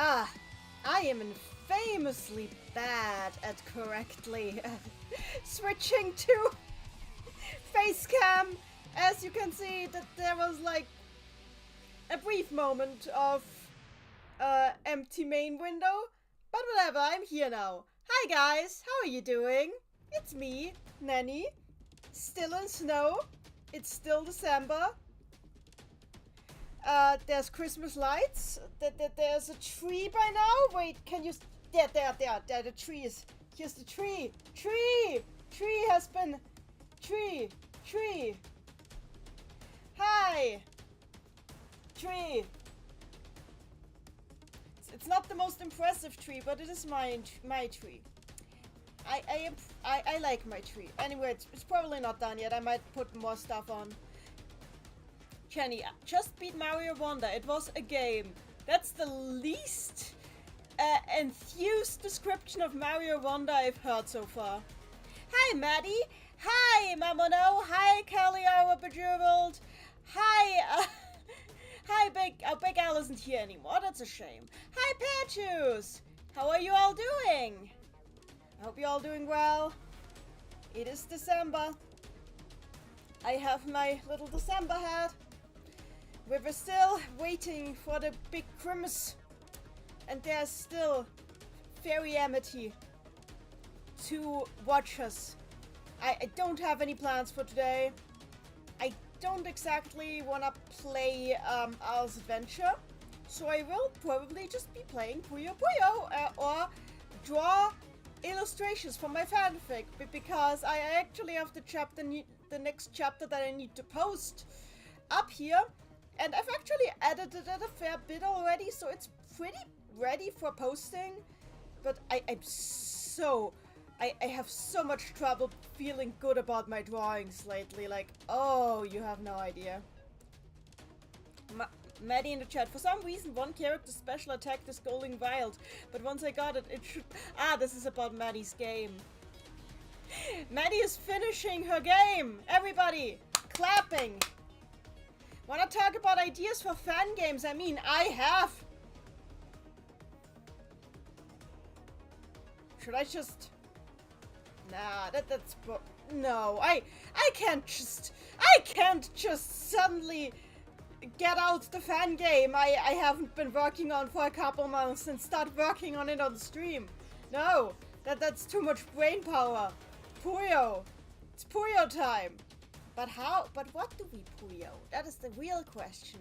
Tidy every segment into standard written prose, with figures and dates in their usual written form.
Ah, I am famously bad at correctly switching to face cam. As you can see, that there was like a brief moment of empty main window. But whatever, I'm here now. Hi guys, how are you doing? It's me, Nanny. Still in snow. It's still December. There's Christmas lights. There's a tree by now. Wait, can you... There, the tree is... Here's the tree. Tree has been... Tree. Hi. Tree. It's not the most impressive tree, but it is my tree. I like my tree. Anyway, it's probably not done yet. I might put more stuff on. Jenny, just beat Mario Wonder. It was a game. That's the least enthused description of Mario Wonder I've heard so far. Hi, Maddie. Hi, Mamono. Hi, Calio Bejeweled. Hi, hi, Big Al isn't here anymore. That's a shame. Hi, Patchoos. How are you all doing? I hope you're all doing well. It is December. I have my little December hat. We were still waiting for the big Christmas, and there's still Fairy Amity to watch us. I don't have any plans for today. I don't exactly want to play Al's Adventure, so I will probably just be playing Puyo Puyo or draw illustrations for my fanfic, because I actually have the next chapter that I need to post up here, and I've actually edited it a fair bit already, so it's pretty ready for posting. But I have so much trouble feeling good about my drawings lately. Like, oh, you have no idea. Maddie in the chat. For some reason, one character's special attack is going wild. But once I got it, it should... Ah, this is about Maddie's game. Maddie is finishing her game. Everybody, clapping. Wanna talk about ideas for fan games? I mean, I have. Should I just... Nah, that's... No, I can't just suddenly get out the fan game I haven't been working on for a couple months and start working on it on stream. No, that's too much brain power. Puyo. It's Puyo time. But how? But what do we Puyo? That is the real question.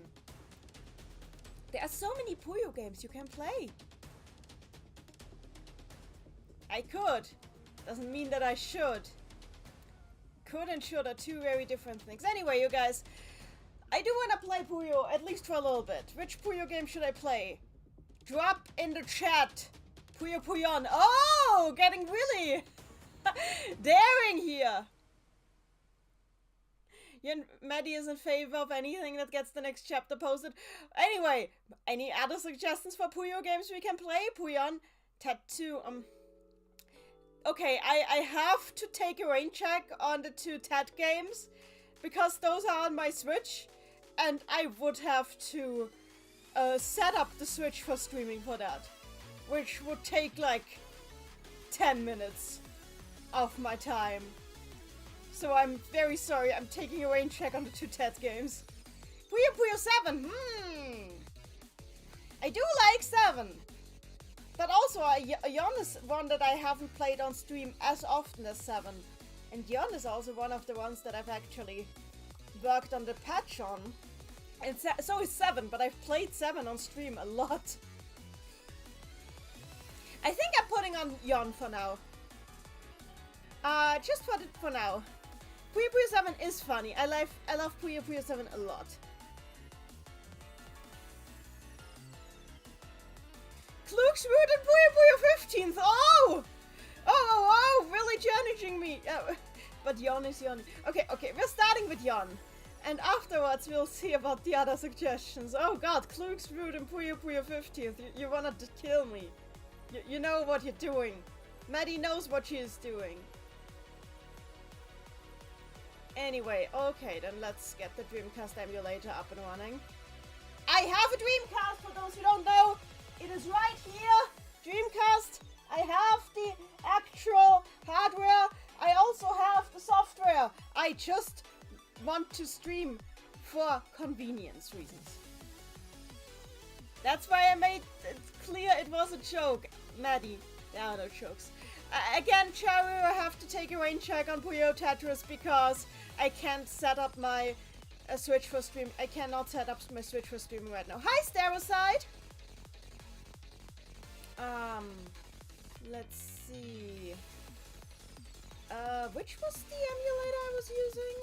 There are so many Puyo games you can play. I could. Doesn't mean that I should. Could and should are two very different things. Anyway, you guys, I do want to play Puyo, at least for a little bit. Which Puyo game should I play? Drop in the chat. Puyo Puyon. Oh, getting really daring here. Maddie is in favor of anything that gets the next chapter posted. Anyway, any other suggestions for Puyo games we can play? Puyon, Tattoo, Okay, I have to take a rain check on the two Tat games, because those are on my Switch, and I would have to set up the Switch for streaming for that, which would take like 10 minutes of my time. So I'm very sorry, I'm taking a rain check on the two Tat games. Puyo Puyo 7, I do like 7. But also, Yon is one that I haven't played on stream as often as 7. And Yon is also one of the ones that I've actually worked on the patch on. And so is 7, but I've played 7 on stream a lot. I think I'm putting on Yon for now. Just for now. Puyo Puyo 7 is funny. I love Puyo Puyo 7 a lot. Klugswood and Puyo Puyo 15th! Oh, really challenging me! But Yon is Yon. Okay, we're starting with Yon. And afterwards we'll see about the other suggestions. Oh god, Klugswood and Puyo Puyo 15th. You wanna kill me. You know what you're doing. Maddie knows what she is doing. Anyway, okay, then let's get the Dreamcast emulator up and running. I have a Dreamcast, for those who don't know! It is right here, Dreamcast. I have the actual hardware. I also have the software. I just want to stream for convenience reasons. That's why I made it clear it was a joke. Maddie, there are no jokes. Again, Charu, I have to take a rain check on Puyo Tetris because I can't set up my Switch for stream. I cannot set up my Switch for streaming right now. Hi, Stereoside. Let's see. Which was the emulator I was using?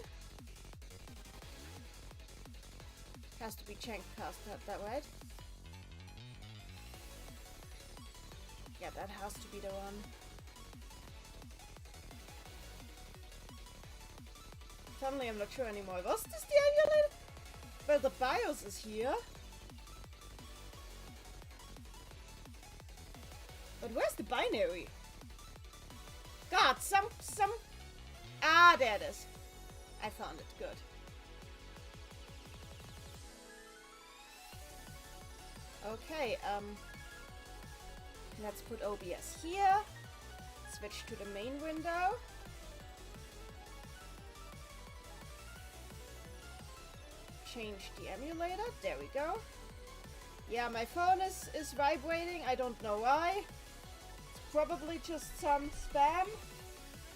Has to be Chankcast, that right? Yeah, that has to be the one. Suddenly I'm not sure anymore. Was this the emulator? Well, the BIOS is here. But where's the binary? God, some... Ah, there it is. I found it. Good. Okay, let's put OBS here. Switch to the main window. change the emulator. There we go. Yeah, my phone is vibrating. I don't know why. It's probably just some spam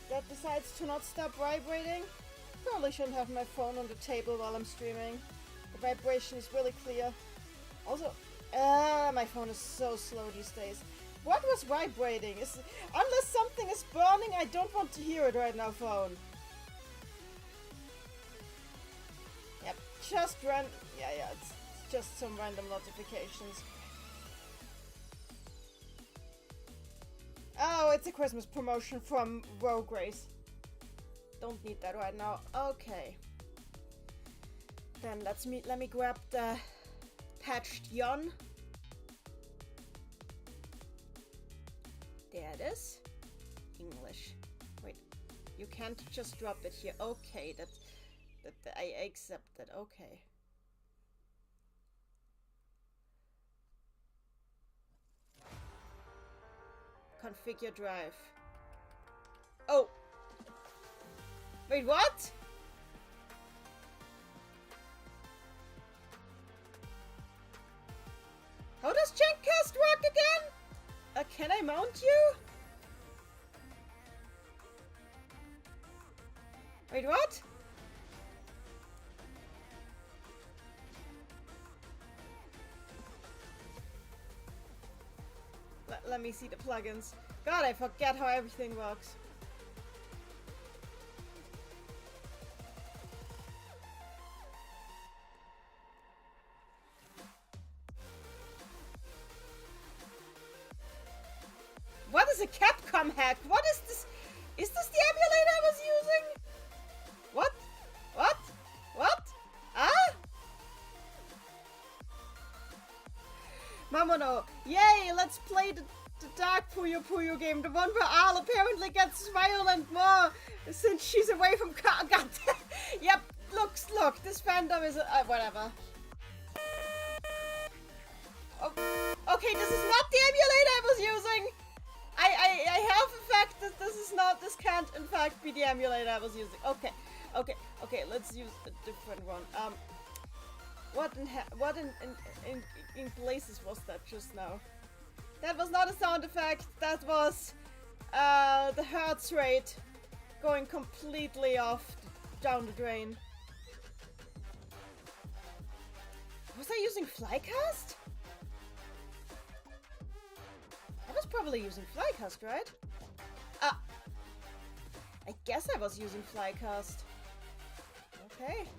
that decides to not stop vibrating. Probably shouldn't have my phone on the table while I'm streaming. The vibration is really clear. Also, my phone is so slow these days. What was vibrating? Unless something is burning, I don't want to hear it right now, phone. Yep, just run. Yeah, it's just some random notifications. Oh, it's a Christmas promotion from Rogue Race. Don't need that right now. Okay. Then let me grab the patched Yon. There it is. English. Wait, you can't just drop it here. Okay, that I accept that. Okay. Configure drive. Oh. Wait, what? How does Gencast work again? Can I mount you? Wait, what? Let me see the plugins. God, I forget how everything works. What is a Capcom hack? What is this? Is this the emulator I was using? What? What? What? Ah? Mamono, yay! Let's play the Dark Puyo game, the one where Al apparently gets violent more since she's away from God. Yep, look, this fandom is whatever. Oh, okay, this is not the emulator I was using. I have the fact that this can't in fact be the emulator I was using. Okay, let's use a different one. What in places was that just now? That was not a sound effect, that was the hertz rate going completely down the drain. Was I using Flycast? I was probably using Flycast, right? I guess I was using Flycast. Okay.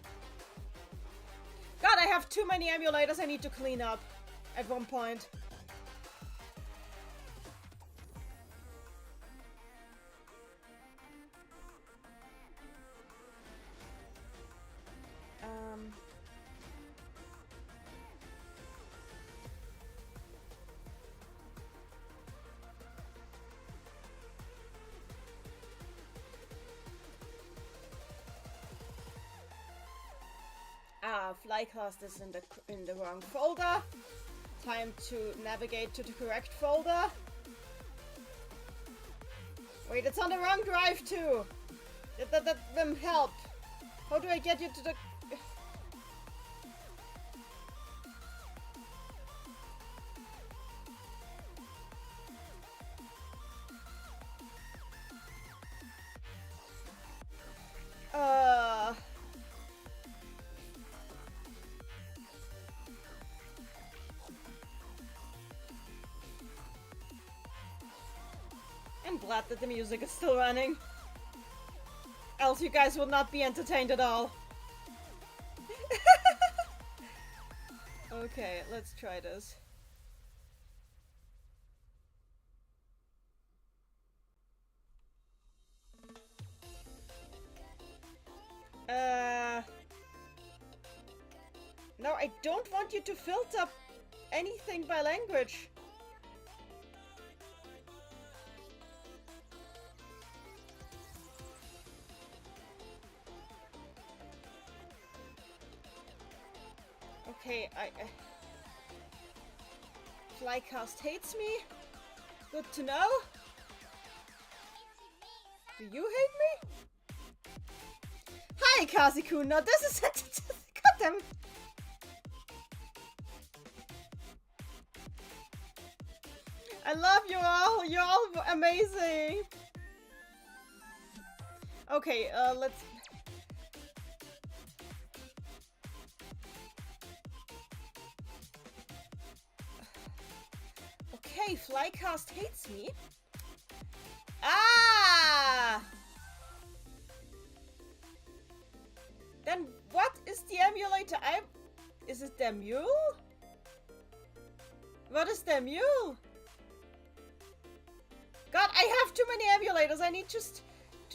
God, I have too many emulators I need to clean up at one point. Flycast is in the wrong folder. Time to navigate to the correct folder. Wait, it's on the wrong drive too. That help. How do I get you to the... I'm glad that the music is still running. Else you guys would not be entertained at all. Okay, let's try this. No, I don't want you to filter anything by language. Okay, Flycast hates me. Good to know. Do you hate me? Hi, Kazi-kun. Now this is... Goddamn. I love you all. You're all amazing. Okay, let's... Okay, Flycast hates me. Ah! Then what is the emulator? Is it the mule? What is the mule? God, I have too many emulators. I need to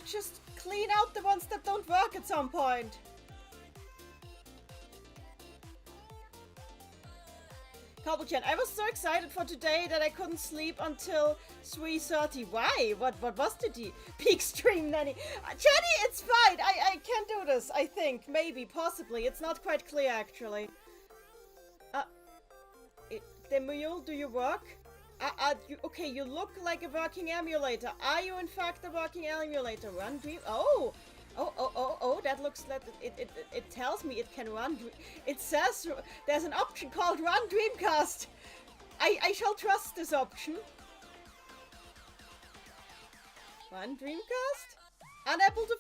just clean out the ones that don't work at some point. Cobblechan, I was so excited for today that I couldn't sleep until 3:30. Why? What was the peak stream, Nanny? Jenny, it's fine. I can do this, I think. Maybe, possibly. It's not quite clear, actually. The mule, do you work? Okay, you look like a working emulator. Are you in fact a working emulator? Run Dream... Oh, that looks like... It tells me it can run... It says there's an option called Run Dreamcast. I shall trust this option. Run Dreamcast? Unable to...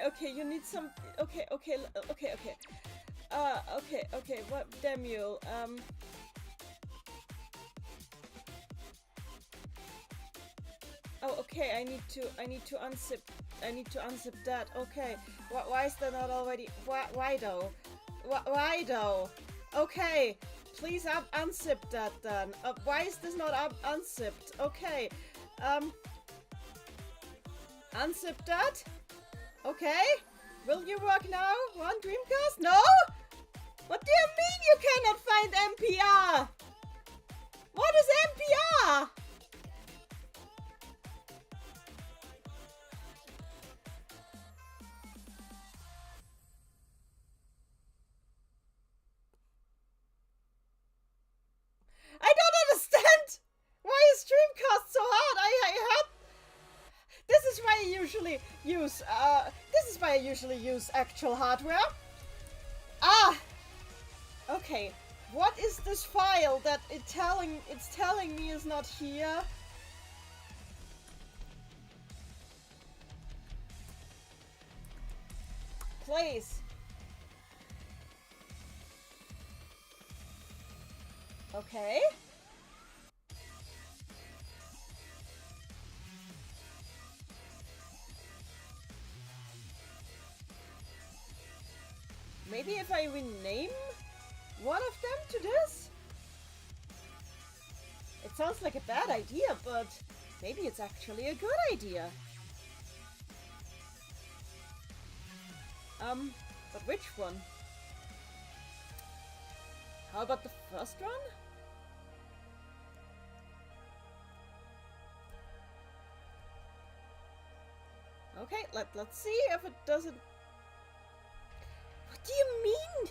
Okay, you need some... Okay. Okay, what... Demule, Oh, okay, I need to unzip that. Okay. Why is that not already... Why though? Why though? Okay. Please unzip that then. Why is this not unzipped? Okay. Unzip that? Okay. Will you work now? Run Dreamcast? No? What do you mean you cannot find MPR? What is MPR? I don't understand! Why is Dreamcast so hard? I had... This is why I usually use actual hardware. Ah! Okay. What is this file that it's telling me is not here? Please. Okay. Maybe if I rename one of them to this? It sounds like a bad idea, but maybe it's actually a good idea. But which one? How about the first one? Okay, let's see if it doesn't... What do you mean?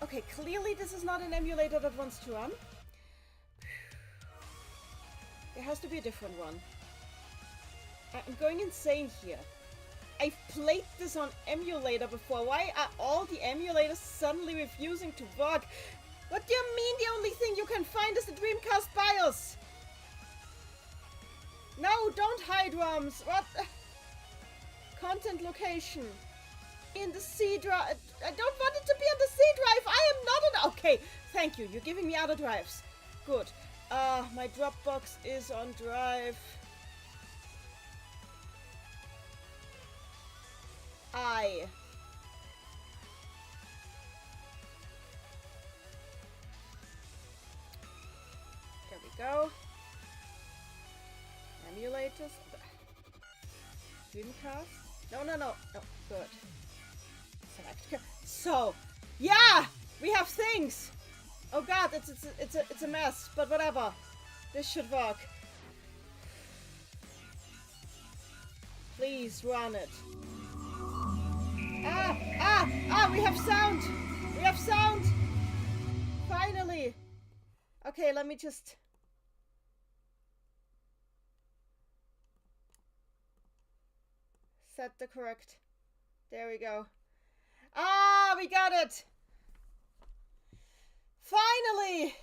Okay, clearly this is not an emulator that wants to run. There has to be a different one. I'm going insane here. I've played this on emulator before. Why are all the emulators suddenly refusing to work? What do you mean the only thing you can find is the Dreamcast BIOS? No, don't hide ROMs. What? Content location. In the C drive. I don't want it to be on the C drive. I am not on... Okay, thank you. You're giving me other drives. Good. My Dropbox is on drive... I. There we go. Emulators. Dreamcast. No. Good. Select. So, yeah, we have things. Oh God, it's a mess. But whatever. This should work. Please run it. We have sound. We have sound. Okay, let me just... set the correct... There we go. Ah, we got it! Finally!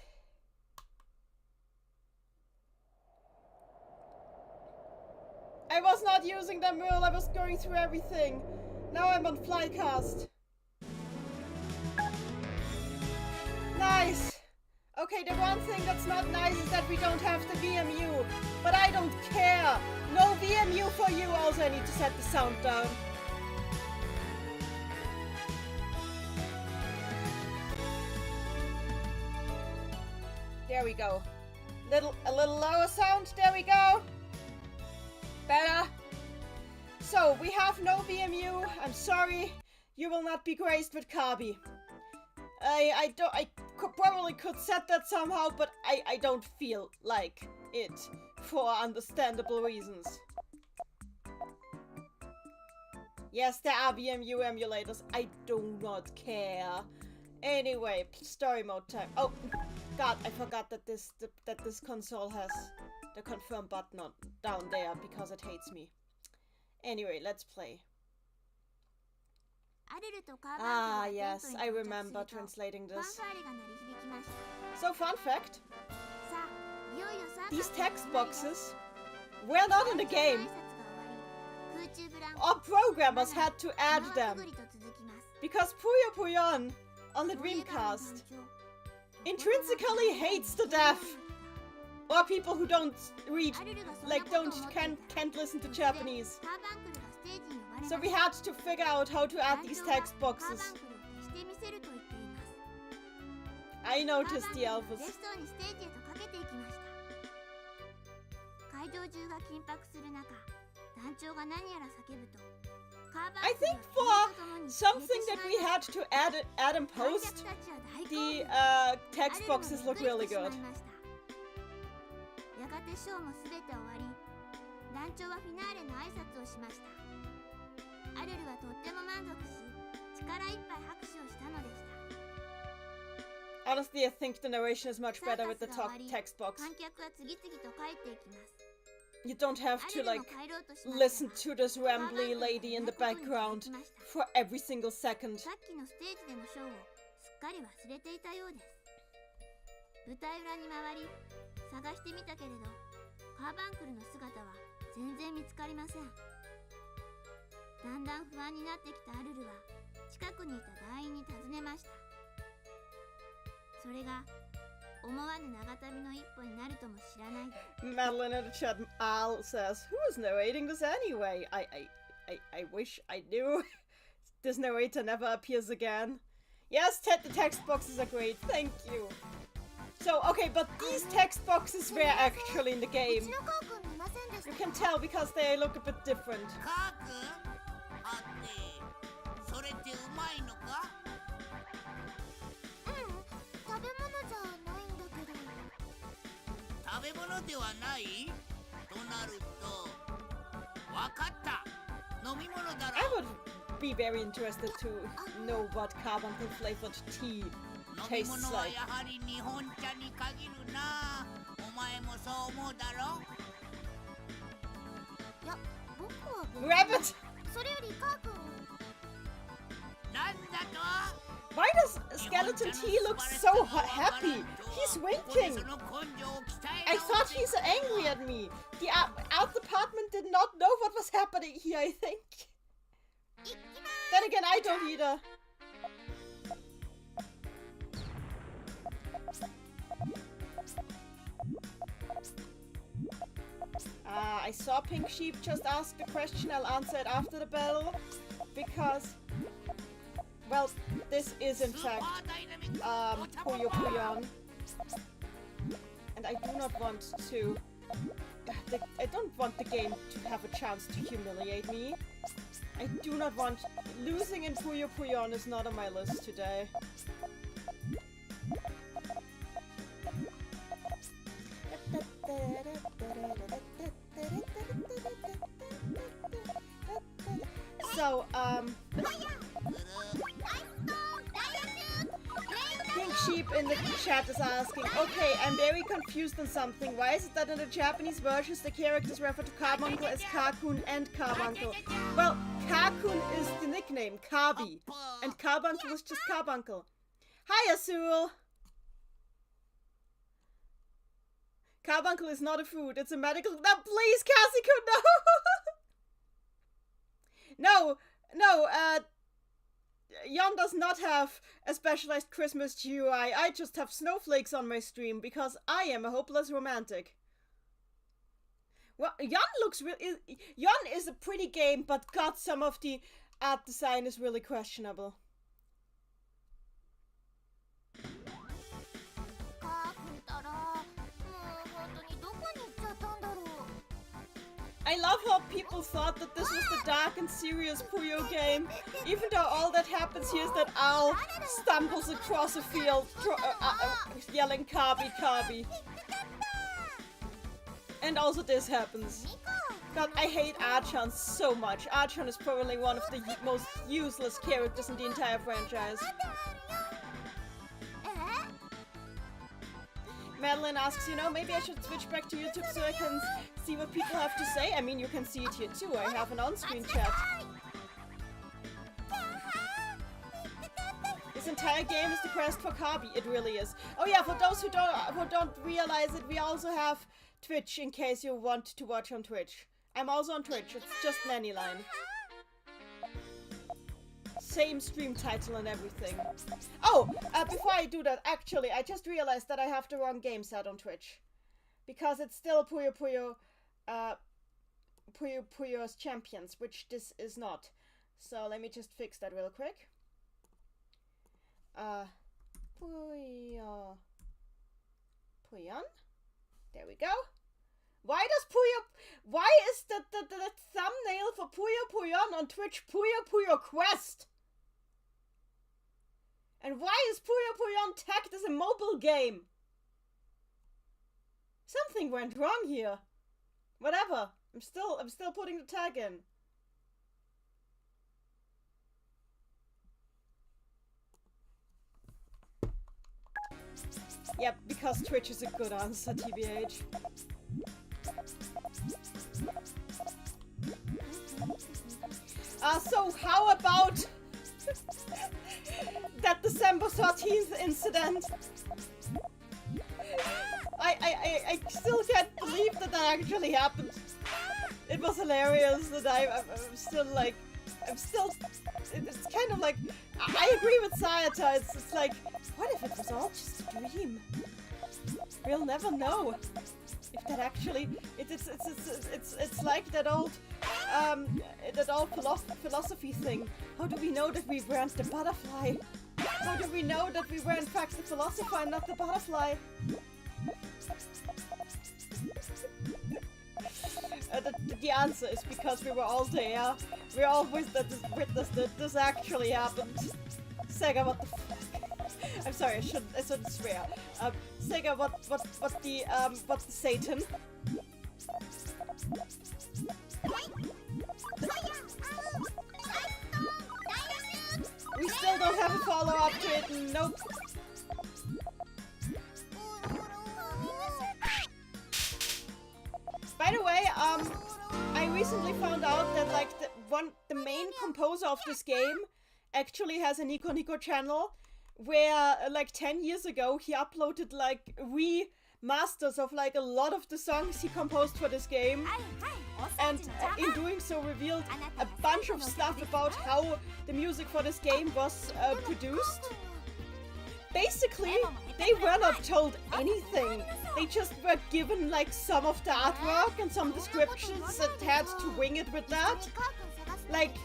I was not using the mule, I was going through everything. Now I'm on Flycast. Nice! Okay, the one thing that's not nice is that we don't have the VMU. But I don't care! No VMU for you! Also, I need to set the sound down. There we go. A little lower sound. There we go. Better. So, we have no VMU. I'm sorry. You will not be graced with Kabi. I probably could set that somehow, but I don't feel like it for understandable reasons. Yes, there are VMU emulators. I do not care. Anyway, story mode time. Oh, God, I forgot that this console has the confirm button down there because it hates me. Anyway, let's play. Ah, yes, I remember translating this. So, fun fact. These text boxes were not in the game. Our programmers had to add them. Because Puyo Puyon on the Dreamcast intrinsically hates the deaf. Or people who don't read, like can't listen to Japanese. So we had to figure out how to add these text boxes. I noticed the Elvis. I think for something that we had to add and post, the text boxes look really good. Honestly, I think the narration is much better with the text box. You don't have to, like, listen to this rambly lady in the background for every single second. Madeline in the chat, Al says, who is narrating this anyway? I wish I knew. This narrator never appears again. Yes, the text boxes are great, thank you. So, okay, but these text boxes were actually in the game. You can tell because they look a bit different. I would be very interested to know what carbuncle flavored tea tastes like. Rabbit! Why does Skeleton T look so happy? He's winking! I thought he's angry at me. The art department did not know what was happening here, I think. Then again, I don't either. I saw Pink Sheep just ask the question. I'll answer it after the bell. Because, well, this is in fact Puyo Puyon. And I do not want to... I don't want the game to have a chance to humiliate me. I do not want... Losing in Puyo Puyon is not on my list today. So, Pink Sheep Sheep in the chat is asking, okay, I'm very confused on something. Why is it that in the Japanese versions the characters refer to Carbuncle as Carcoon and Carbuncle? Well, Carcoon is the nickname, Carby, and Carbuncle is just Carbuncle. Hi, Azul! Carbuncle is not a food, it's a medical... No, please, Kasiku, no! No, Jan does not have a specialized Christmas GUI. I just have snowflakes on my stream because I am a hopeless romantic. Well, Jan is a pretty game, but God, some of the art design is really questionable. I love how people thought that this was the dark and serious Puyo game, even though all that happens here is that Al stumbles across a field yelling Kabi Kabi. And also this happens. God, I hate Archon so much. Archon is probably one of the most useless characters in the entire franchise. Madeline asks, you know, maybe I should switch back to YouTube so I can see what people have to say. I mean, you can see it here too. I have an on-screen chat. This entire game is the quest for Kabi. It really is. Oh yeah, for those who don't realize it, we also have Twitch in case you want to watch on Twitch. I'm also on Twitch. It's just Nannyline. Same stream title and everything. Oh, before I do that, actually, I just realized that I have the wrong game set on Twitch. Because it's still Puyo's Champions, which this is not. So let me just fix that real quick. Puyon. There we go. Why is the thumbnail for Puyon on Twitch Puyo Quest? And why is Puyon tagged as a mobile game? Something went wrong here. Whatever. I'm still putting the tag in. Yep, because Twitch is a good answer, TBH. So how about that December 13th incident? I still can't believe that actually happened. It was hilarious, and I'm still like, it's kind of like, I agree with Sayata, it's like, what if it was all just a dream? We'll never know. If that actually, it's like that old philosophy thing. How do we know that we weren't the butterfly? How do we know that we were in fact the philosopher and not the butterfly? The answer is because we were all there. We all witnessed it. This actually happened. Sega, what the fuck? I'm sorry, I shouldn't swear. Sega, what the Satan? We still don't have a follow-up to it, nope. By the way, I recently found out that like the main composer of this game actually has a Nico Nico channel where like 10 years ago he uploaded like remasters of like a lot of the songs he composed for this game, and in doing so revealed a bunch of stuff about how the music for this game was produced. Basically, they were not told anything. They just were given like some of the artwork and some descriptions and had to wing it with that. Like,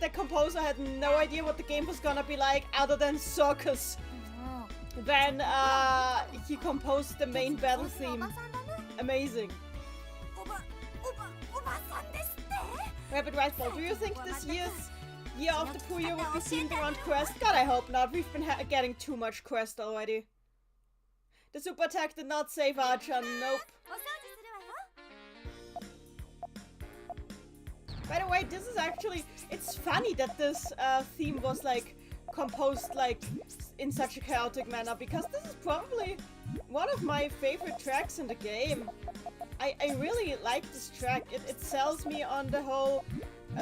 the composer had no idea what the game was gonna be like other than circus. Then he composed the main battle theme. Amazing. Rabbit Rifle, do you think this year of the Puyo will be themed around Quest? God, I hope not. We've been getting too much Quest already. The super attack did not save Archon, nope. By the way, this is actually, it's funny that this theme was like composed like in such a chaotic manner, because this is probably one of my favorite tracks in the game. I really like this track. It sells me on the whole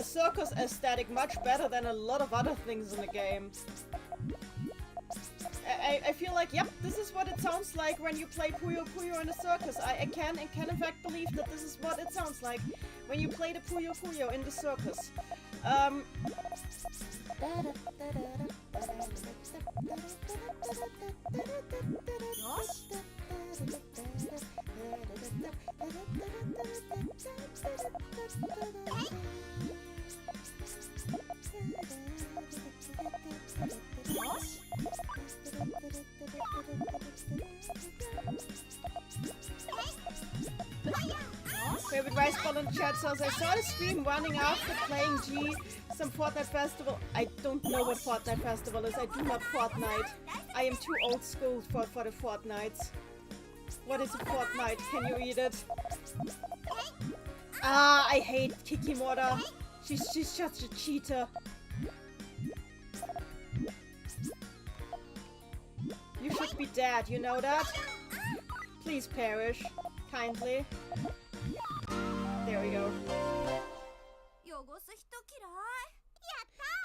circus aesthetic much better than a lot of other things in the game. I feel like, yep, this is what it sounds like when you play Puyo Puyo in a circus. I can in fact believe that this is what it sounds like when you play the Puyo Puyo in the circus. Favorite Rice Ball in the chat says, I saw the stream running after playing G some Fortnite Festival. I don't know what Fortnite Festival is. I do not Fortnite. I am too old school for the Fortnites. What is a Fortnite? Can you read it? Ah, I hate Kikimora. She's such a cheater. You should be dead, you know that? Please perish. Kindly. There we go.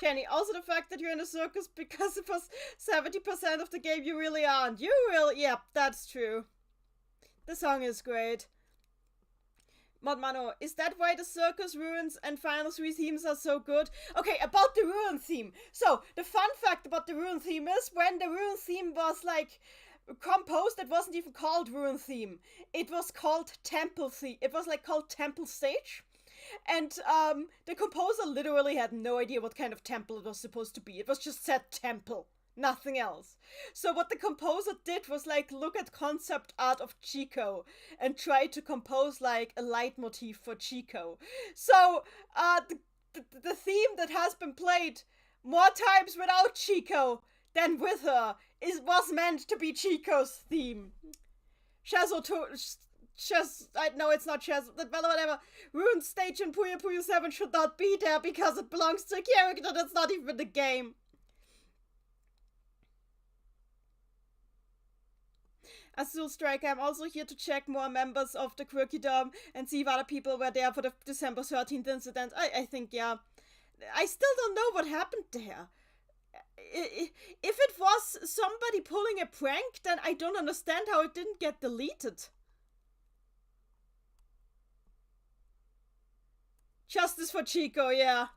Jenny, also the fact that you're in a circus because it was 70% of the game you really aren't. You really... Yep, that's true. The song is great. Modmano, is that why the circus ruins and final 3 themes are so good? Okay, about the ruin theme. So, the fun fact about the ruin theme is when the ruin theme was like composed, it wasn't even called ruin theme. It was called temple theme. It was like called temple stage. And the composer literally had no idea what kind of temple it was supposed to be. It was just said temple. Nothing else. So what the composer did was like look at concept art of Chico and try to compose like a leitmotif for Chico. So the theme that has been played more times without Chico than with her was meant to be Chico's theme. No, it's not Shaz, but whatever. Ruined stage in Puyo Puyo 7 should not be there because it belongs to a character that's not even in the game. Azul Striker, I'm also here to check more members of the Quirky Dome and see if other people were there for the December 13th incident. I think, yeah. I still don't know what happened there. If it was somebody pulling a prank, then I don't understand how it didn't get deleted. Justice for Chico, yeah.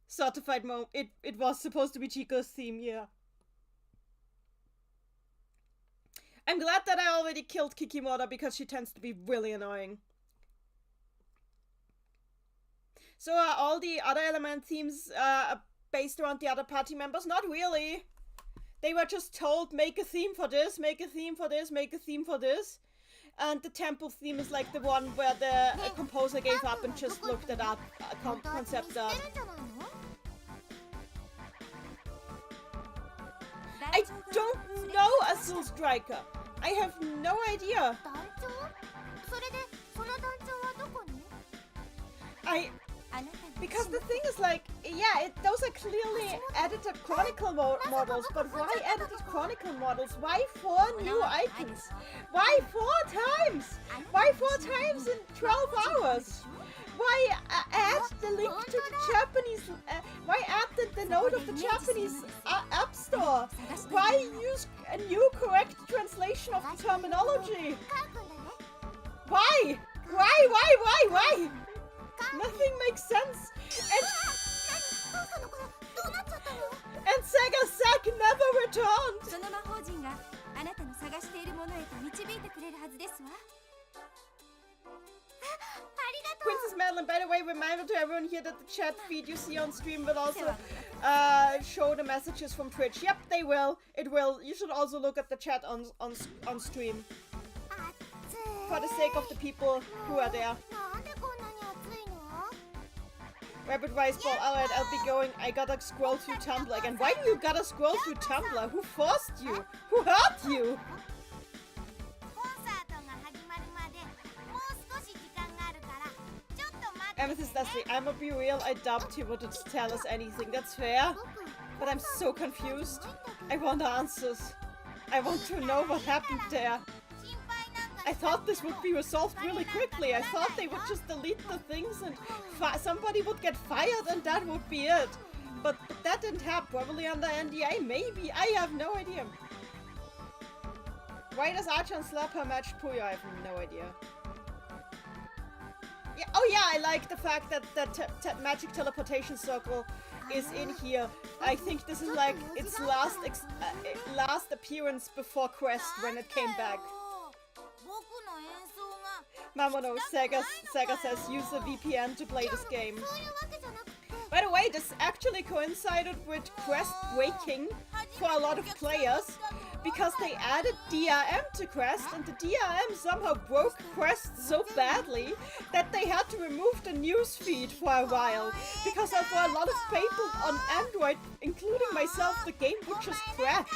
Certified Mo. It was supposed to be Chico's theme, yeah. I'm glad that I already killed Kikimora because she tends to be really annoying. So are all the other element themes based around the other party members? Not really. They were just told, make a theme for this, make a theme for this, make a theme for this. And the temple theme is like the one where the composer gave up and just looked at art, concept art. I don't know, Azul Striker. I have no idea. Because the thing is like, yeah, those are clearly edited Chronicle models, but why edited Chronicle models? Why 4 new icons? Why 4 times? Why 4 times in 12 hours? Why add the link to the Japanese, why add the note of the Japanese App Store? Why use a new correct translation of the terminology? Why? Why? Nothing makes sense. And Sega Sack never returned. Princess Madeline, by the way, reminder to everyone here that the chat feed you see on stream will also show the messages from Twitch. Yep, they will. It will. You should also look at the chat on stream. For the sake of the people who are there. Rapid Rice Ball, alright, I'll be going. I gotta scroll through Tumblr again. Why do you gotta scroll through Tumblr? Who forced you? Who hurt you? Amethyst Leslie, I'ma be real, I doubt he wouldn't tell us anything. That's fair. But I'm so confused. I want answers. I want to know what happened there. I thought this would be resolved really quickly. I thought they would just delete the things and somebody would get fired and that would be it. But that didn't happen. Probably under NDA, maybe. I have no idea. Why does Archon slap her match Puyo? I have no idea. Yeah, oh yeah, I like the fact that the magic teleportation circle is in here. I think this is like its last appearance before Quest when it came back. Mamono, Sega says use a VPN to play this game. By the way, this actually coincided with Quest waking for a lot of players because they added DRM to Quest and the DRM somehow broke Quest so badly that they had to remove the news feed for a while because for a lot of people on Android, including myself, the game would just crash.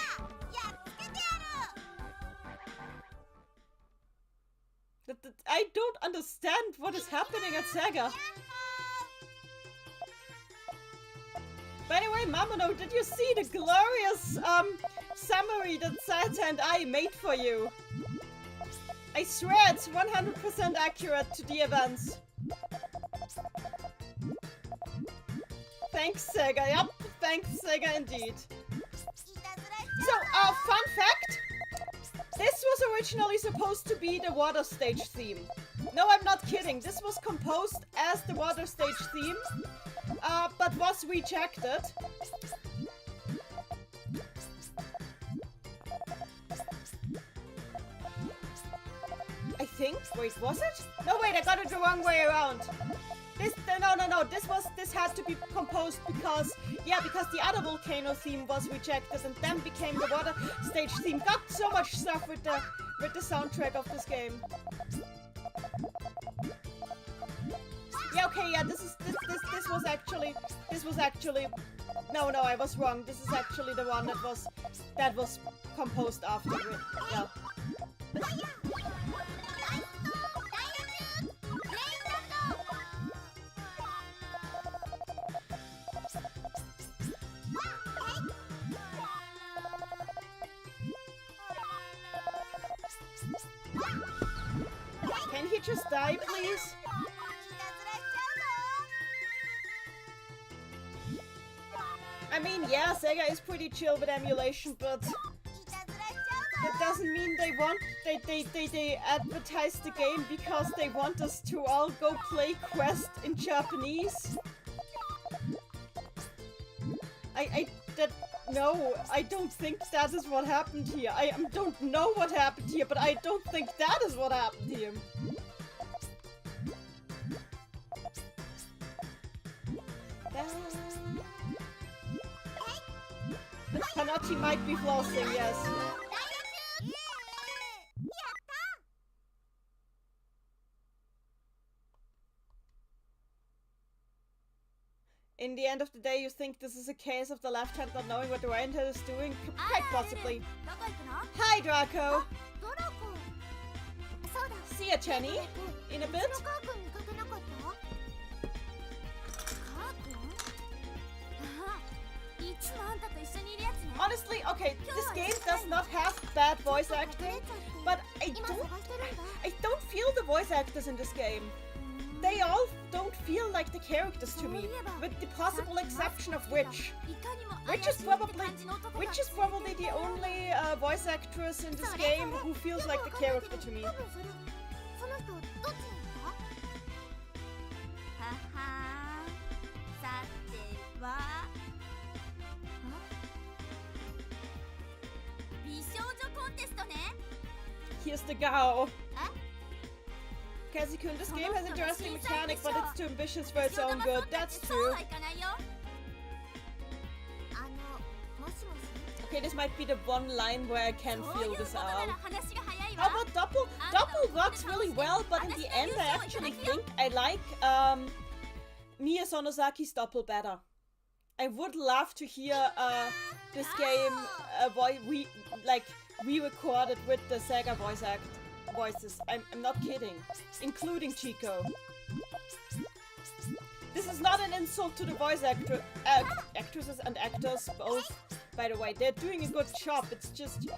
I don't understand what is happening at Sega. By the way, Mamono, did you see the glorious summary that Sata and I made for you? I swear it's 100% accurate to the events. Thanks, Sega. Yep, thanks, Sega, indeed. So, fun fact. This was originally supposed to be the water stage theme. No, I'm not kidding. This was composed as the water stage theme, but was rejected. I think. Wait, was it? No, wait, I got it the wrong way around. No. This had to be composed because the other volcano theme was rejected and then became the water stage theme. Got so much stuff with the soundtrack of this game. Yeah, okay, yeah, this was actually no, I was wrong. This is actually the one that was composed after it. Yeah. Can he just die, please? I mean, yeah, Sega is pretty chill with emulation, but that doesn't mean they advertise the game because they want us to all go play Quest in Japanese. No, I don't think that is what happened here. I don't know what happened here, but I don't think that is what happened here. Hanachi might be flossing, yes. In the end of the day, you think this is a case of the left hand not knowing what the right hand is doing? Quite possibly. Hi, Draco! See ya, Jenny. In a bit. Honestly, okay, this game does not have bad voice acting, but I don't feel the voice actors in this game. They all don't feel like the characters to me, with the possible exception of Witch. Witch is probably the only voice actress in this game who feels like the character to me. Here's the Gao. Kazi-kun, this game has interesting mechanics, but it's too ambitious for its own good. That's true. Okay, this might be the one line where I can feel this out. How about Doppel? Doppel works really well, but in the end I actually think I like Mia Sonosaki's Doppel better. I would love to hear this game re-recorded with the Sega voices. I'm not kidding, including Chico. This is not an insult to the voice actresses and actors both. By the way, they're doing a good job. It's just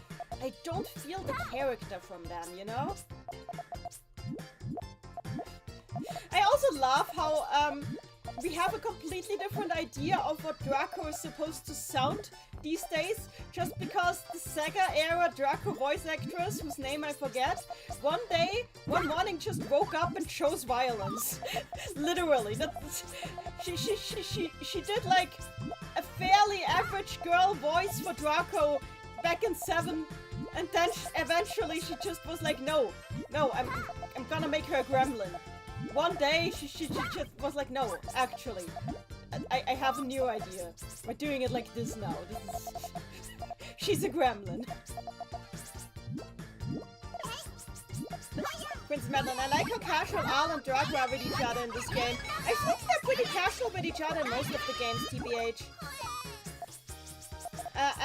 I don't feel the character from them, you know? I also love how we have a completely different idea of what Draco is supposed to sound these days, just because the Sega era Draco voice actress, whose name I forget, one morning just woke up and chose violence. Literally. She did like a fairly average girl voice for Draco back in 7, and then eventually she just was like, no, I'm gonna make her a gremlin. One day she just was like, no, actually, I have a new idea. We're doing it like this now. She's a gremlin. Prince Madeline, I like how casual Al and Draco are with each other in this game. I think they're pretty casual with each other in most of the games, TBH.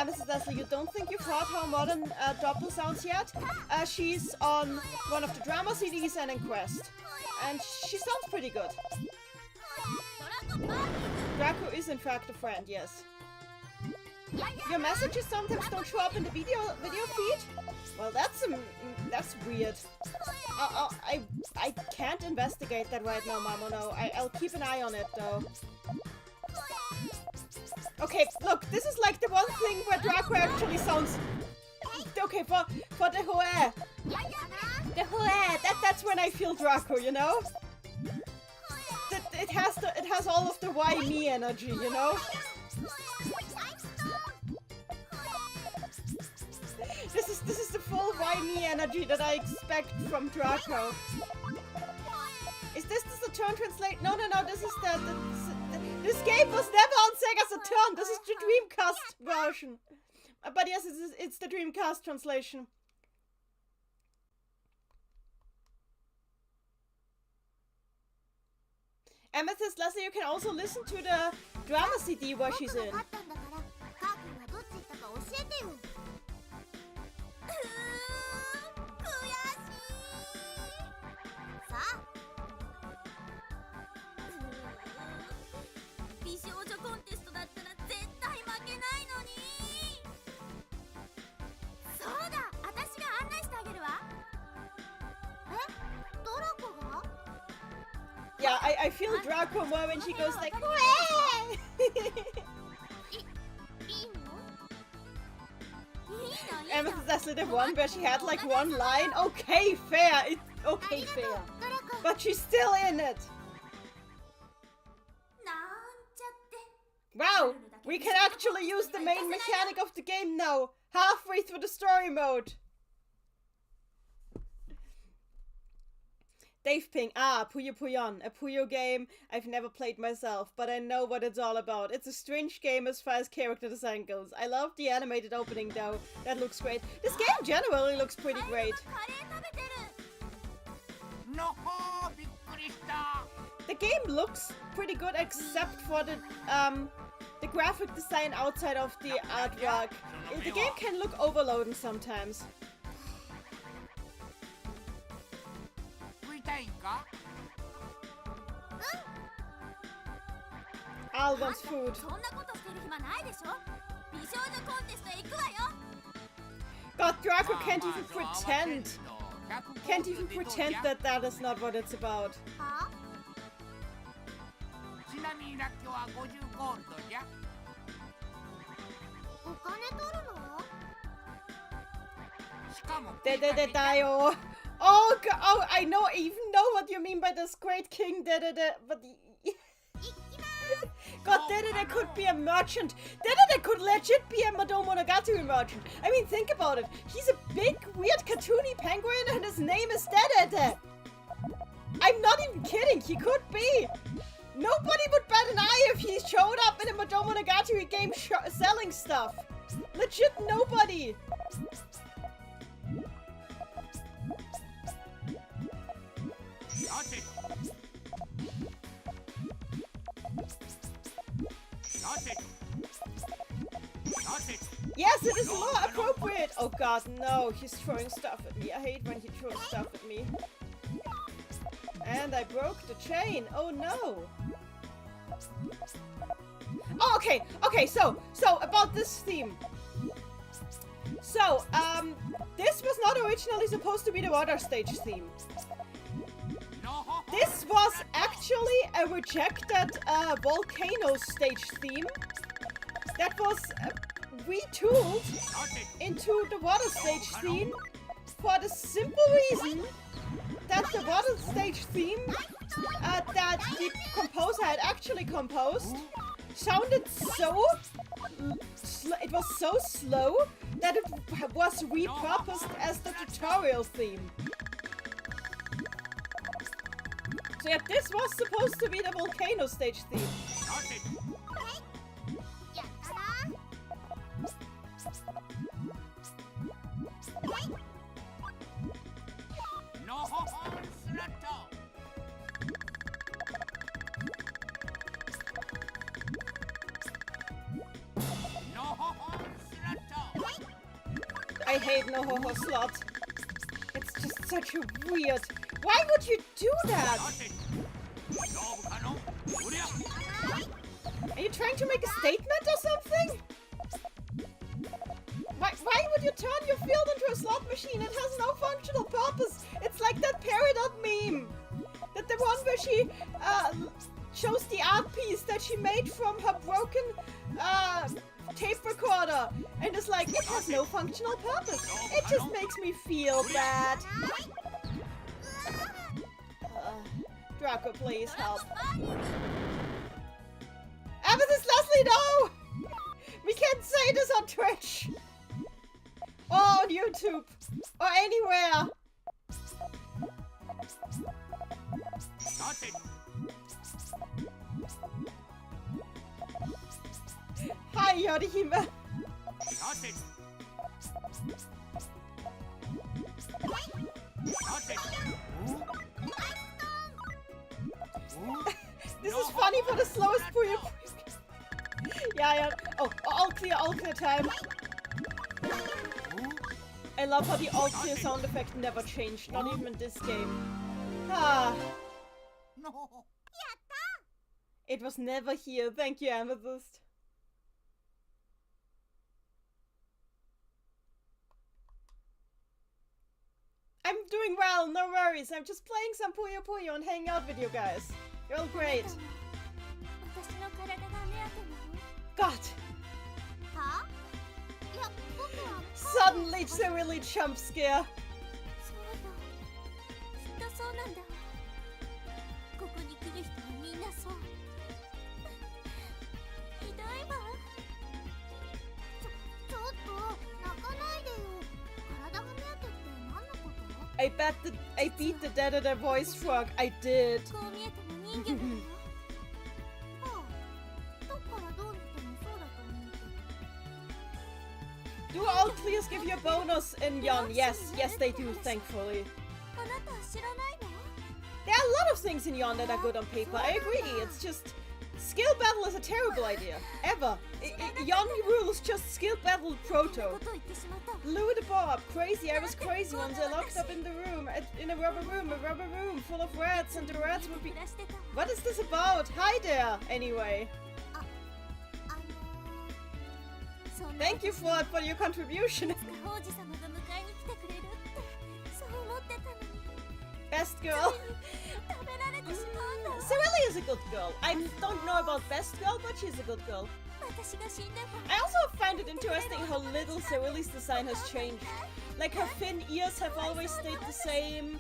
Mrs. Leslie, you don't think you've heard how modern Doppel sounds yet? She's on one of the drama CDs and in Quest. And she sounds pretty good. Draco is in fact a friend, yes. Your messages sometimes don't show up in the video feed? Well, that's weird. I can't investigate that right now, Mamono. I'll keep an eye on it, though. Okay, look, this is like the one thing where Draco actually sounds... Okay, for the Hoe. The Hoe, that's when I feel Draco, you know? It has all of the why me energy, you know? This is the full why me energy that I expect from Draco. Is this the Saturn translate? No, this is this game was never on Sega Saturn. This is the Dreamcast version. But yes, it's the Dreamcast translation. Amethyst Leslie, you can also listen to the drama CD where she's in. Yeah, I feel Draco more when she goes like, Amethyst Leslie, the one where she had like one line. Okay, fair. Okay, fair. But she's still in it. Wow, we can actually use the main mechanic of the game now, halfway through the story mode. Dave Ping, Puyo Puyon, a Puyo game I've never played myself, but I know what it's all about. It's a strange game as far as character design goes. I love the animated opening though, that looks great. This game generally looks pretty great. The game looks pretty good except for the graphic design outside of the artwork. The game can look overloading sometimes. Al wants food. God, Draco can't even pretend. Can't even pretend that that is not what it's about. Oh, I know, even know what you mean by this great king. But God, Dedede could be a merchant. Dedede could legit be a Monogatari merchant. I mean, think about it. He's a big, weird, cartoony penguin, and his name is Dedede. I'm not even kidding. He could be. Nobody would bat an eye if he showed up in a Monogatari game selling stuff. Legit nobody. Yes, it is more appropriate! Oh god, no, he's throwing stuff at me. I hate when he throws stuff at me. And I broke the chain. Oh no! Oh, okay, so about this theme. So, this was not originally supposed to be the water stage theme. This was actually a rejected volcano stage theme that was retooled into the water stage theme for the simple reason that the water stage theme that the composer had actually composed sounded so... it was so slow that it was repurposed as the tutorial theme. So yeah, this was supposed to be the volcano stage theme. I hate no ho ho slot. It's just such a weird... Why would you do that? Are you trying to make a statement or something? Why would you turn your field into a slot machine? It has no functional purpose. It's like that Peridot meme. That the one where she shows the art piece that she made from her broken tape recorder. And it's like, it has no functional purpose. It just makes me feel bad. Draco, please help. Amethyst Leslie, no! We can't say this on Twitch! Or on YouTube! Or anywhere! Hi, Yorihime! This is funny for the slowest Puyo. Yeah. Oh, all clear time. I love how the all clear sound effect never changed, not even in this game. Ah. It was never here. Thank you, Amethyst. I'm doing well, no worries. I'm just playing some Puyo Puyo and hanging out with you guys. You're all great. God. Suddenly, it's a really jump scare. I beat the dead at a voice frog. I did. Do all clears give you a bonus in Yon? Yes, they do, thankfully. There are a lot of things in Yon that are good on paper, I agree. It's just... Skill battle is a terrible idea. Ever. Yon rules just skill battle proto. Lou the Bob. Crazy. I was crazy once. I locked up in the room. In a rubber room full of rats, and the rats would be... What is this about? Hi there, anyway. Thank you for your contribution. Best girl. Cirelli is a good girl. I don't know about best girl, but she's a good girl. I also find it interesting how little Cirelli's design has changed. Like, her fin ears have always stayed the same.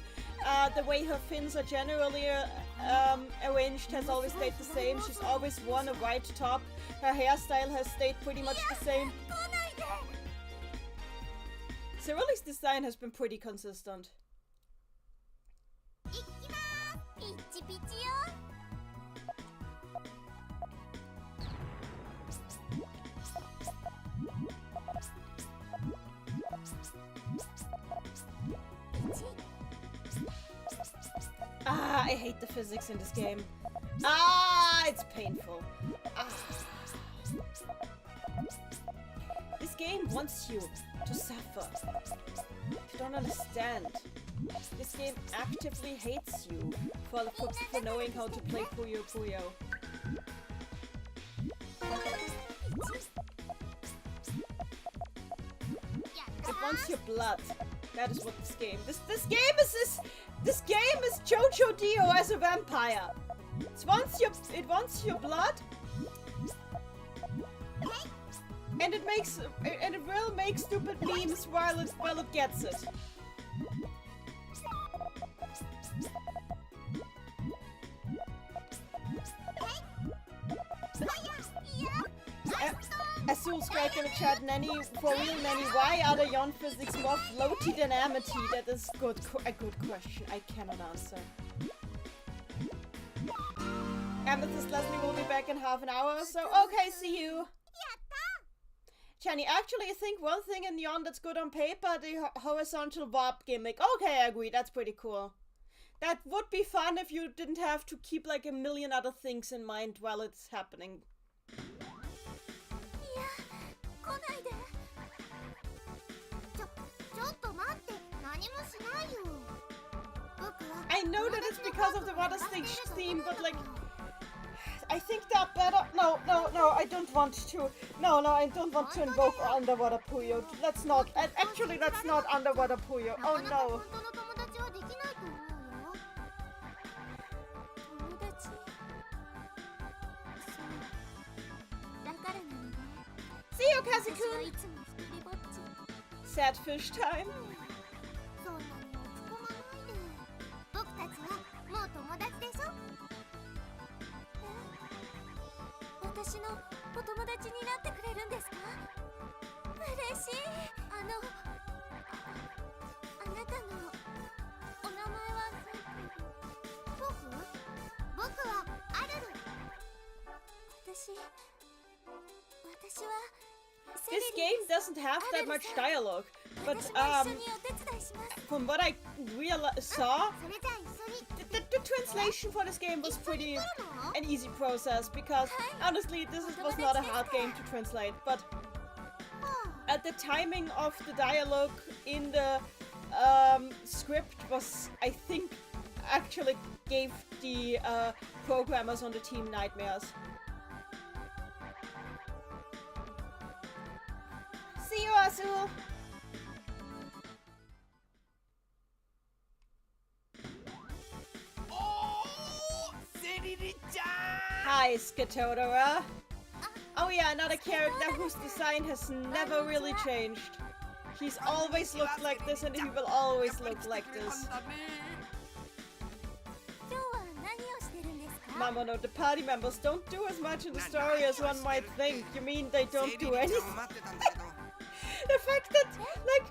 The way her fins are generally arranged has always stayed the same. She's always worn a white top. Her hairstyle has stayed pretty much the same. Cirelli's design has been pretty consistent. I hate the physics in this game. It's painful. This game wants you to suffer. You don't understand. This game actively hates you for knowing how to play Puyo Puyo. It wants your blood. That is what this game. This game is Jojo Dio as a vampire. It wants your blood. And it will make stupid memes while it gets it. Azul Strike in the chat, Nanny, for real Nanny, why are the Yon physics more floaty than Amity? That is a good question. I cannot answer. Amethyst Leslie will be back in half an hour or so. Okay, see you. Jenny, actually, I think one thing in Yon that's good on paper, the horizontal warp gimmick. Okay, I agree. That's pretty cool. That would be fun if you didn't have to keep like a million other things in mind while it's happening. I know that it's because of the water stage theme, but like, I think they're better. No, I don't want to. No, I don't want to invoke underwater Puyo. Let's not. Actually, that's not underwater Puyo. Oh no. See you, Kazi-kun. Sad fish time. This game doesn't have that much dialogue, but from what I saw, the translation for this game was pretty an easy process, because honestly was not a hard game to translate, but at the timing of the dialogue in the script was, I think, actually gave the programmers on the team nightmares. See you, Azul! Hi, Skatodora. Oh yeah, another character whose design has never really changed. He's always looked like this and he will always look like this. Mamono, the party members don't do as much in the story as one might think. You mean they don't do anything? The fact that, like,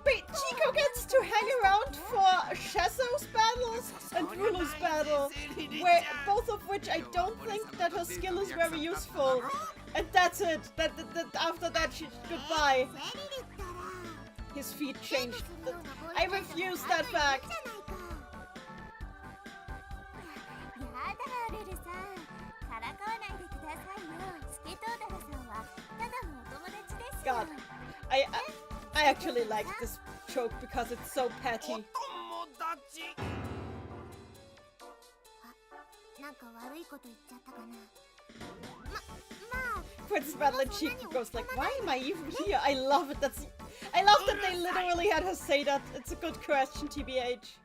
Chico gets to hang around for Shazo's battles and Rulu's battle, both of which I don't think that her skill is very useful. And that's it. After that, goodbye. His feet changed. I refuse that fact. God, I actually like this joke because it's so petty. Princess Madeline Chico goes like, why am I even here? I love it. I love that they literally had her say that. It's a good question, TBH.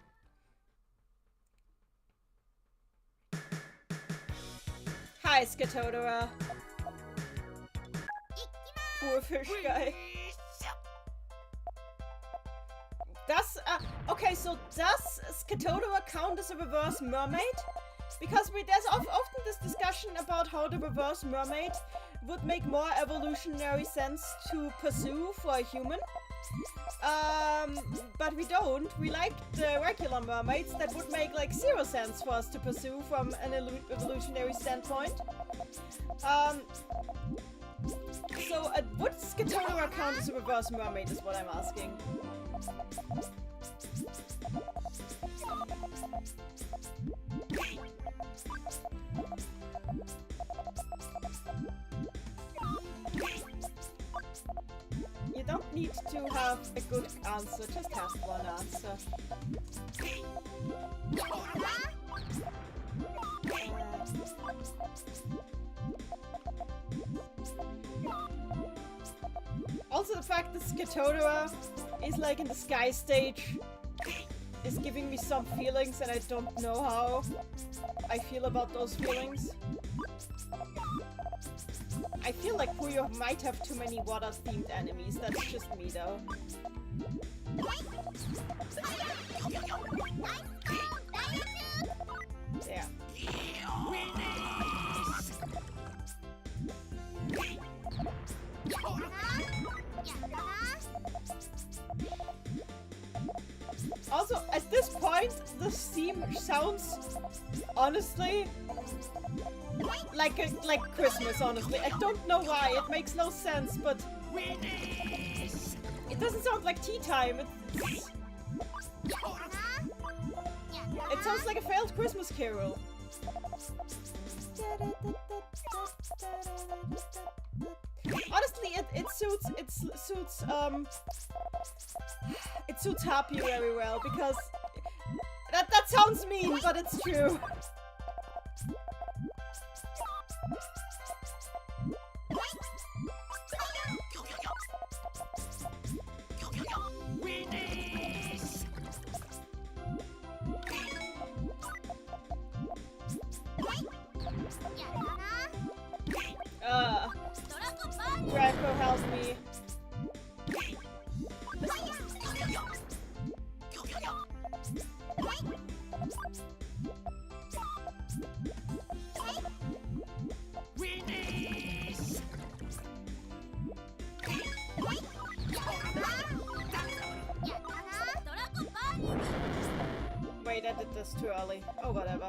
Hi, Skatodora. Poor fish guy. Okay, so does Skatodora count as a reverse mermaid? Because there's often this discussion about how the reverse mermaid would make more evolutionary sense to pursue for a human. But we don't. We like the regular mermaids that would make like 0 sense for us to pursue from an evolutionary standpoint. So would Skatodora count as a reverse mermaid is what I'm asking. You don't need to have a good answer, just have one answer. Also, the fact that Skatodora is like in the sky stage is giving me some feelings, and I don't know how I feel about those feelings. I feel like Puyo might have too many water-themed enemies. That's just me, though. There. Also, at this point, the theme sounds, honestly, like Christmas, honestly. I don't know why, it makes no sense, but it doesn't sound like tea time. It sounds like a failed Christmas carol. Honestly, it suits Happy very well, because that sounds mean, but it's true. Draco, help me. Wait, I did this too early. Oh, whatever.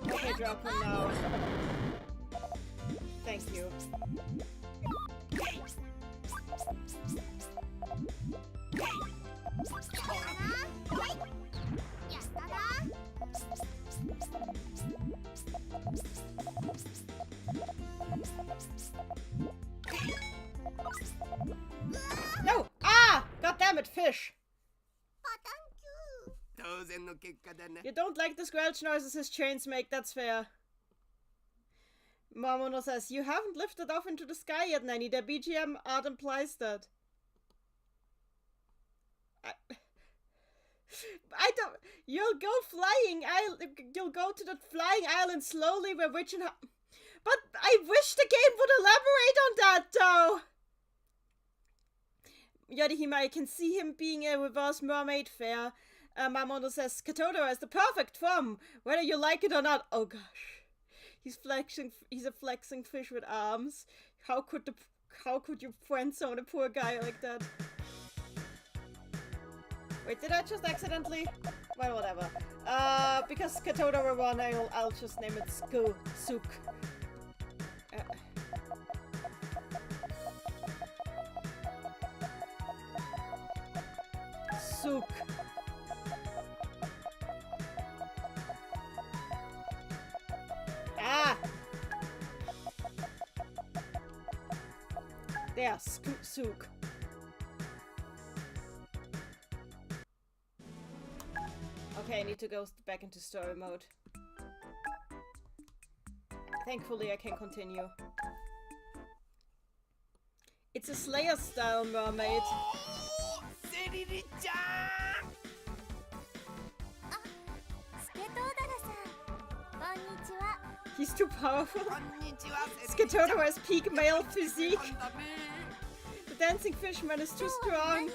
Okay, drop him now. Thank you. No! Ah! God damn it, fish! You don't like the squelch noises his chains make, that's fair. Mamono says, you haven't lifted off into the sky yet, Nanny. The BGM art implies that. I don't... You'll go flying. You'll go to the flying island slowly where Witch and... But I wish the game would elaborate on that, though. Yorihime, I can see him being a reverse mermaid fair. Mamono says, Katoto is the perfect form, whether you like it or not. Oh gosh. He's a flexing fish with arms. How could you friendzone a poor guy like that? Wait, did I just accidentally? Well, whatever. Because Katoto won, I'll just name it Sook. Sook. Ah! There, Sook. Okay, I need to go back into story mode. Thankfully, I can continue. It's a Slayer-style mermaid. He's too powerful. Skatoto has peak male physique. The dancing fishman is too strong.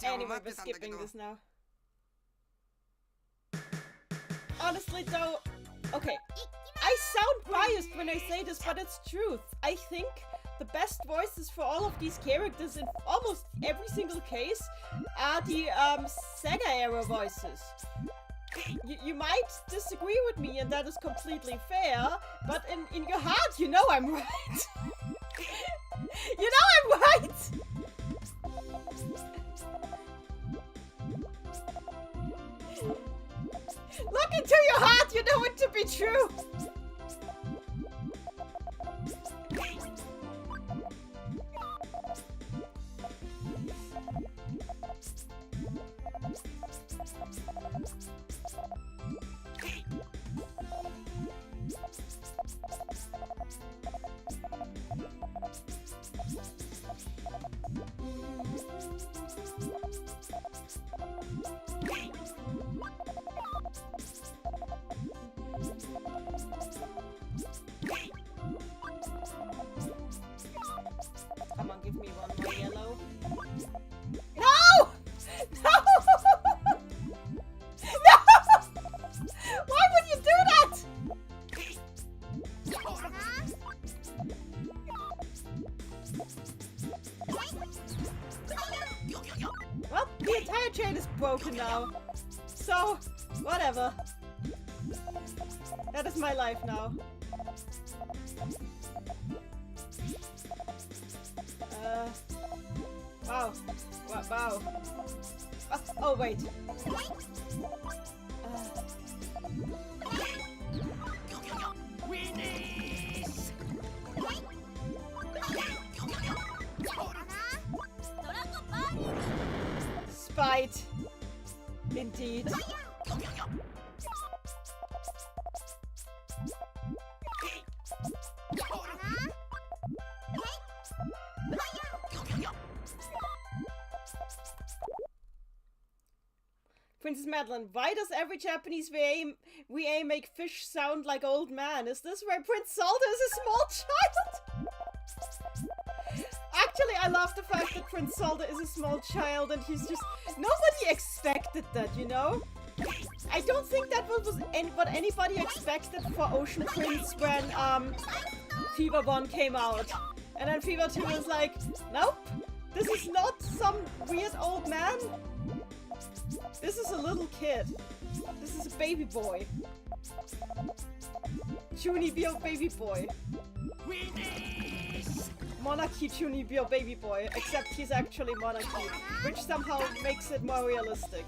Anyway, we're skipping this now. Honestly though, okay, I sound biased when I say this, but it's truth. I think the best voices for all of these characters in almost every single case are the Sega era voices. You might disagree with me, and that is completely fair, but in your heart, you know I'm right. You know I'm right! Look into your heart, you know it to be true! now. So, whatever. That is my life now. Wow. Wow. Oh, wait. Spite. Indeed. Princess Madeline, why does every Japanese VA make fish sound like old man? Is this why Prince Salta is a small child? Actually, I love the fact that Prince Salta is a small child and he's just... Nobody expected that, you know? I don't think that was what anybody expected for Ocean Prince when Fever 1 came out. And then Fever 2 was like, nope, this is not some weird old man. This is a little kid. This is a baby boy. Chunibyo baby boy. Monarchy Chunibyo baby boy, except he's actually monarchy, which somehow makes it more realistic.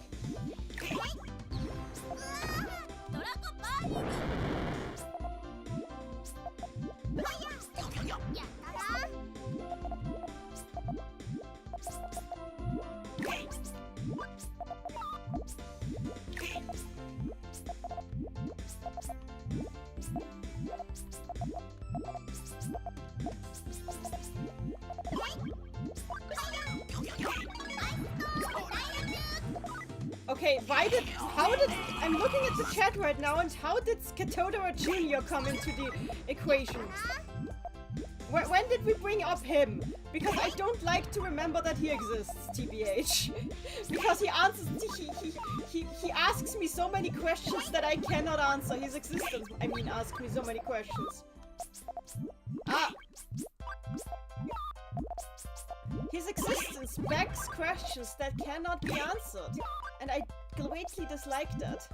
Okay, I'm looking at the chat right now, and how did Skatodora Jr. come into the equation? When did we bring up him? Because I don't like to remember that he exists, TBH. Because he answers, he asks me so many questions that I cannot answer. His existence, I mean, asks me so many questions. His existence begs questions that cannot be answered. And I greatly dislike that.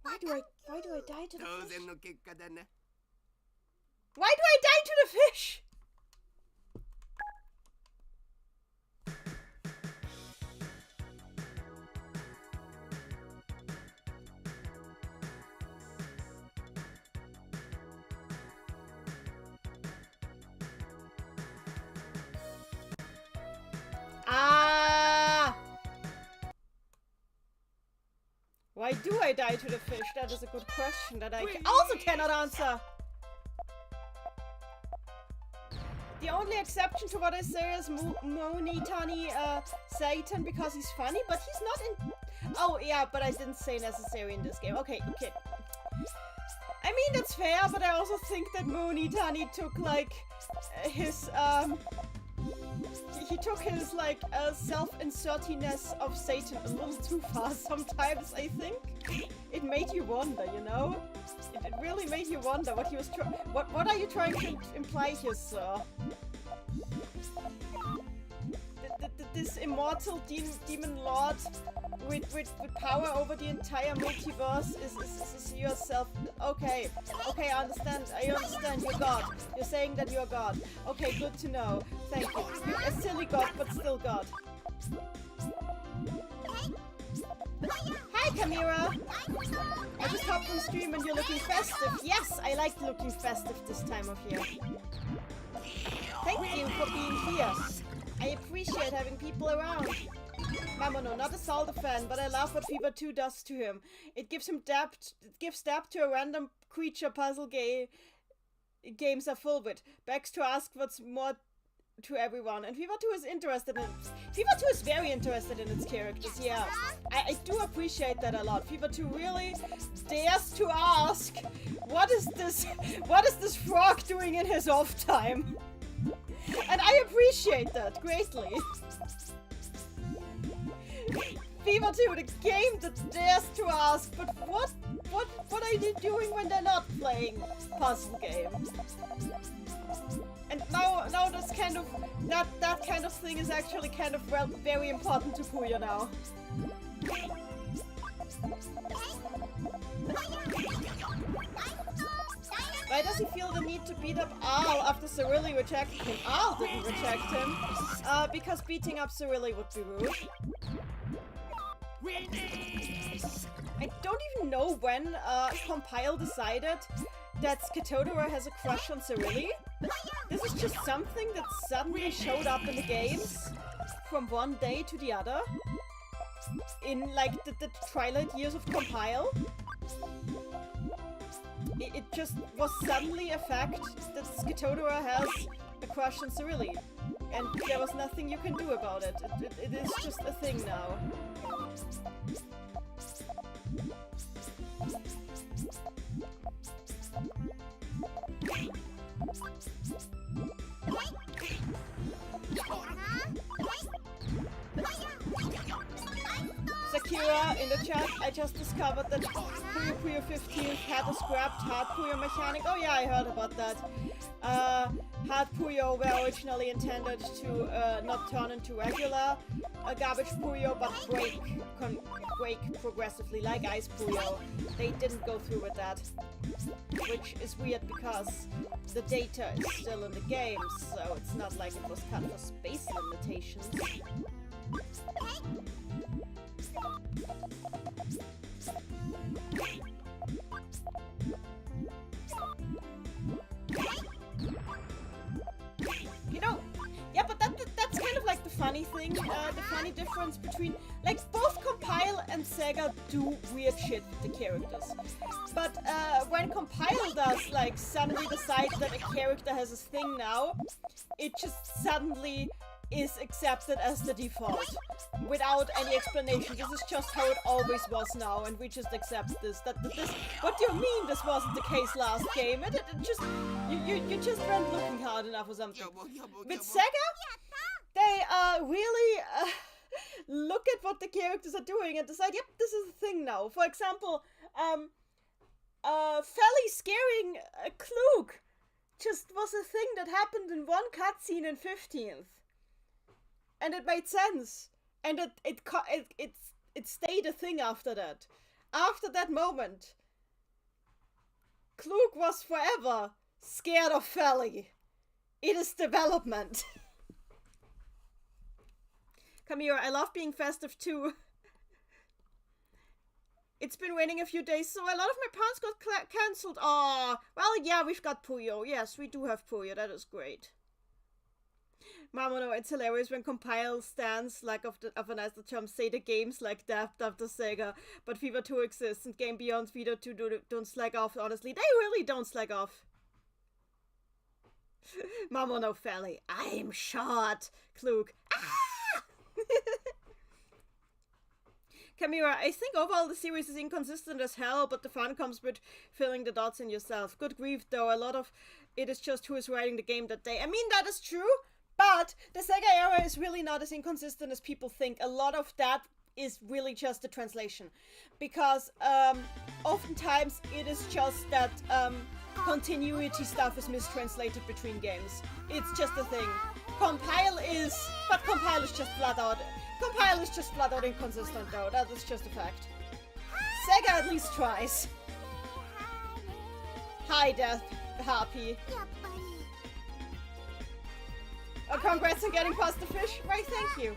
Why do I die to the fish? Why do I die to the fish? Why do I die to the fish? That is a good question that I also cannot answer. The only exception to what I say is Monitani Satan, because he's funny, but he's not in... Oh, yeah, but I didn't say necessary in this game. Okay. I mean, that's fair, but I also think that Monitani took, like, his, he took his, like, self-insertiness of Satan a little too far sometimes, I think. It made you wonder, you know? It really made you wonder what he was trying... What are you trying to imply here, sir? This immortal demon lord with power over the entire multiverse is yourself. Okay, I understand, you're God. You're saying that you're God. Okay, good to know. Thank you. You're a silly God, but still God. Hi, Kamira! I just hopped on stream and you're looking festive. Yes, I like looking festive this time of year. Thank you for being here. I appreciate having people around. Mamono, not a Salta fan, but I love what Fever 2 does to him. It gives him depth. It gives depth to a random creature puzzle games are full with. Begs to ask what's more to everyone. And Fever 2 is interested in... Fever 2 is very interested in its characters, yeah. I do appreciate that a lot. Fever 2 really dares to ask, what is this frog doing in his off time? And I appreciate that greatly. Fever 2, the game that dares to ask, but what are they doing when they're not playing puzzle games? And now this kind of that kind of thing is actually kind of very important to Puyo now. Why does he feel the need to beat up Al after Cyrilli rejected him? Al didn't reject him. Because beating up Cyrilli would be rude. I don't even know when Compile decided that Skitodora has a crush on Cyrilli. This is just something that suddenly showed up in the games from one day to the other. In like the twilight years of Compile. It just was suddenly a fact that Skitodora has a crush on Cyrilli. And there was nothing you can do about it. It is just a thing now. Sakura in the chat, I just discovered that Puyo Puyo 15 had a scrapped Hard Puyo mechanic. Oh yeah, I heard about that. Hard Puyo were originally intended to not turn into regular garbage Puyo, but break progressively like Ice Puyo. They didn't go through with that. Which is weird because the data is still in the game, so it's not like it was cut for space limitations. You know, yeah, but that's kind of like the funny thing, the funny difference between, like, both Compile and Sega do weird shit with the characters. But when Compile does, like, suddenly decide that a character has a thing now, it just suddenly is accepted as the default, without any explanation. This is just how it always was now, and we just accept this. What do you mean this wasn't the case last game? It just, you just weren't looking hard enough or something. With Sega, they really look at what the characters are doing and decide, yep, this is a thing now. For example, Felly scaring Klug just was a thing that happened in one cutscene in 15th. And it made sense. And it stayed a thing after that. After that moment, Klug was forever scared of Felly. It is development. Come here, I love being festive too. It's been raining a few days, so a lot of my plans got cancelled. Aw, well, yeah, we've got Puyo. Yes, we do have Puyo. That is great. Mamono, it's hilarious when Compile stands, like of a nicer term, say the games like that after Sega, but Fever 2 exists and Game Beyond Fever 2 don't slack off, honestly. They really don't slack off. Mamono Felly, I'm short. Klug, ah! Kamira, I think overall the series is inconsistent as hell, but the fun comes with filling the dots in yourself. Good grief, though, a lot of it is just who is writing the game that day. I mean, that is true. But the Sega era is really not as inconsistent as people think. A lot of that is really just the translation. Because oftentimes it is just that continuity stuff is mistranslated between games. It's just a thing. Compile is just flat out. Compile is just flat out inconsistent though. That is just a fact. Sega at least tries. Hi, Death Harpy. Oh, congrats on getting past the fish. Right, thank you.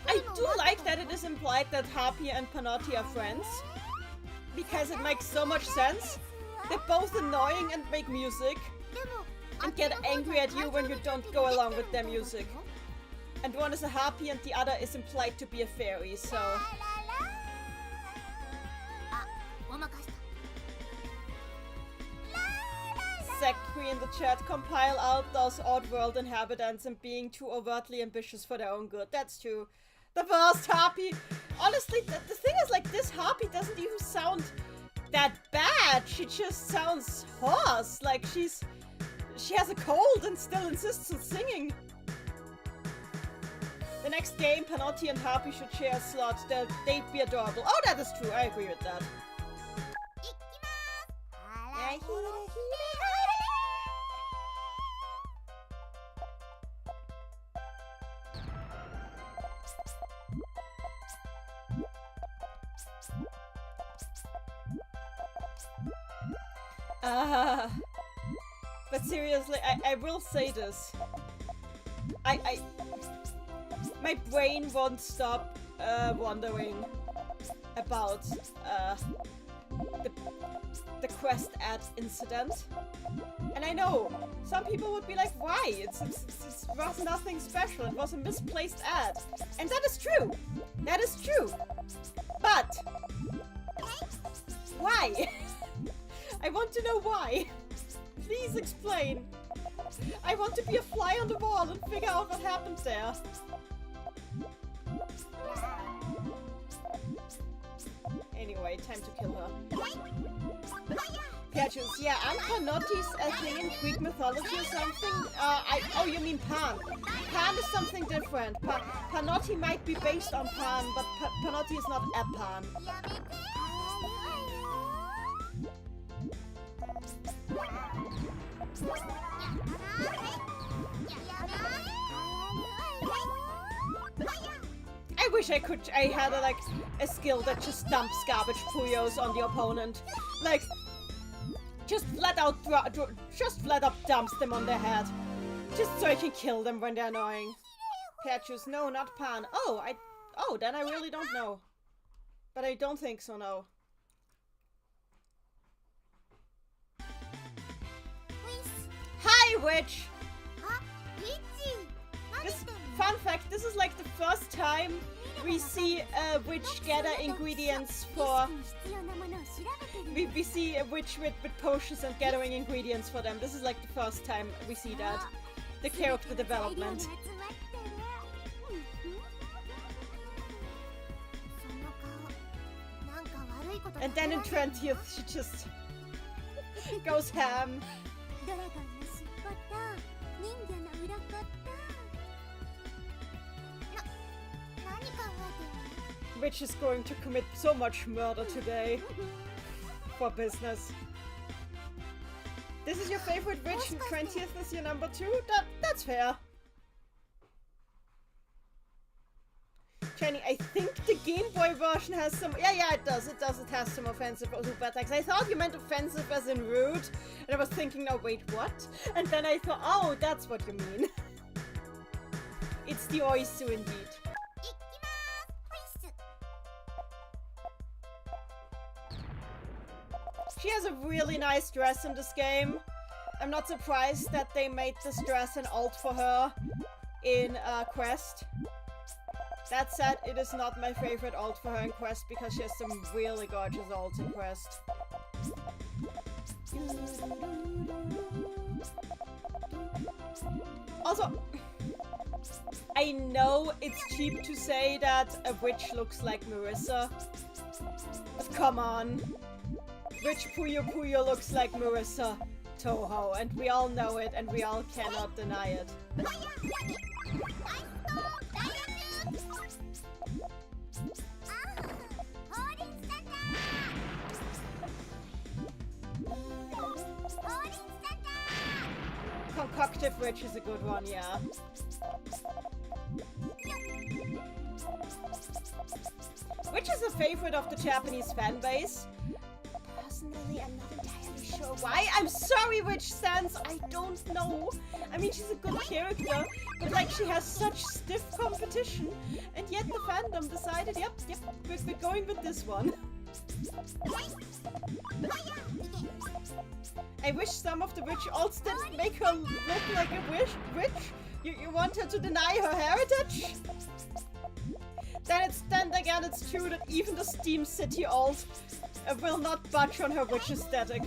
I do like that it is implied that Harpy and Panotti are friends. Because it makes so much sense. They're both annoying and make music. And get angry at you when you don't go along with their music. And one is a harpy and the other is implied to be a fairy, so... Secretary in the chat, Compile out those Oddworld inhabitants and being too overtly ambitious for their own good. That's true. The first harpy... Honestly, the thing is, like, this harpy doesn't even sound that bad. She just sounds hoarse. Like, she she has a cold and still insists on singing. The next game, Panotti and Harpy should share a slot. They'd be adorable. Oh, that is true. I agree with that. But seriously, I will say this. My brain won't stop wondering about the quest ad incident. And I know some people would be like, why? It was nothing special. It was a misplaced ad. And that is true. That is true. But why? I want to know why. Please explain. I want to be a fly on the wall and figure out what happened there. Anyway, time to kill her. Piacius, yeah, aren't Panottis a thing in Greek mythology or something? Oh, you mean Pan. Pan is something different. Panotti might be based on Pan, but Panotti is not a Pan. I wish I had a skill that just dumps garbage Puyos on the opponent. Like, just flat out dumps them on their head. Just so I can kill them when they're annoying. Piacius, no, not Pan. Oh, then I really don't know. But I don't think so, no. Hi, witch! Fun fact, this is like the first time we see a witch gather ingredients for... We see a witch with potions and gathering ingredients for them. This is like the first time we see that. The character development. And then in 20th, she just goes ham. Witch is going to commit so much murder today. For business. This is your favorite witch and 20th is your number 2? That's fair. Jenny, I think the Game Boy version has some... Yeah, it does. It has some offensive super attacks. I thought you meant offensive as in rude. And I was thinking, no, wait, what? And then I thought, oh, that's what you mean. It's the Oisu indeed. She has a really nice dress in this game. I'm not surprised that they made this dress an alt for her in Quest. That said, it is not my favorite alt for her in Quest because she has some really gorgeous alts in Quest. Also, I know it's cheap to say that a witch looks like Marissa, but come on. Witch Puyo looks like Marissa Toho, and we all know it, and we all cannot deny it. Concoctive Witch is a good one, yeah. Which is a favorite of the Japanese fanbase. Personally, I'm not entirely sure why. I'm sorry, Witch Sans, I don't know. I mean, she's a good character, but like she has such stiff competition, and yet the fandom decided, yep, we're going with this one. I wish some of the witch alts didn't make her look like a witch. You want her to deny her heritage? Then again, it's true that even the Steam City alt will not budge on her witch aesthetic.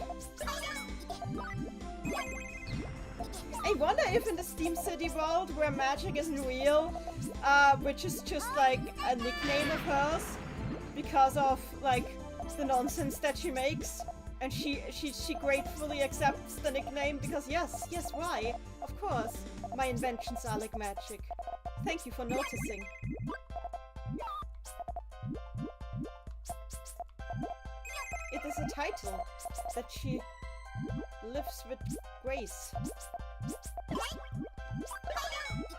I wonder if in the Steam City world, where magic isn't real, which is just like a nickname of hers, because of like the nonsense that she makes And she gratefully accepts the nickname because yes, why? Of course. My inventions are like magic. Thank you for noticing. It is a title that she lives with grace.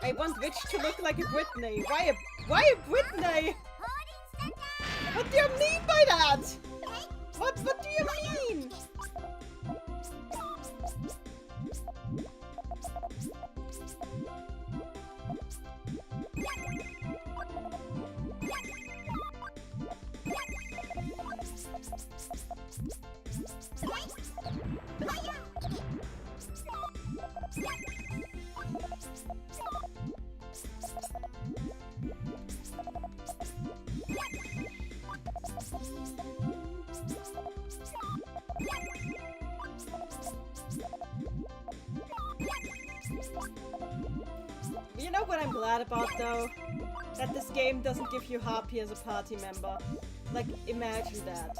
I want Witch to look like a Britney. Why a Britney? What do you mean by that? What do you mean? You know what I'm glad about though? That this game doesn't give you Harpy as a party member. Like, imagine that.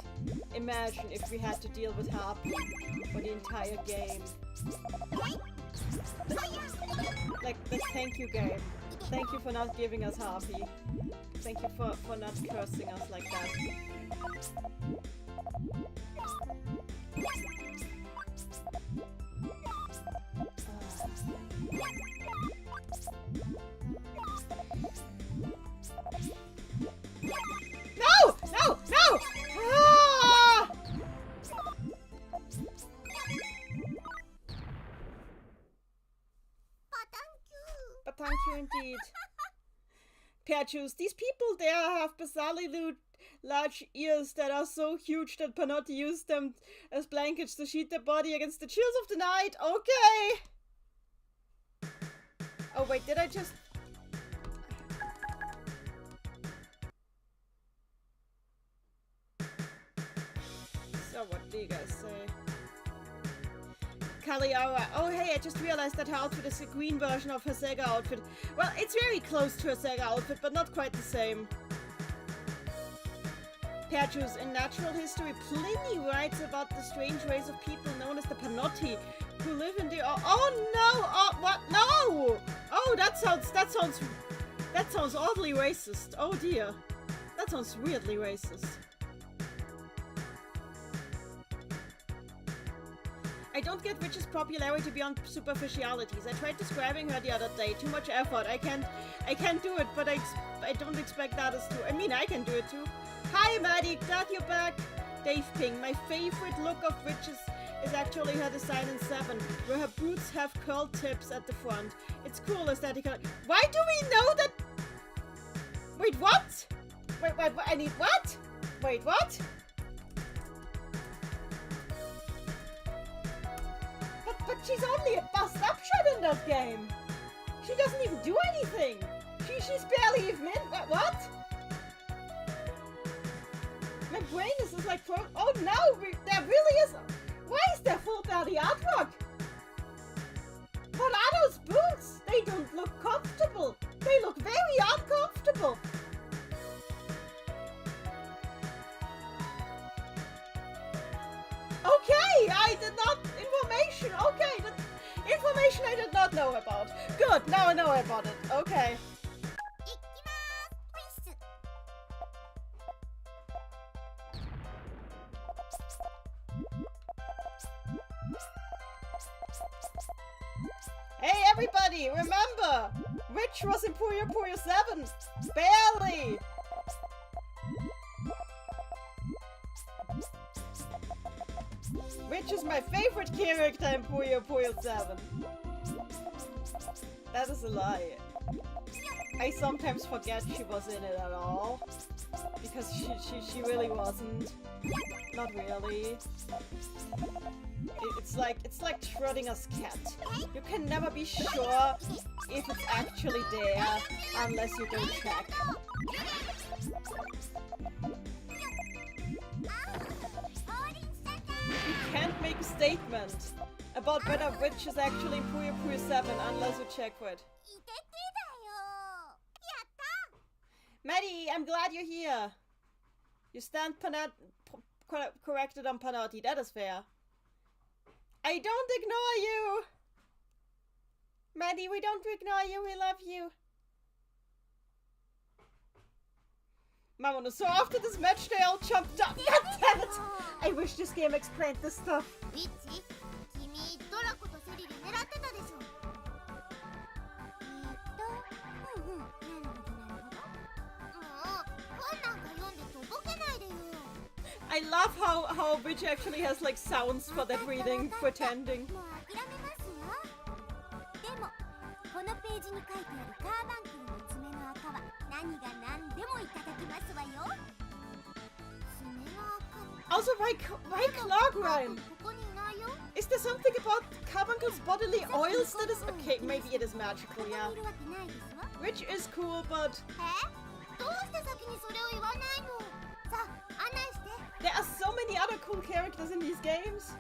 Imagine if we had to deal with Harpy for the entire game. Like, thank you, game. Thank you for not giving us Harpy. Thank you for not cursing us like that. No! No! No! Ah! But thank you indeed. Perchus, these people there have bizarrely large ears that are so huge that Panotti used them as blankets to sheet their body against the chills of the night. Okay! Oh wait, did I just... So what do you guys say? Kaliawa. Oh hey, I just realized that her outfit is a green version of her Sega outfit. Well, it's very close to her Sega outfit, but not quite the same. Perchus, in natural history, Pliny writes about the strange race of people known as the Panotti, who live in the... Oh no! Oh, what? No! Oh, that sounds oddly racist. Oh dear. That sounds weirdly racist. I don't get Witch's popularity beyond superficialities. I tried describing her the other day. Too much effort. I can't do it, but I don't expect others to. I mean, I can do it too. Hi, Maddie. Glad you're back. Dave Ping. My favorite look of Witches is actually her design in 7, where her boots have curled tips at the front. It's cool aesthetic. Why do we know that? Wait, what? Wait, I need what? Wait, what? But she's only a bust-up shot in that game. She doesn't even do anything. She's barely even in. What? My brain is just like, oh no, there really is. Why is there full body artwork? What are those boots? They don't look comfortable. They look very uncomfortable. Okay, I did not. Information. Okay, the information I did not know about. Good, now I know about it. Okay. Hey everybody, remember! Witch was in Puyo 7! Barely! Witch is my favorite character in Puyo 7. That is a lie. I sometimes forget she was in it at all. Because she really wasn't. Not really. It's like Schrodinger's cat. You can never be sure if it's actually there unless you go check. You can't make a statement about whether Witch is actually in Puyo 7 unless you check for it. Maddie, I'm glad you're here. You stand corrected on Panotti. That is fair. I don't ignore you! Maddie, we don't ignore you. We love you. Mamono, so after this match they all jumped up. God damn it! I wish this game explained this stuff. I love how Witch actually has like sounds for that reading, pretending. Also, why Clogrine? Is there something about Carbuncle's bodily oils that is... Okay, maybe it is magical, yeah. Which is cool, but... There are so many other cool characters in these games.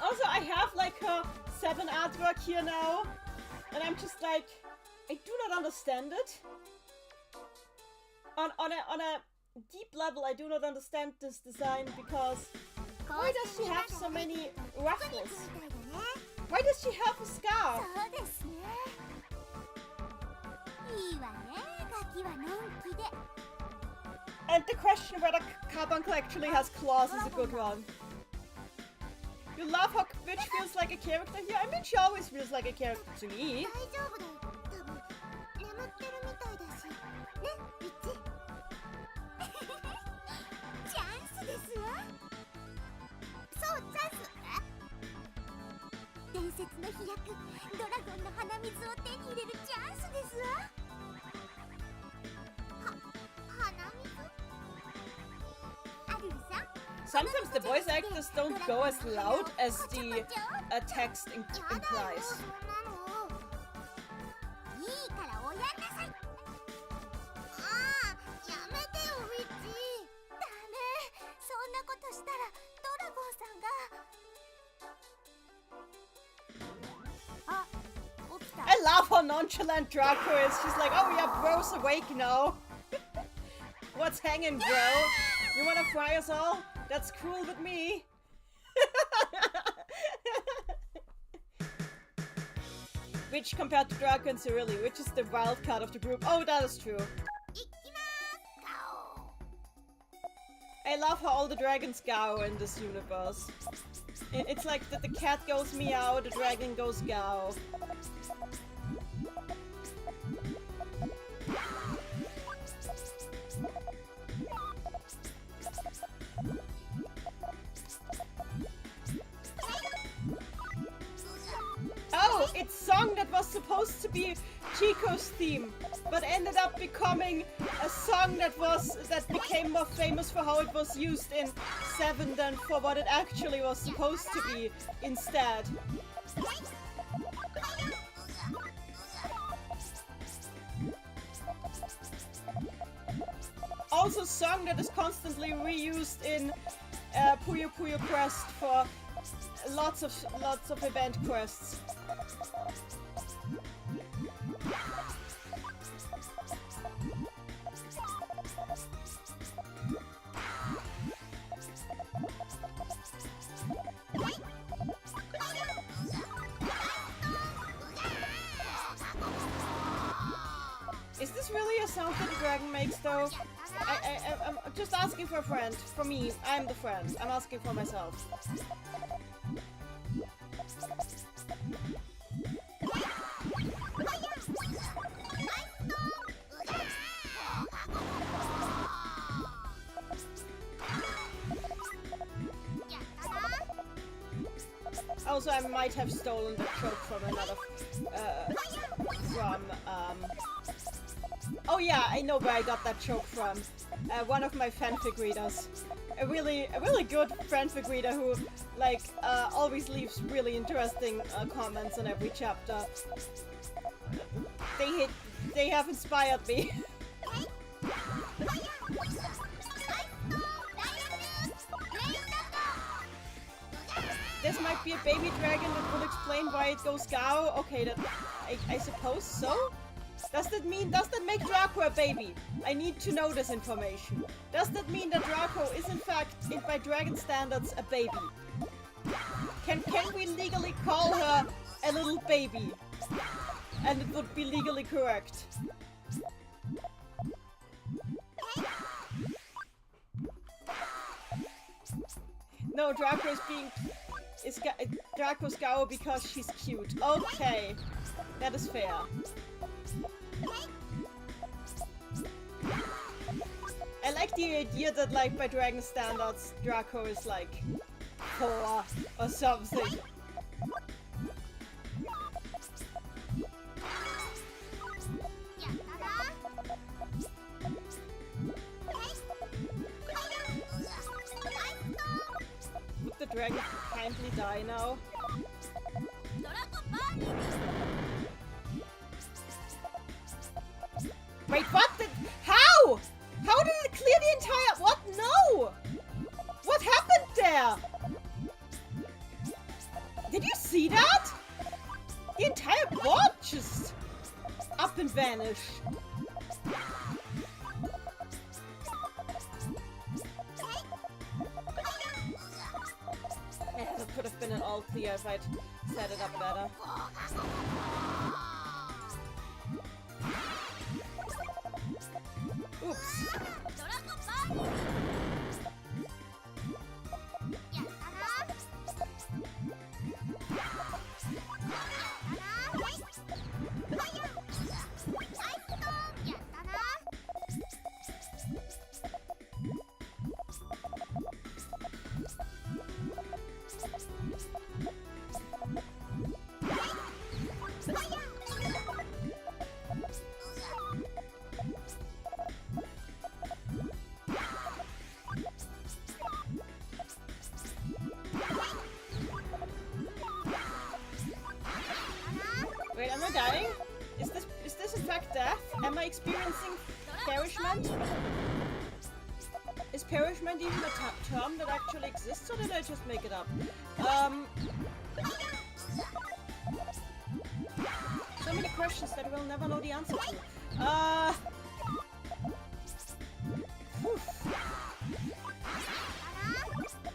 Also, I have like her 7 artwork here now. And I'm just like... I do not understand it. On a deep level, I do not understand this design because why does she have so many ruffles? Why does she have a scarf? And the question whether Carbuncle actually has claws is a good one. You love how Witch feels like a character here? I mean, she always feels like a character to me. Sometimes the voice actors don't go as loud as the text implies. I love how nonchalant Draco is. She's like, oh yeah, bro's awake now. What's hanging, bro? You wanna fry us all? That's cool with me. Which compared to Draco and Cyrilli, which is the wild card of the group? Oh, that is true. I love how all the dragons go in this universe. It's like that the cat goes meow, the dragon goes gow. Oh, it's song that was supposed to be Chico's theme, but ended up becoming a song that became more famous for how it was used in 7 than for what it actually was supposed to be instead. Also a song that is constantly reused in Puyo Puyo Quest for lots of event quests. Is this really a sound that the dragon makes though? I'm just asking for a friend. For me, I'm the friend. I'm asking for myself. Also, I might have stolen the joke from another, oh yeah, I know where I got that joke from. One of my fanfic readers. A really good fanfic reader who, like, always leaves really interesting comments on every chapter. They have inspired me. This might be a baby dragon that will explain why it goes Gao. Okay, that I suppose so. Does that make Draco a baby? I need to know this information. Does that mean that Draco is in fact, by dragon standards, a baby? Can we legally call her a little baby? And it would be legally correct. No, Draco is Draco's Gao because she's cute. Okay, that is fair. I like the idea that, like, by dragon standards, Draco is like 4 or something. Would the dragon kindly die now? Wait, what? How? How did it clear the entire... What? No! What happened there? Did you see that? The entire board just up and vanished. Yeah, that could have been an all clear if I'd set it up better. Oops. Wait, am I dying? Is this in fact death? Am I experiencing perishment? Is perishment even a term that actually exists, or did I just make it up? So many questions that we'll never know the answer to.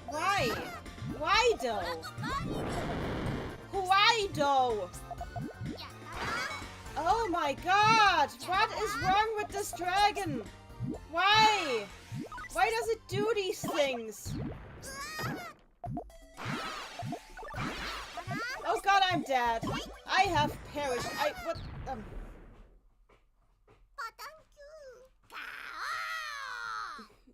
Why? Why though? Why though? Oh my god! What is wrong with this dragon? Why? Why does it do these things? Oh god, I'm dead. I have perished. What?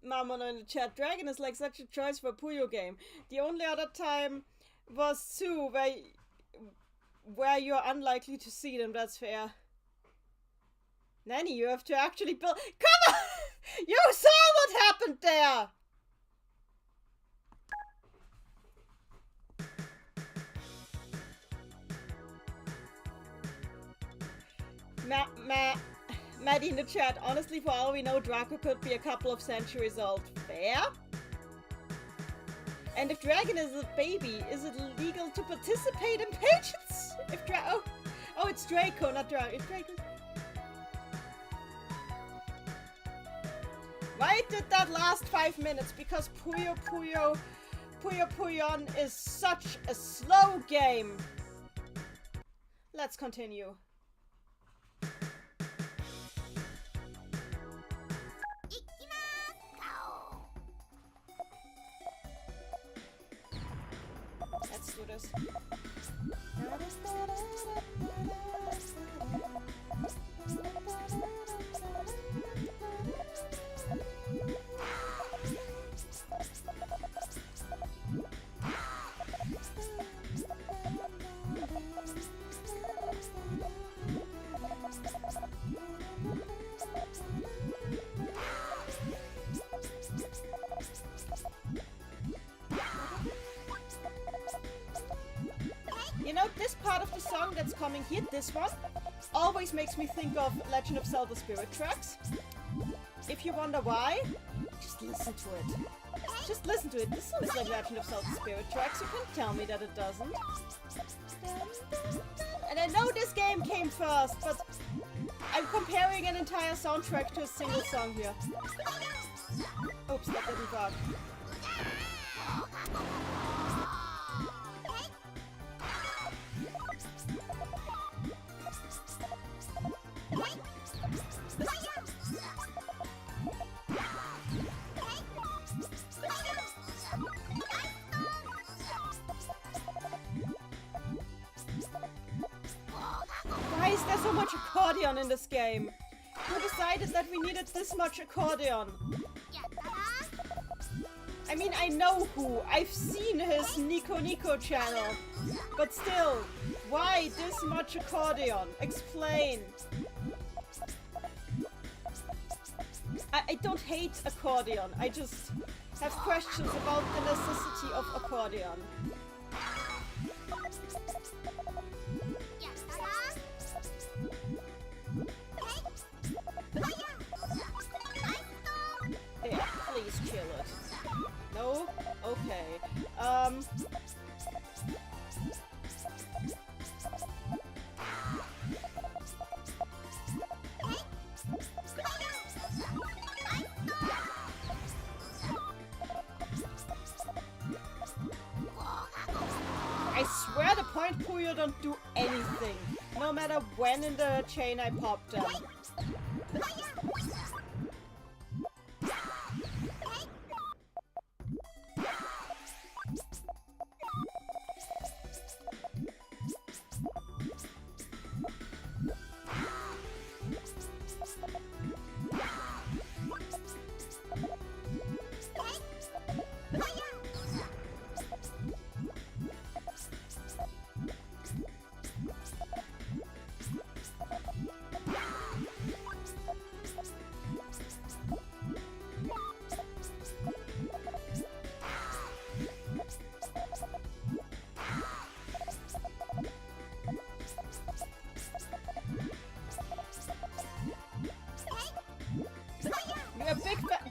Mamono in the chat. Dragon is like such a choice for a Puyo game. The only other time was Sue, where you're unlikely to see them. That's fair. Nanny, you have to actually build. Come on! You saw what happened there! Maddie in the chat. Honestly, for all we know, Draco could be a couple of centuries old. Fair? And if Dragon is a baby, is it legal to participate in pageants? If oh, it's Draco, not Draco. It's Draco. Why did that last 5 minutes? Because Puyon is such a slow game. Let's continue. Let's do this. You know, this part of the song that's coming here, this one, always makes me think of Legend of Zelda Spirit Tracks. If you wonder why, Just listen to it. Just listen to it. This song is like Legend of Zelda Spirit Tracks. You can't tell me that it doesn't. And I know this game came first, but I'm comparing an entire soundtrack to a single song here. Oops, that didn't work. Why is there so much accordion in this game? Who decided that we needed this much accordion? I mean, I know who. I've seen his Nico Nico channel. But still, why this much accordion? Explain. I don't hate accordion. I just have questions about the necessity of accordion. There, please kill it. No? Okay. I swear the point Puyo don't do anything. No matter when in the chain I pop them.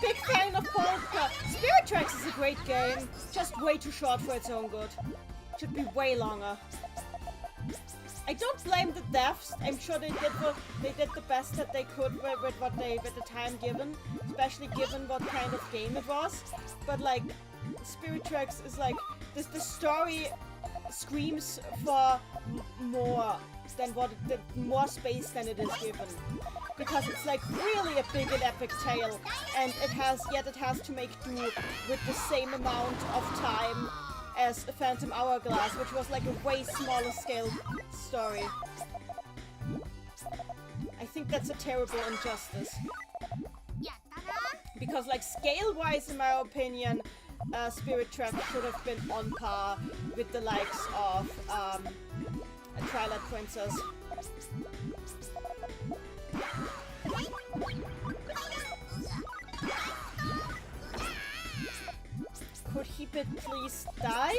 Big fan of Polka. Spirit Tracks is a great game, just way too short for its own good. Should be way longer. I don't blame the devs. I'm sure they did the best that they could with the time given, especially given what kind of game it was. But like, Spirit Tracks is like the story screams for more than more space than it is given. Because it's like really a big and epic tale, and it has to make do with the same amount of time as Phantom Hourglass, which was like a way smaller scale story. I think that's a terrible injustice. Because like scale-wise, in my opinion, Spirit Tracks should have been on par with the likes of Twilight Princess. Could he please die?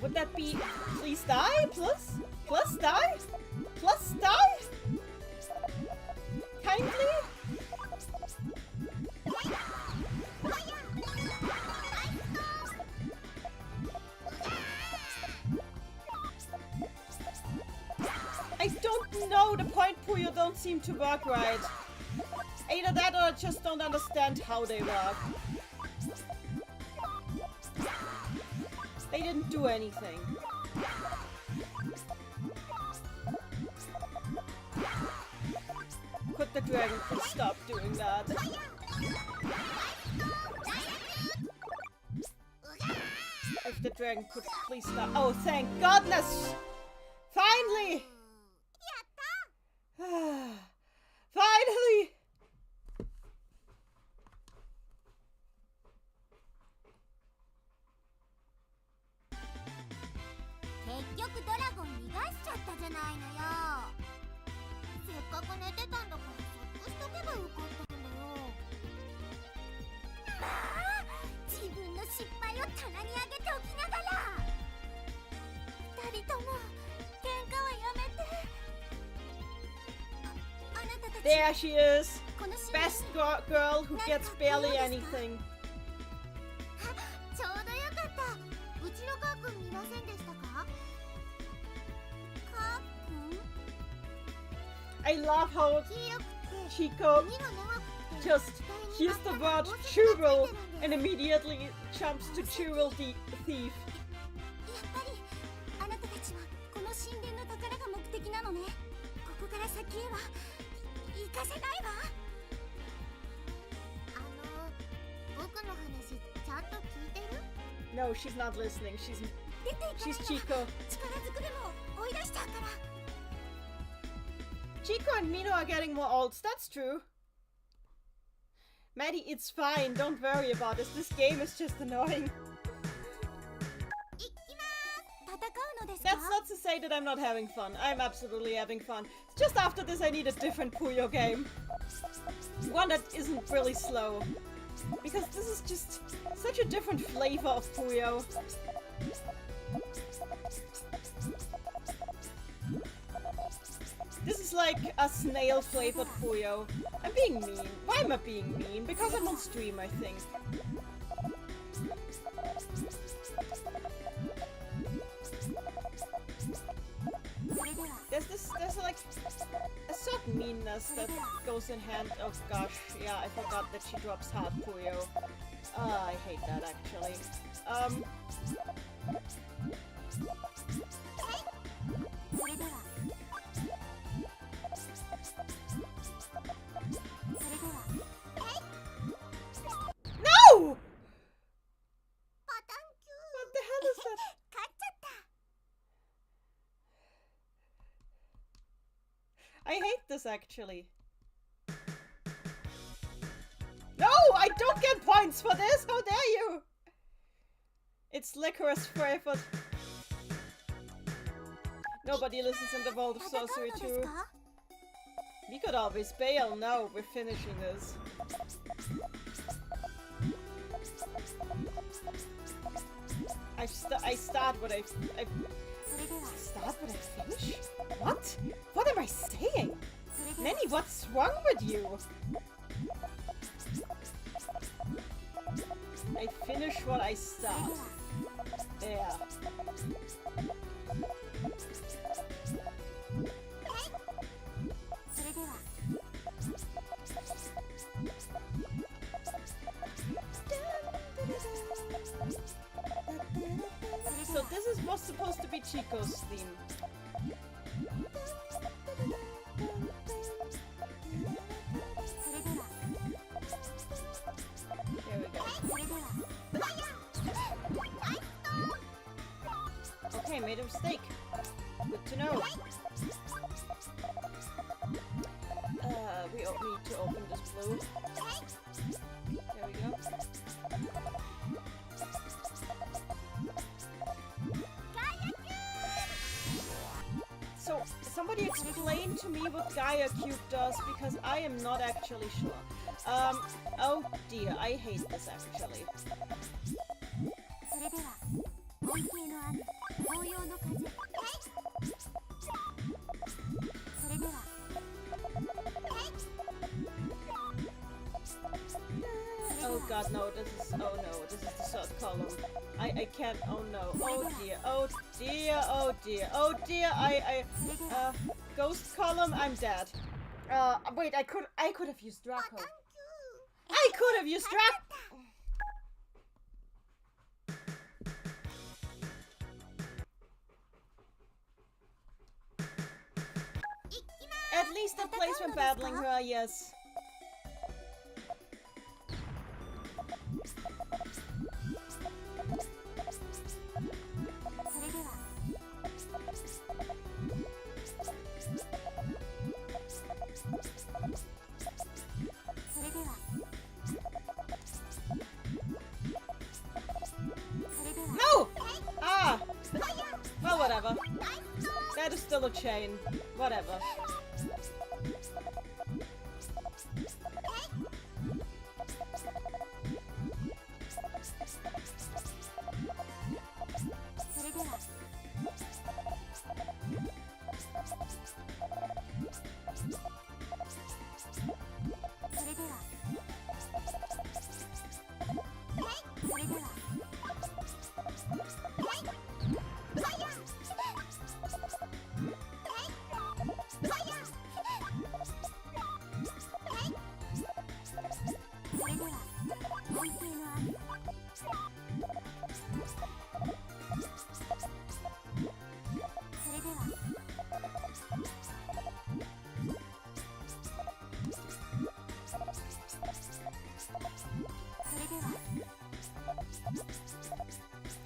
Would that be please die? Plus die? Plus die? Kindly? I don't know, the point Puyo don't seem to work right. Either that or I just don't understand how they work. They didn't do anything. Could the dragon please stop doing that? If the dragon could please stop. Oh, thank goodness! Finally! Finally! There she is! best girl who gets barely anything. ちょうどよかった。うちのカー君見ませんでしたか？カー君？ I love how Chico just hears the word jewel and immediately jumps to jewel thief. やっぱりあなたたちはこの神殿の宝が目的なのね。ここから先へは行かせないわ。僕の話ちゃんと聞いてる？ No, she's not listening. She's Chico. 力ずくでも追い出しちゃうから。Chico and Mino are getting more olds. That's true. Maddie, it's fine. Don't worry about this. This game is just annoying. That's not to say that I'm not having fun. I'm absolutely having fun. Just after this, I need a different Puyo game. One that isn't really slow. Because this is just such a different flavor of Puyo. This is like a snail flavored Puyo. I'm being mean. Why am I being mean? Because I'm on stream, I think. There's like a certain meanness that goes in hand. Oh gosh, yeah, I forgot that she drops hard Puyo. I hate that actually. No! What the hell is that? I hate this actually. No! I don't get points for this! How dare you! It's licorice flavored. Nobody listens in the Vault of Sorcery too. We could always bail. No, we're finishing this. I start what I start what I finish? What? What am I saying? Nanny, what's wrong with you? I finish what I start. Yeah. So this was supposed to be Chico's theme. Here we go. Okay, made a mistake. Good to know. We need to open this blue. There we go. So, somebody explain to me what Gaia Cube does, because I am not actually sure. Oh dear, I hate this actually. Oh god, no, this is, oh no, this is the third column. I can't, oh no, oh dear, oh dear, oh dear, oh dear, ghost column, I'm dead. Wait, I could have used Draco. I could have used Draco! At least the place when battling her, yes. No! Ah! Well, whatever. That is still a chain. Whatever.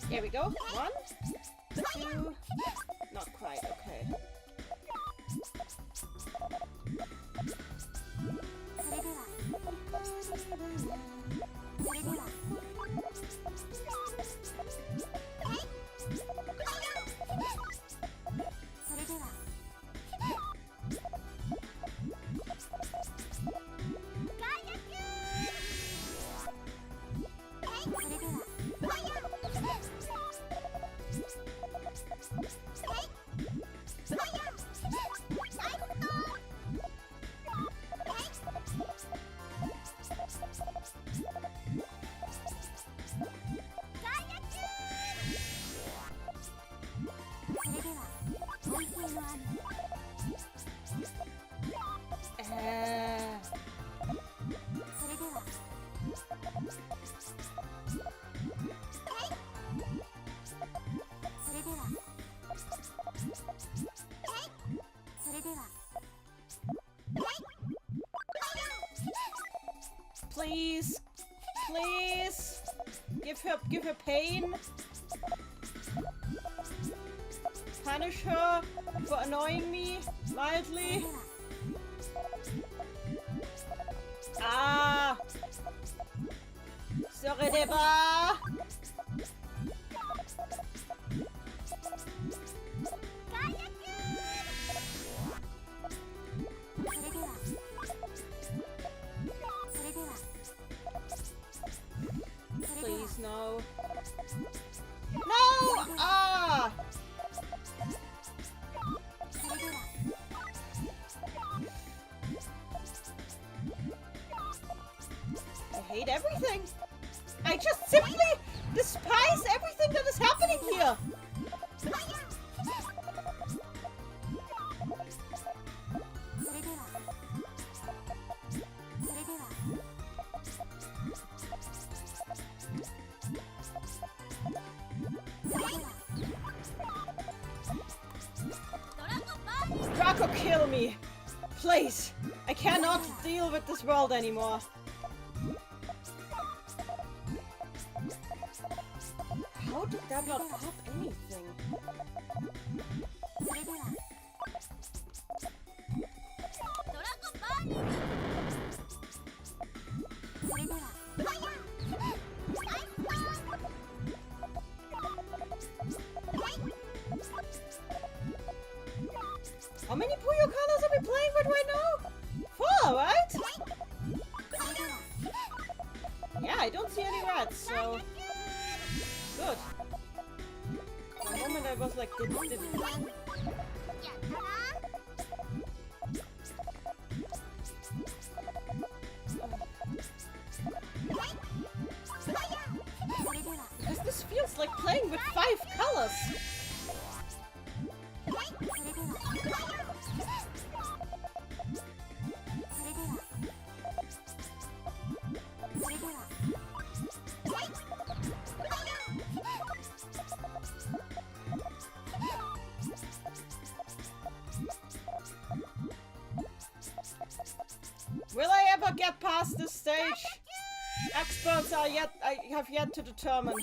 Here we go. 1, 2. Not quite. Okay. Please, please, give her pain. Punish her for annoying me mildly. Ah, sorry, Deba. Please, no. No! Ah! I hate everything. I just simply despise everything that is happening here. Draco, kill me! Please! I cannot deal with this world anymore. How did that not pop anything? How many Puyo colors are we playing with right now? 4, right? Yeah, I don't see any reds, so... Good. For a moment I was like, did Because this feels like playing with 5 colors. Will I ever get past this stage? Experts I have yet to determine.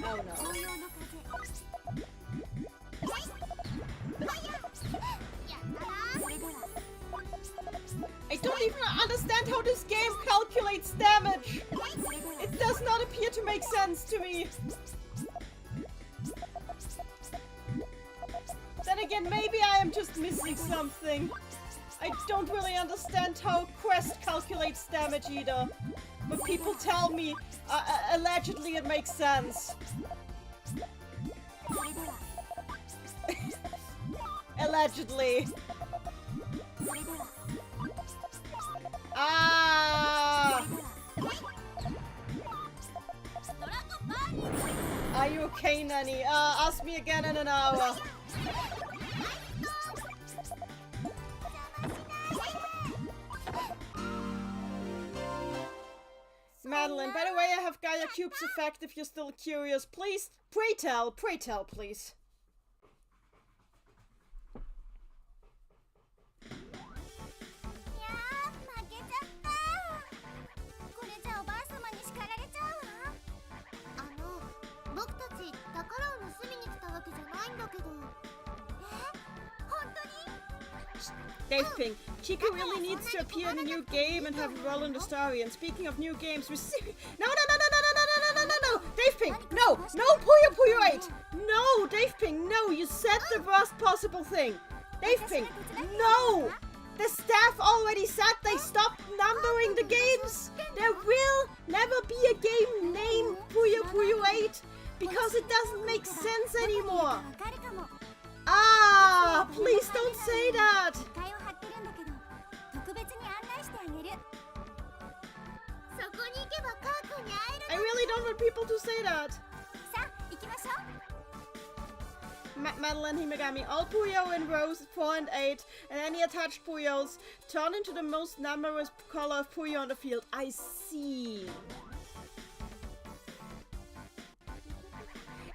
Oh no. I don't even understand how this game calculates damage. It does not appear to make sense to me. Then again, maybe I am just missing something. I don't really understand how Quest calculates damage either. But people tell me, allegedly it makes sense. Allegedly. Ah! Okay, Nanny. Ask me again in an hour. Madeline, by the way, I have Gaia Cube's effect if you're still curious. Please, pray tell, please. 僕たち宝を盗みに来たわけじゃないんだけど。本当に Dave Ping, Chico really needs to appear in a new game and have a role in the story. And speaking of new games, we see... No! Dave Ping, no! No, Puyo 8! No, Dave Ping, no! You said the worst possible thing! Dave Ping, no! The staff already said they stopped numbering the games! There will never be a game named Puyo 8! Because it doesn't make sense anymore! Ah! Please don't say that! I really don't want people to say that! Madeline Himegami, all Puyo in rows 4 and 8, and any attached Puyos turn into the most numerous color of Puyo on the field. I see.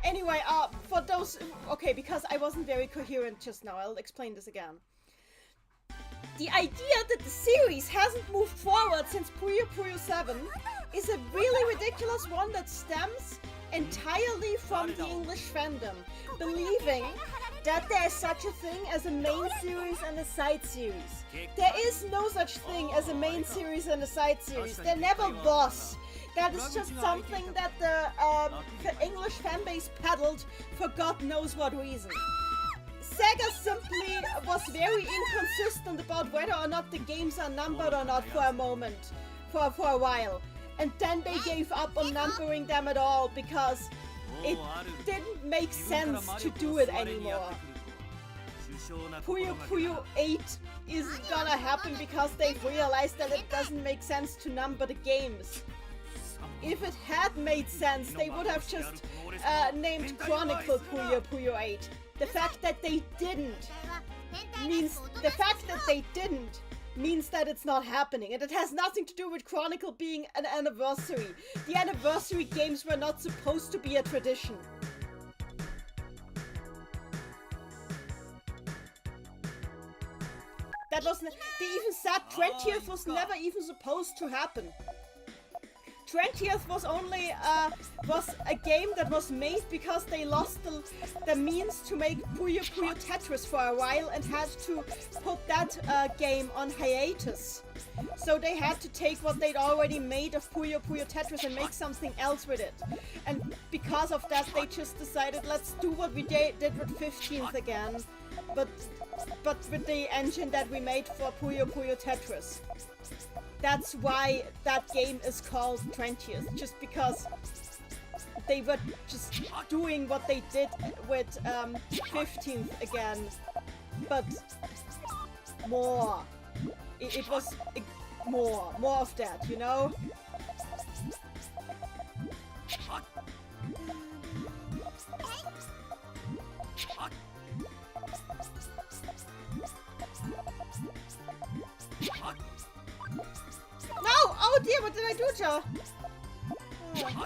Anyway, for those... Okay, because I wasn't very coherent just now, I'll explain this again. The idea that the series hasn't moved forward since Puyo 7 is a really ridiculous one that stems entirely from the English fandom, believing that there is such a thing as a main series and a side series. There is no such thing as a main series and a side series. There never was. That is just something that the English fanbase peddled for God knows what reason. Sega simply was very inconsistent about whether or not the games are numbered or not for a moment, for a while. And then they gave up on numbering them at all because it didn't make sense to do it anymore. Puyo 8 is gonna happen because they've realized that it doesn't make sense to number the games. If it had made sense, they would have just named Chronicle Puyo 8. The fact that they didn't means that it's not happening, and it has nothing to do with Chronicle being an anniversary. The anniversary games were not supposed to be a tradition. That wasn't... They even said 20th was never even supposed to happen. 20th was only was a game that was made because they lost the means to make Puyo Tetris for a while and had to put that game on hiatus. So they had to take what they'd already made of Puyo Tetris and make something else with it. And because of that, they just decided, let's do what we did with 15th again, but with the engine that we made for Puyo Tetris. That's why that game is called 20th, just because they were just doing what they did with 15th again, but more. It was more of that, you know? No! Oh dear, what did I do, Joe? Oh.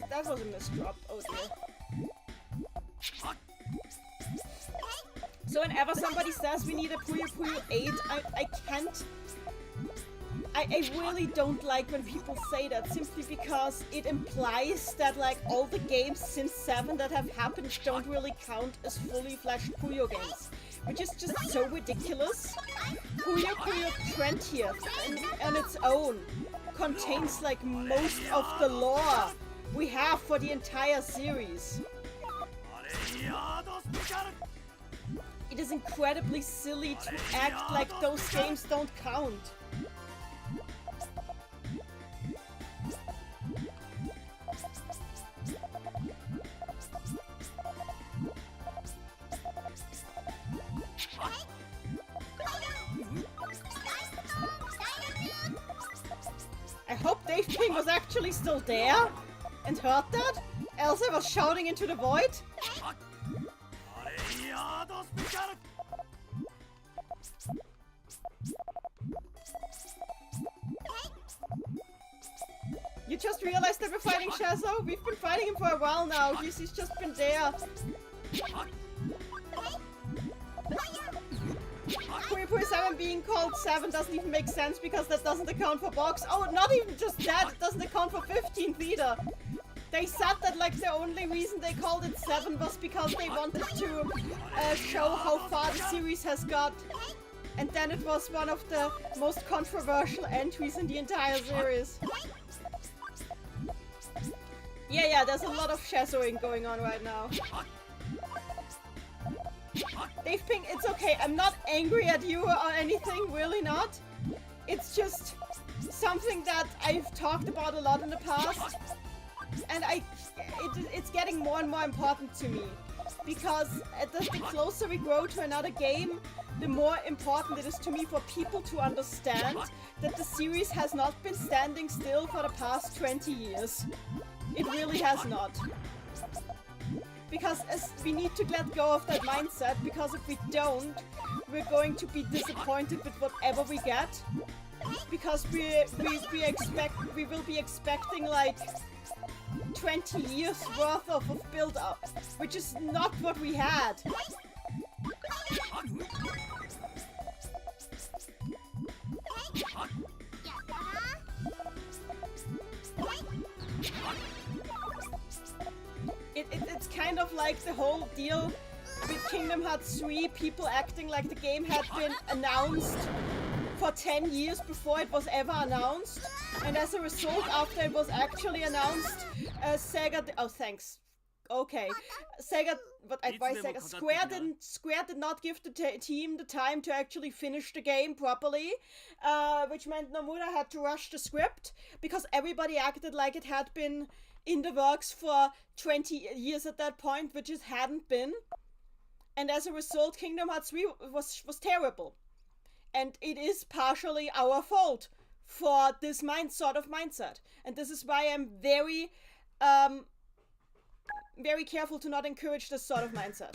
That was a misdrop. Oh dear. So whenever somebody says we need a Puyo 8, I can't... I really don't like when people say that, simply because it implies that like all the games since 7 that have happened don't really count as fully fledged Puyo games. Which is just so ridiculous. Puyo 20th on its own contains like most of the lore we have for the entire series. It is incredibly silly to act like those games don't count. hope Dave King was actually still there and heard that. Else I was shouting into the void. You just realized that we're fighting Shazo? We've been fighting him for a while now. He's just been there. Puyo 7 being called 7 doesn't even make sense because that doesn't account for box. Oh, not even just that, it doesn't account for 15th either. They said that like the only reason they called it 7 was because they wanted to show how far the series has got. And then it was one of the most controversial entries in the entire series. Yeah, there's a lot of shazoing going on right now. Dave Ping, it's okay. I'm not angry at you or anything, really not. It's just something that I've talked about a lot in the past. And it's getting more and more important to me. Because the closer we grow to another game, the more important it is to me for people to understand that the series has not been standing still for the past 20 years. It really has not. Because we need to let go of that mindset, because if we don't, we're going to be disappointed with whatever we get. Because we will be expecting like 20 years worth of build-up, which is not what we had. It's kind of like the whole deal with Kingdom Hearts 3, people acting like the game had been announced for 10 years before it was ever announced. And as a result, after it was actually announced, Sega... Oh, thanks. Okay. Sega... But why Sega? Square did not give the team the time to actually finish the game properly, which meant Nomura had to rush the script, because everybody acted like it had been in the works for 20 years at that point, which it hadn't been. And as a result, Kingdom Hearts 3 was terrible. And it is partially our fault for this sort of mindset. And this is why I'm very, very careful to not encourage this sort of mindset.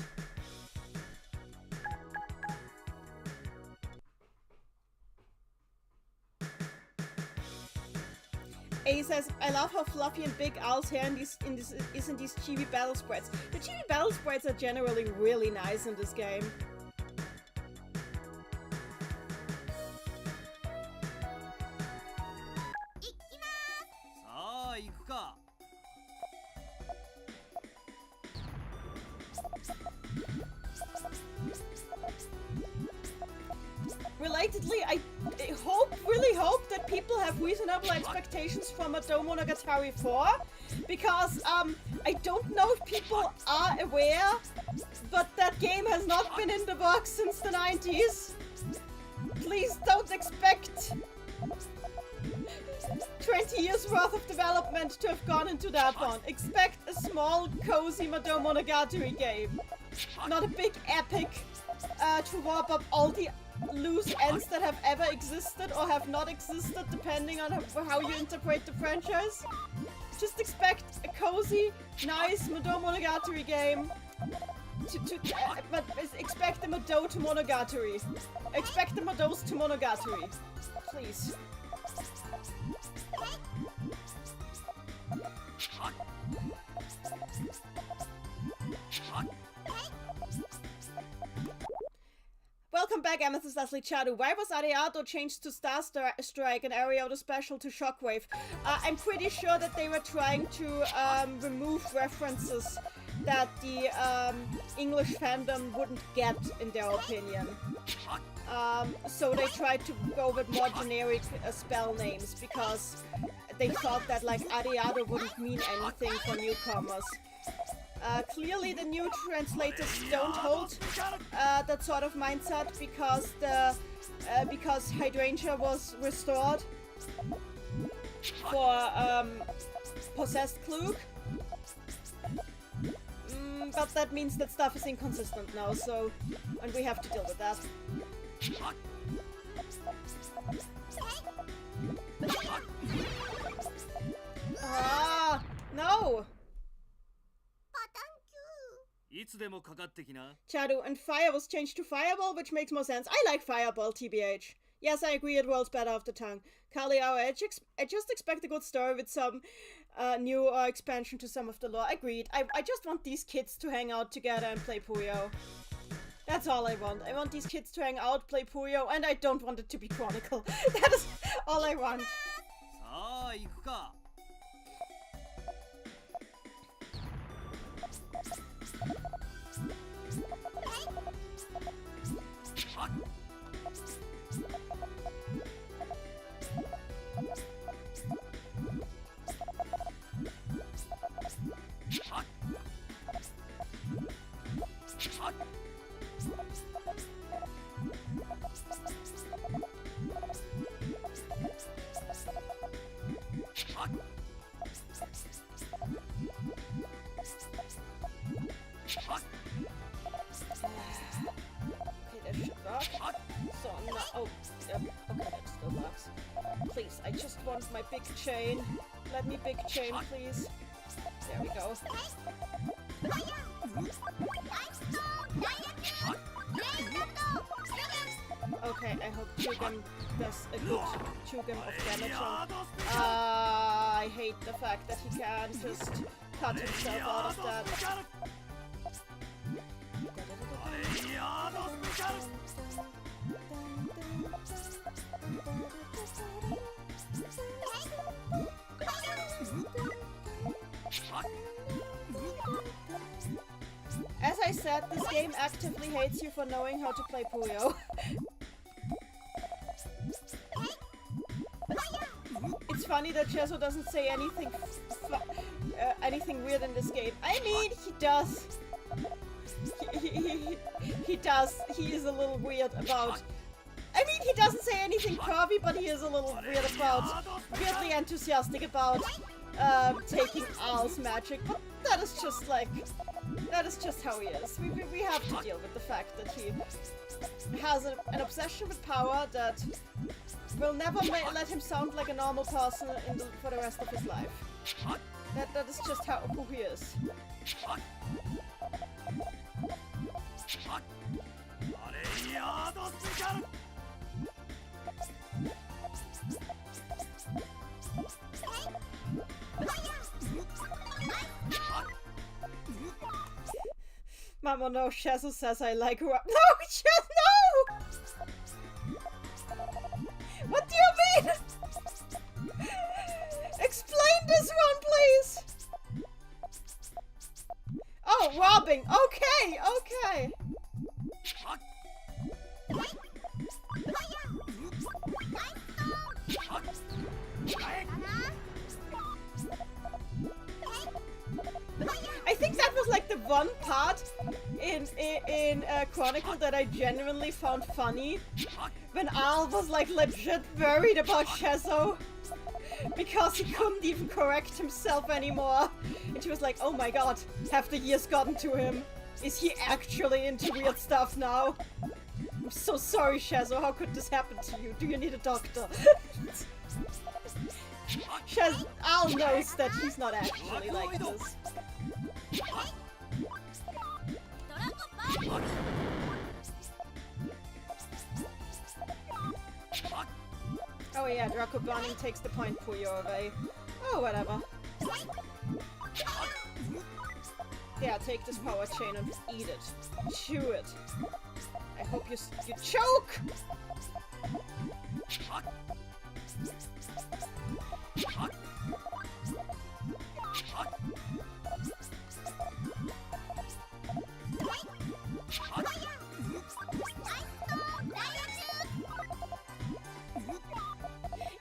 A says, I love how fluffy and big Al's hair is in these chibi battle sprites. The chibi battle sprites are generally really nice in this game. Relatedly, I really hope that people have reasonable expectations from Mado Monogatari 4, because I don't know if people are aware, but that game has not been in the works since the 90s. Please don't expect 20 years worth of development to have gone into that one. Expect a small, cozy Mado Monogatari game. Not a big epic to wrap up all the loose ends that have ever existed or have not existed, depending on how you interpret the franchise. Just expect a cozy, nice Mado Monogatari game. But expect the Mado to Monogatari. Expect the Mados to Monogatari. Please. Welcome back, Amethyst Leslie Chadu. Why was Ariado changed to Star Strike and Ariado Special to Shockwave? I'm pretty sure that they were trying to remove references that the English fandom wouldn't get, in their opinion. So they tried to go with more generic spell names, because they thought that like Ariado wouldn't mean anything for newcomers. Clearly the new translators don't hold that sort of mindset, because because Hydrangea was restored for possessed Klug. But that means that stuff is inconsistent now, so, and we have to deal with that. Chadu, and fire was changed to fireball, which makes more sense. I like fireball, TBH. Yes, I agree, it rolls better off the tongue. Kaliao, I just expect a good story with some new expansion to some of the lore. Agreed. I just want these kids to hang out together and play Puyo. That's all I want. I want these kids to hang out, play Puyo, and I don't want it to be Chronicle. That is all I want. So no, oh, yep, okay, that still works. Please, I just want my big chain. Let me big chain, please. There we go. Okay, I hope Chugam does a good Chugam of damage on. I hate the fact that he can't just cut himself out of that. As I said, this game actively hates you for knowing how to play Puyo. It's funny that Cheso doesn't say anything anything weird in this game. I mean, he does. He does. He is a little weird about... I mean, he doesn't say anything pervy, but he is a little weird about... weirdly enthusiastic about taking Al's magic. But that is just like... that is just how he is. We have to deal with the fact that he has an obsession with power that will never let him sound like a normal person for the rest of his life. That is just who he is. Mama, no, Cheso says I like her. No, Cheso, no! What do you mean? Explain this one, please! Oh, robbing. Okay, okay. I think that was like the one part in Chronicle that I genuinely found funny. When Al was like legit worried about Cheso because he couldn't even correct himself anymore. And she was like, oh my god, have the years gotten to him? Is he actually into weird stuff now? I'm so sorry, Cheso, how could this happen to you? Do you need a doctor? Al knows that he's not actually like this. Oh yeah, Draco Burning takes the point Puyo away. Oh, whatever. Yeah, take this power chain and eat it. Chew it. I hope you choke!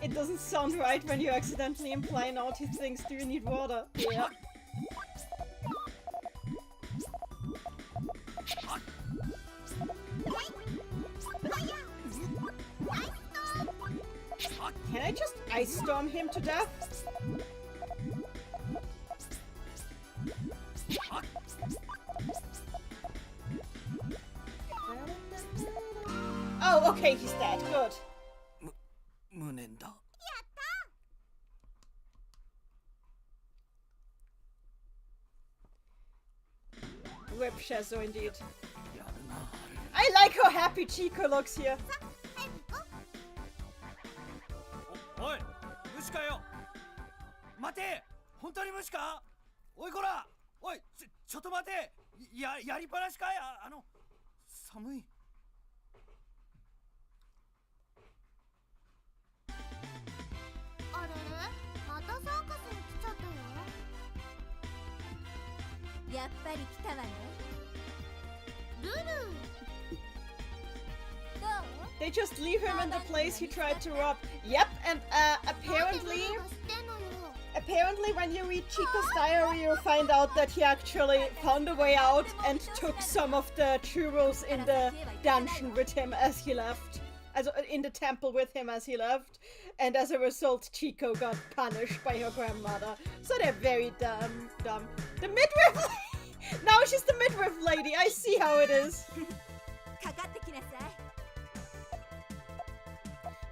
It doesn't sound right when you accidentally imply naughty things. Do you need water? Yeah. Can I just ice storm him to death? Oh, okay, he's dead. Good. Rip Shazo indeed. I like how happy Chico looks here. 早く行こう。おい、無視かよ。待て、本当に無視か。おいこら、おい、ちょっと待て。やりっぱなしかい。寒い。あれれ、またサーカスに来ちゃったよ。やっぱり来たわね。ルル。どう？ They just leave him in the place he tried to rob. Yep, and apparently when you read Chico's diary, you find out that he actually found a way out and took some of the churros in the dungeon with him as he left. Also in the temple with him as he left. And as a result, Chico got punished by her grandmother. So they're very dumb. The midwife now she's the midwife lady. I see how it is.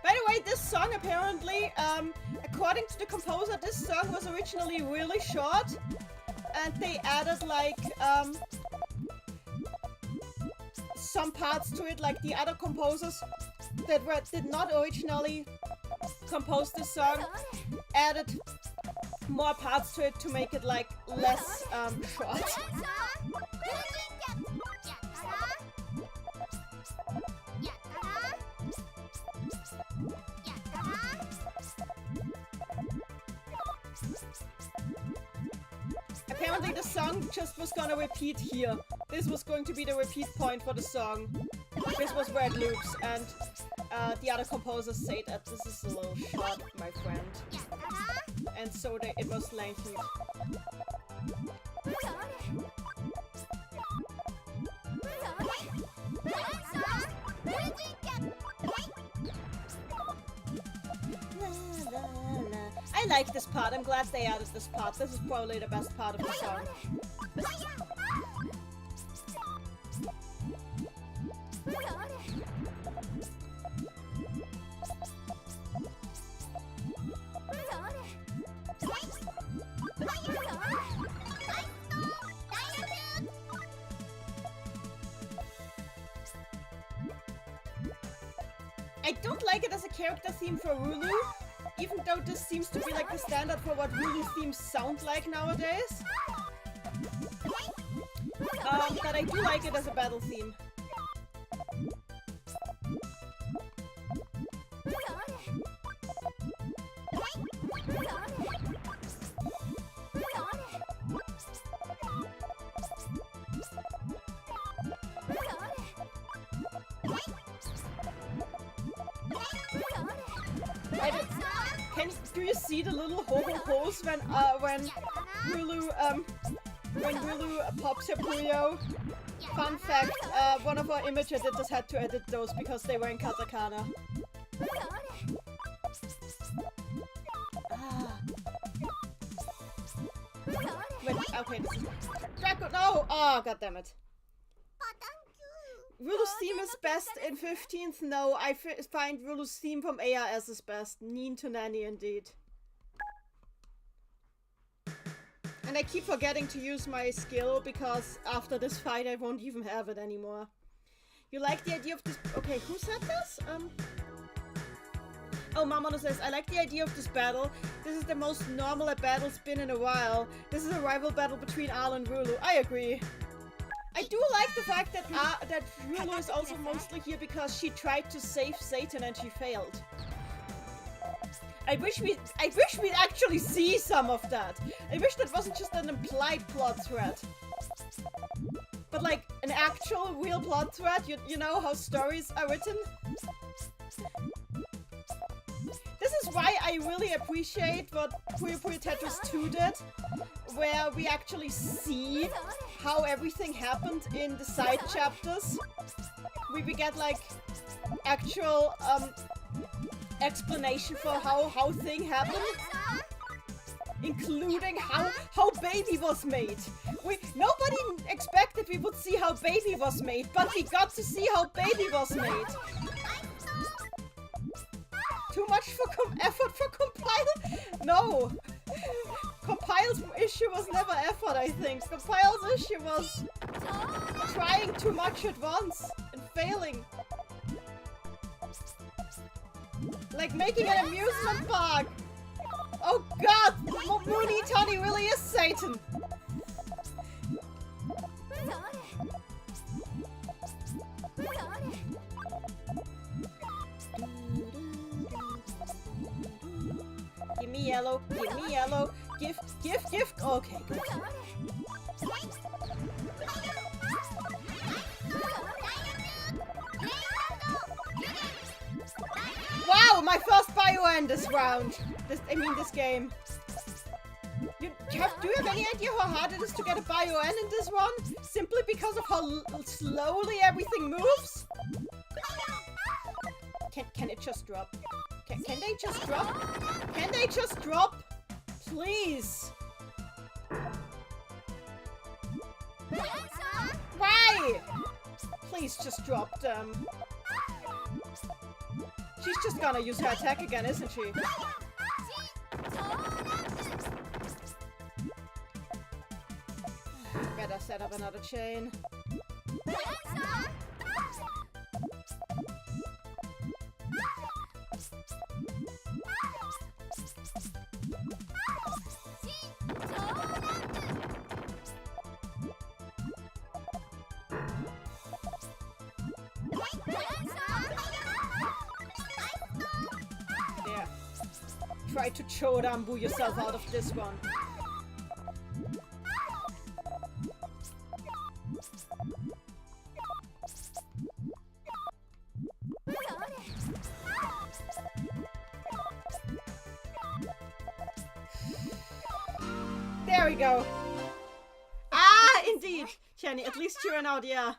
By the way, this song apparently, according to the composer, this song was originally really short, and they added like some parts to it, like the other composers that did not originally compose this song, added more parts to it to make it like less short. Apparently the song just was gonna repeat here. This was going to be the repeat point for the song. This was where it loops, and the other composers say that this is a little short, my friend. And so it was lengthened. I like this part. I'm glad they added this part. This is probably the best part of the song. I don't like it as a character theme for Rulu, even though this seems to be like the standard for what Rulu themes sound like nowadays. But I do like it as a battle theme. Do you see the little ho-ho-hos when Rulu pops her Puyo? Fun fact, one of our image editors had to edit those because they were in katakana. Wait, okay, this is... Draco, no! Oh, goddammit. Rulu's theme is best in 15th? No, I find Rulu's theme from ARS is best. Neen to Nanny, indeed. And I keep forgetting to use my skill because after this fight I won't even have it anymore. You like the idea of this... Okay, who said this? Oh, Mamono says, I like the idea of this battle. This is the most normal a battle's been in a while. This is a rival battle between Al and Rulu. I agree. I do like the fact that Rulu is also mostly here because she tried to save Satan and she failed. I wish we'd actually see some of that. I wish that wasn't just an implied plot thread. But like an actual real plot thread, you know how stories are written? This is why I really appreciate what Puyo Puyo Tetris 2 did, where we actually see how everything happened in the side chapters. We get like actual explanation for how thing happened, including how Baby was made. Nobody expected we would see how Baby was made, but we got to see how Baby was made. Too much effort for Compile? No! Compile's issue was never effort, I think. Compile's issue was trying too much at once and failing. Like making an amusement park. Oh god! Mooney Tony really is Satan. Give me yellow, give me yellow. Gift. Okay, good. Wow, my first bio end this round. This game. Do you have any idea how hard it is to get a bio end in this one? Simply because of how slowly everything moves? Can it just drop? Can they just drop? Can they just drop? Please. Why? Please just drop them. She's just gonna use her attack again, isn't she? Better set up another chain. There. Try to Chodambu yourself out of this one. There we go. Ah, indeed. Jenny, at least you ran out, yeah.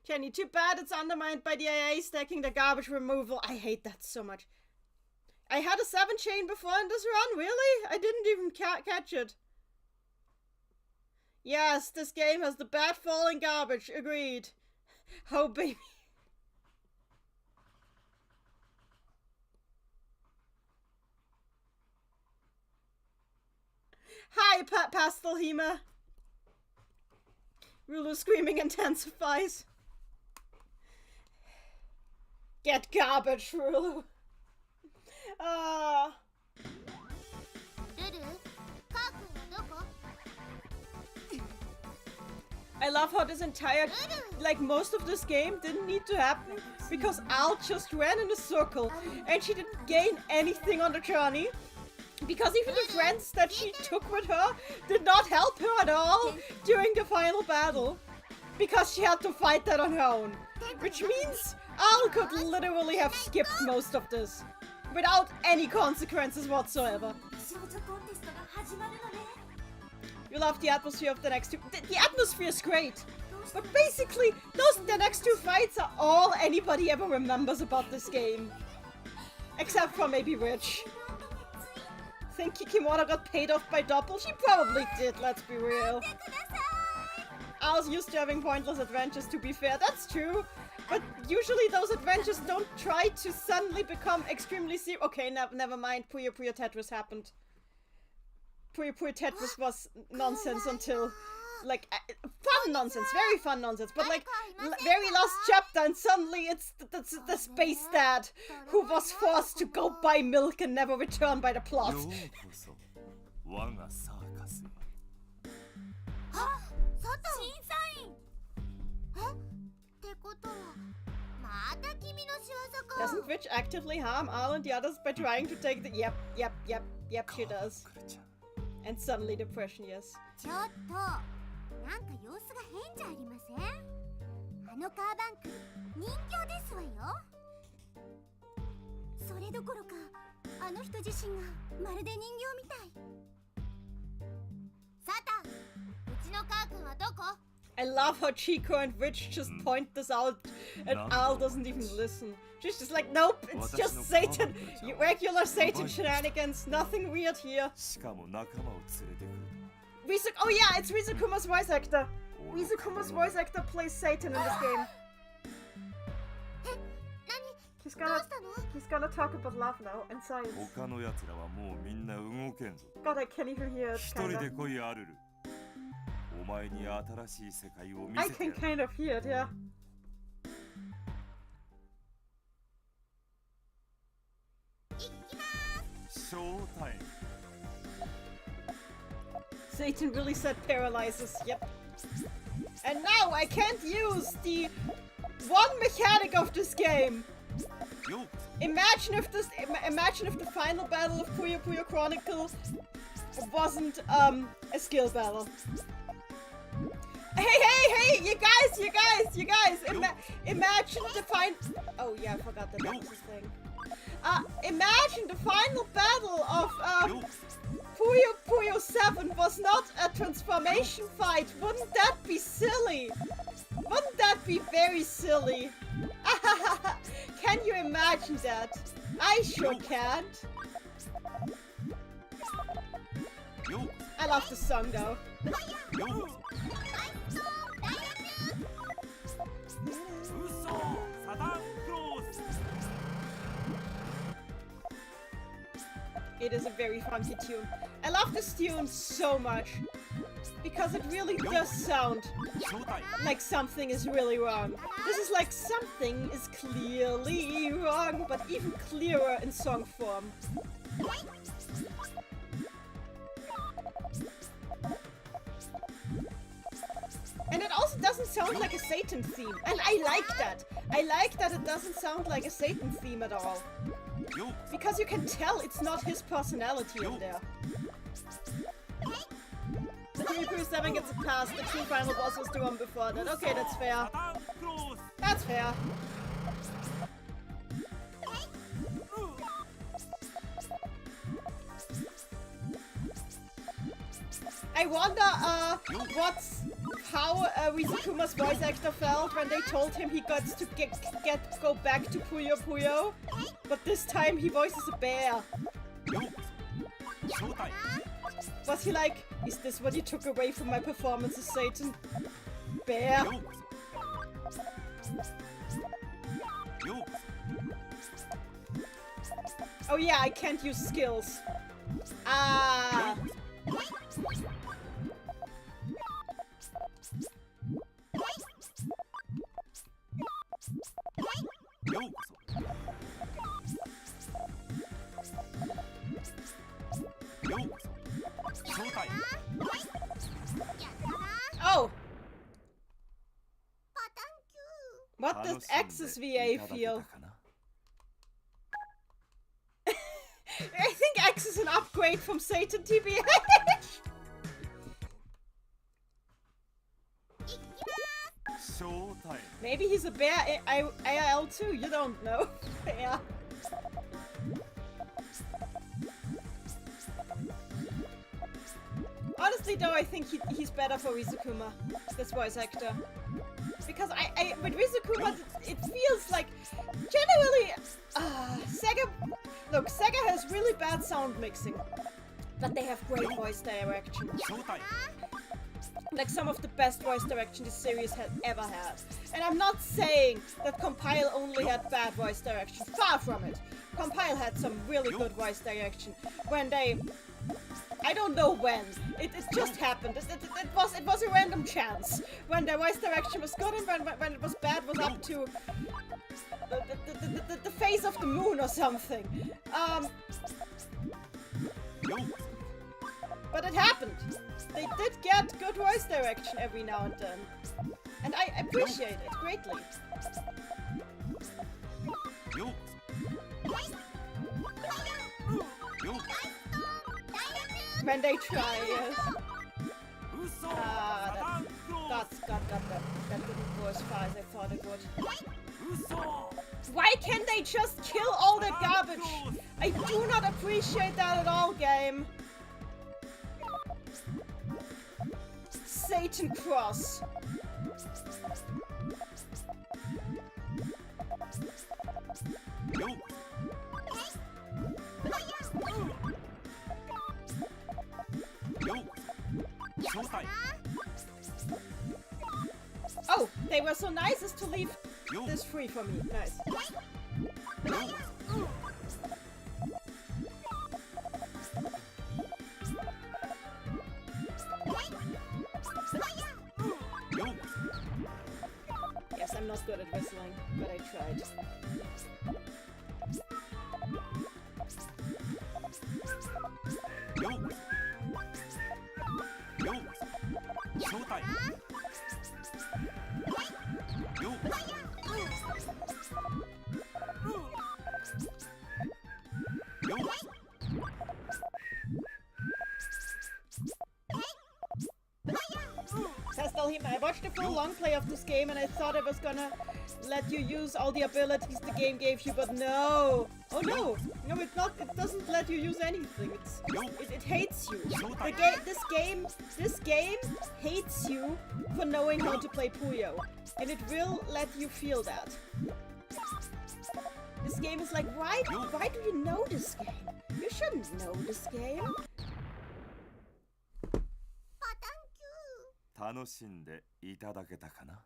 Jenny, too bad it's undermined by the AA stacking the garbage removal. I hate that so much. I had a 7 chain before in this run, really? I didn't even catch it. Yes, this game has the bad falling garbage, agreed. Oh, baby. Hi, Pastel Hema. Rulu screaming intensifies. Get garbage, Rulu. I love how this entire, like most of this game didn't need to happen because Al just ran in a circle and she didn't gain anything on the journey. Because even the friends that she took with her did not help her at all during the final battle. Because she had to fight that on her own. Which means Al could literally have skipped most of this. Without any consequences whatsoever. You love the atmosphere of the next two. The atmosphere is great. But basically, the next two fights are all anybody ever remembers about this game. Except for maybe Rich. Think Kikimoto got paid off by Doppel? She probably did, let's be real. I was used to having pointless adventures, to be fair, that's true. But usually those adventures don't try to suddenly become extremely serious. Okay, never mind, Puyo Tetris happened. Puyo Tetris was nonsense until, like, fun nonsense, very fun nonsense, but like, very last chapter and suddenly it's the space dad who was forced to go buy milk and never return by the plot. Doesn't Witch actively harm Al and the others by trying to take the— Yep, she does. And suddenly depression, yes. なんか様子が変じゃありません？あのカーバンク人形ですわよ。それどころかあの人自身がまるで人形みたい。サタン、うちのカー君はどこ？ I love how Chico and Rich just point this out and Al doesn't even listen. She's just like, nope, it's just Satan. You regular Satan shenanigans, nothing weird here. Oh yeah, it's Rizukuma's voice actor. Rizukuma's voice actor plays Satan in this game. He's gonna talk about love now and science. God, I can't even hear it, kinda. 前に新しい世界を見 I せて can やる kind of hear it, yeah. Showtime. Satan really said paralyzes, yep. And now I can't use the one mechanic of this game. Yo, Imagine if the final battle of Puyo Puyo Chronicles wasn't a skill battle. Hey, you guys! Imagine the oh yeah, I forgot that was a thing. Imagine the final battle of Puyo Puyo 7 was not a transformation fight. Wouldn't that be silly? Wouldn't that be very silly? Can you imagine that? I sure can't. I love the song though. It is a very funky tune. I love this tune so much because it really does sound like something is really wrong. This is like something is clearly wrong, but even clearer in song form. And it also doesn't sound like a Satan theme. And I like that. I like that it doesn't sound like a Satan theme at all. Because you can tell it's not his personality in there. The Puyo 7 gets a pass. The true final boss was the one before that. Okay, that's fair. That's fair. I wonder, how Rizukuma's voice actor felt when they told him he got to go back to Puyo Puyo, but this time he voices a bear. Was he like, is this what you took away from my performance as Satan? Bear. Oh yeah, I can't use skills. Ah. Oh! What does Axis VA feel? I think X is an upgrade from Satan TBH! Maybe he's a bear AIL too, you don't know. Yeah. Honestly though, I think he's better for Rizukuma, this voice actor. Because with Rizukuma, it feels like, generally, Sega, look, Sega has really bad sound mixing, but they have great voice direction. Like some of the best voice direction this series has ever had. And I'm not saying that Compile only had bad voice direction, far from it. Compile had some really good voice direction when they, I don't know when, it just happened. It was a random chance. When the voice direction was good and when it was bad was up to the face of the moon or something. But it happened. They did get good voice direction every now and then. And I appreciate it greatly. When they try, yes. That didn't go as far as I thought it would. Why can't they just kill all that garbage? I do not appreciate that at all, game. Satan Cross. Oh, they were so nice as to leave this free for me. Nice. good at whistling, but I tried. I watched a full long play of this game and I thought it was gonna let you use all the abilities the game gave you, but no! Oh no! No, it's not. It doesn't let you use anything. It hates you. This game hates you for knowing how to play Puyo, and it will let you feel that. This game is like, why do you know this game? You shouldn't know this game. 楽しんでいただけたかな?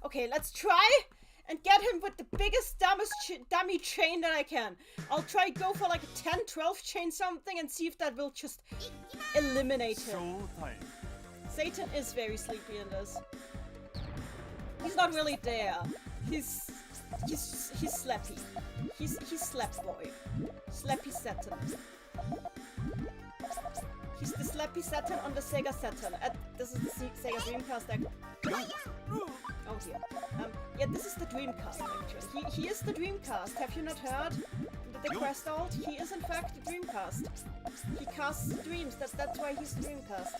Okay, let's try and get him with the biggest, dummy chain that I can. I'll try go for like a 10, 12 chain something and see if that will just eliminate him. Showtime. Satan is very sleepy in this. He's not really there. He's slappy. He's slap boy. Slappy Saturn. He's the Slappy Saturn on the Sega Saturn. This is the Sega Dreamcast. Oh here. Yeah, this is the Dreamcast actually. He is the Dreamcast. Have you not heard the quest alt? He is in fact the Dreamcast. He casts dreams. That's why he's the Dreamcast.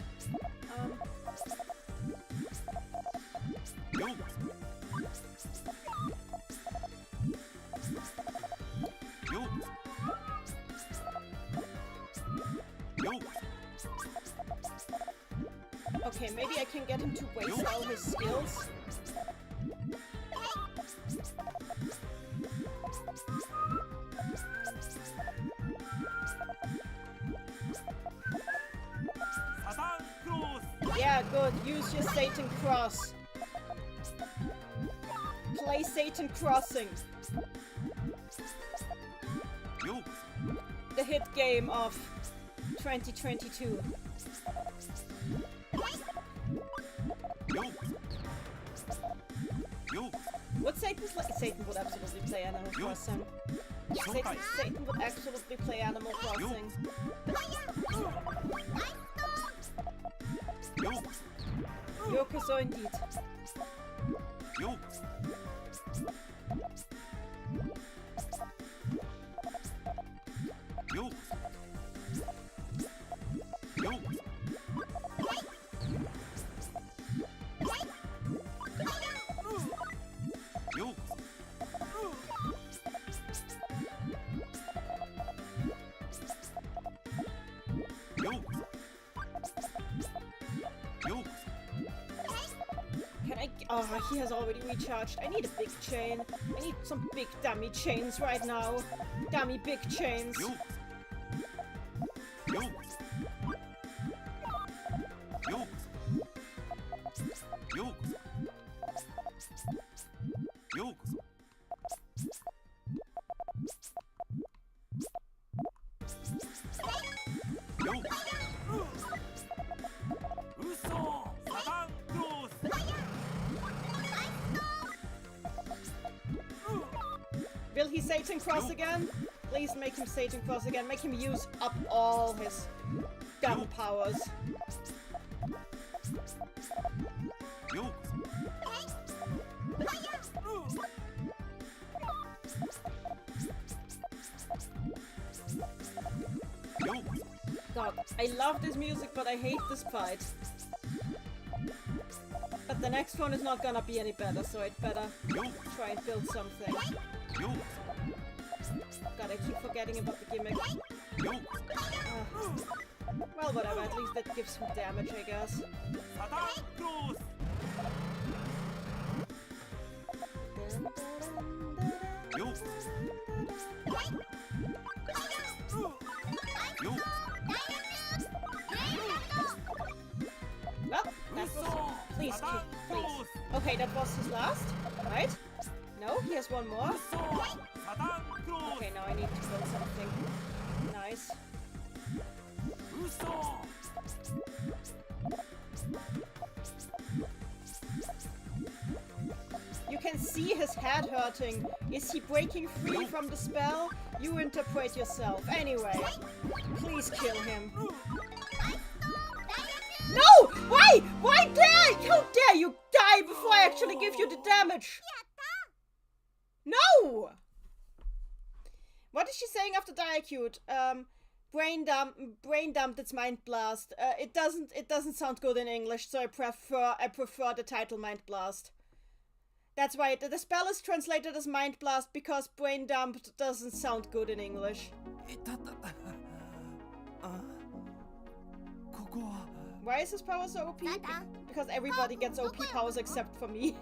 Okay, maybe I can get him to waste all his skills. Yeah, good. Use your Satan Cross. Play Satan Crossing. The hit game of 2022. Would Satan would absolutely play Animal Crossing. Satan would absolutely play Animal Crossing. Yokoso indeed. Oh, he has already recharged. I need a big chain. I need some big dummy chains right now. Dummy big chains. Will he Satan Cross again? Please make him Satan Cross again. Make him use up all his gun powers. God, I love this music, but I hate this fight. But the next one is not gonna be any better, so I'd better try and build something. God, I keep forgetting about the gimmick. Well, whatever, at least that gives some damage, I guess. Well, that was... Please, please. Okay, that was his last, right? No, he has one more. Okay, now I need to build something nice. head hurting? Is he breaking free from the spell? You interpret yourself. Anyway, please kill him. No! Why? Why dare? How dare you die before I actually give you the damage? No! What is she saying after Diacute? Brain dumped its mind blast. It doesn't sound good in English, so I prefer the title Mind Blast. That's why the spell is translated as Mind Blast because brain dumped doesn't sound good in English. Why is his power so OP? Because everybody gets OP powers except for me.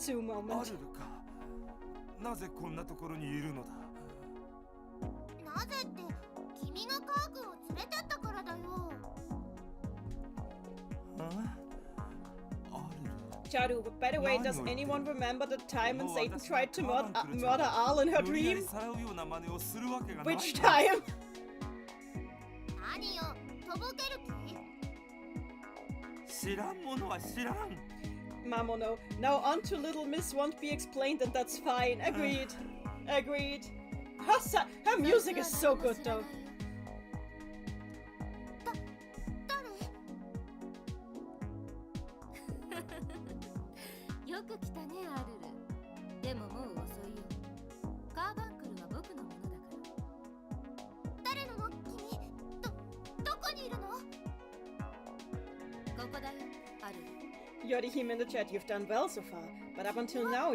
Two moment. なぜこんなところにいるのだ。なぜって君がカー君を連れてったからだよ。Chadu, by the way, does anyone remember the time when Satan tried to murder Al in her dream? Which time? 何よ、とぼける気？知らんものは知らん。 Mamono. Now on to Little Miss won't be explained and that's fine. Agreed. Agreed. Her music is so good though. よく来たね、アルル。でももう遅いよ。カーバンクルは僕のものだから。誰なの、君？どこにいるの？ここだよ、アルル。 Yodihim in the chat, you've done well so far, but up until now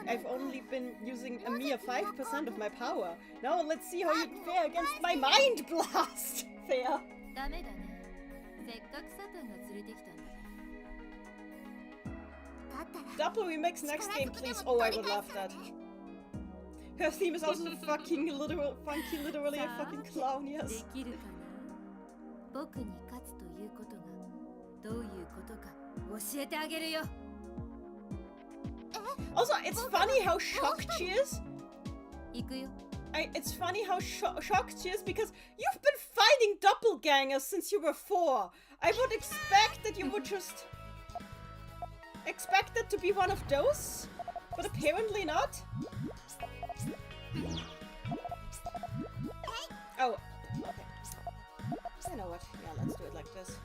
I've only been using a mere 5% of my power. Now let's see how you'd fare against my Mind Blast! Fair. ダメだね。せっかくサタンが連れてきたんだから。 Double remix next game, please. Oh, I would love that. Her theme is also fucking literally a fucking clown, yes. できるかな？僕に勝つということがどういうことか教えてあげるよ。 Also, it's funny how shocked she is. 行くよ。 It's funny how shocked she is because you've been fighting doppelgangers since you were 4. I would expect that you would just expect it to be one of those, but apparently not. Oh, okay. I know what. Yeah, let's do it like this.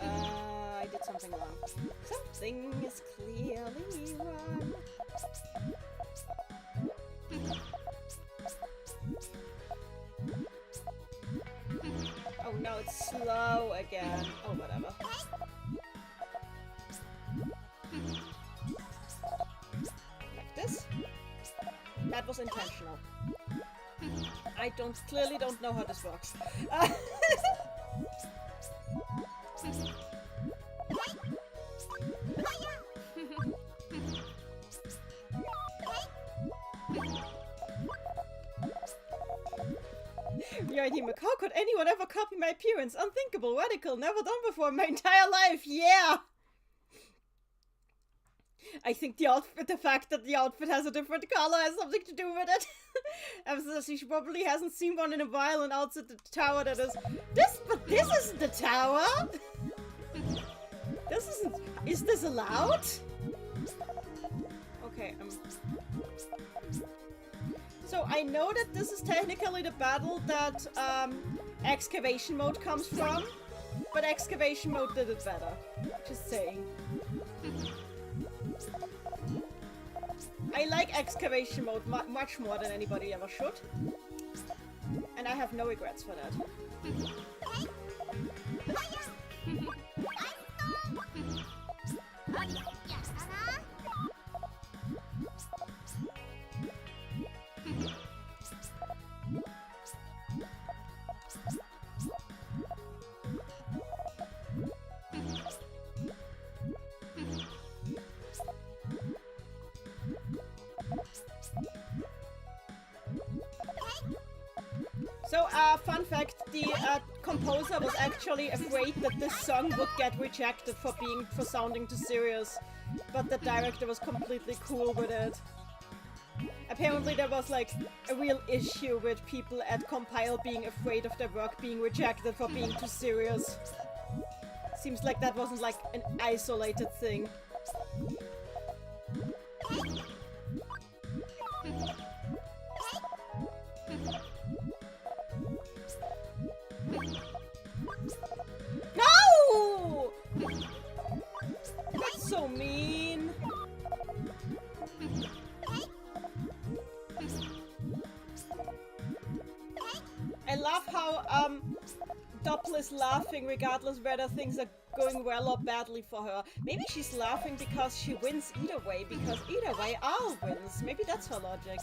I did something wrong. Something is clearly wrong. Oh no, it's slow again. Oh, whatever. Like this. That was intentional. I clearly don't know how this works. How could anyone ever copy my appearance? Unthinkable, radical, never done before in my entire life. Yeah! I think the fact that the outfit has a different color has something to do with it. She probably hasn't seen one in a while and outside the tower that is... But this isn't the tower! This isn't... Is this allowed? Okay, So I know that this is technically the battle that excavation mode comes from, but excavation mode did it better. Just saying. I like excavation mode much more than anybody ever should. And I have no regrets for that. So, fun fact, the composer was actually afraid that this song would get rejected for sounding too serious, but the director was completely cool with it. Apparently there was like a real issue with people at Compile being afraid of their work being rejected for being too serious. Seems like that wasn't like an isolated thing. No! That's so mean. I love how Doppel is laughing regardless whether things are going well or badly for her. Maybe she's laughing because she wins either way, because either way Al wins. Maybe that's her logic.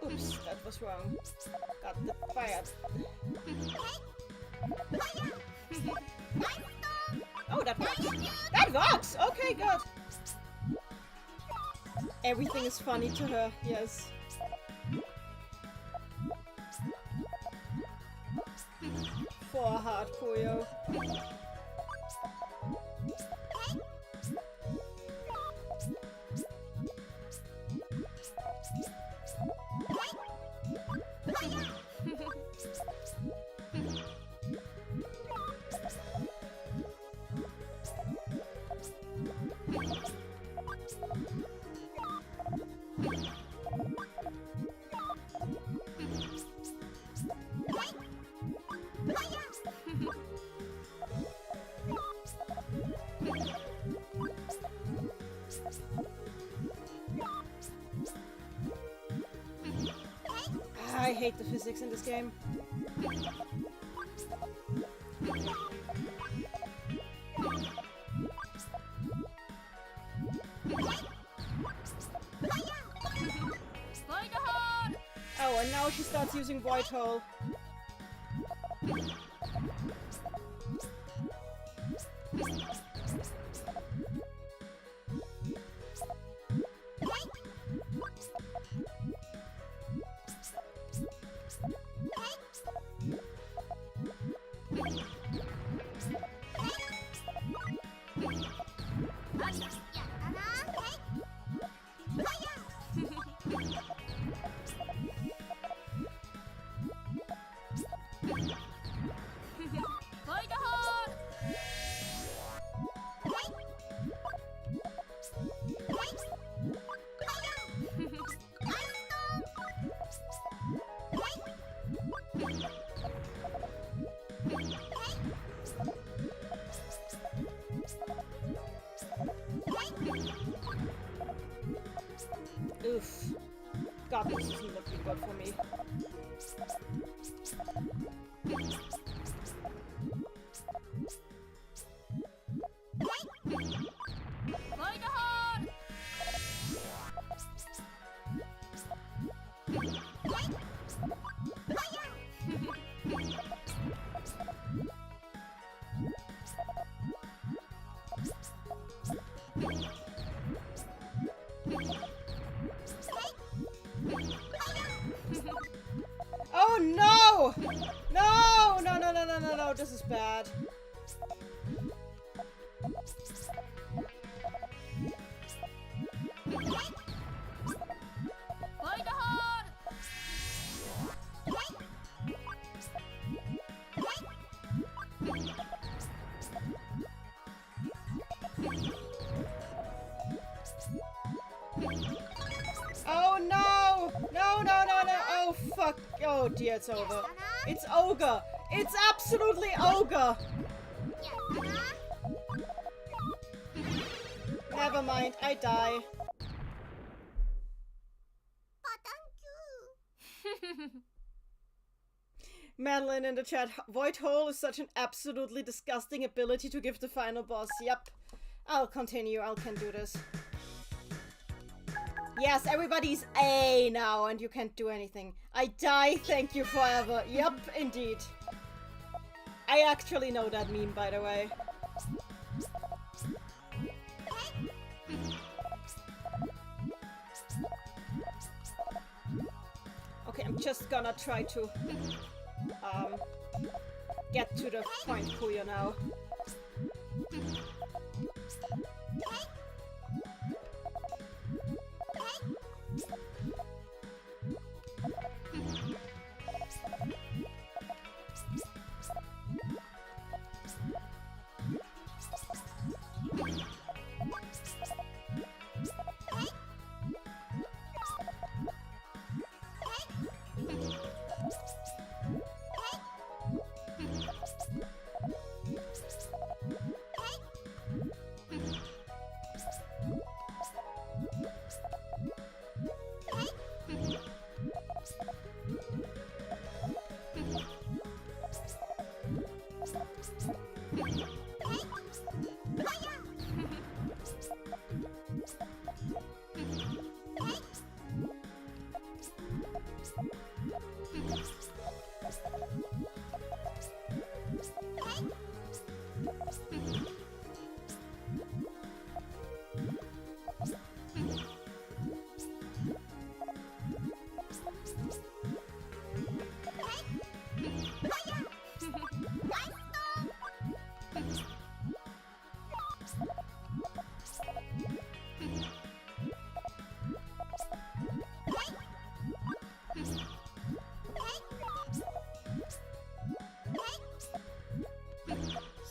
Oops, that was wrong. Got the fire. Oh, that works. That works! Okay, good. Everything is funny to her, yes. For a heart, Puyo. I hate the physics in this game. Oh, and now she starts using Void Hole. Oof. God, this isn't looking good for me. Oh no! No! No, no, no, no, no, no, this is bad. Oh no! No, no, no, no! Oh fuck! Oh dear, it's over. It's ogre! It's absolutely ogre! Never mind, I die. Madeline in the chat, Void Hole is such an absolutely disgusting ability to give the final boss. Yep. I'll continue, I can do this. Yes, everybody's A now and you can't do anything. I die, thank you forever. Yep, indeed. I actually know that meme, by the way. Okay, I'm just gonna try to get to the point, Puyo, now.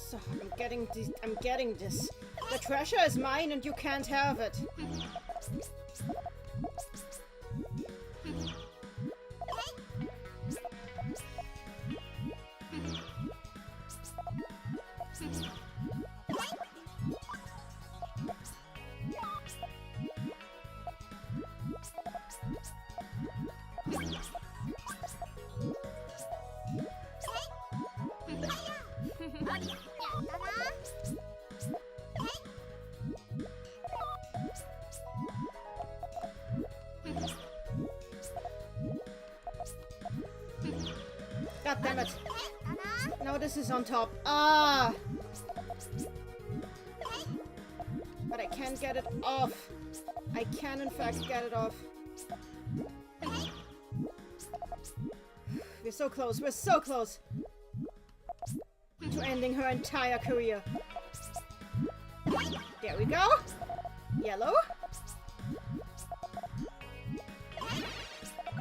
So, I'm getting this. The treasure is mine and you can't have it. God damn it. No, this is on top. Ah! But I can't get it off. I can, in fact, get it off. We're so close. We're so close to ending her entire career. There we go. Yellow.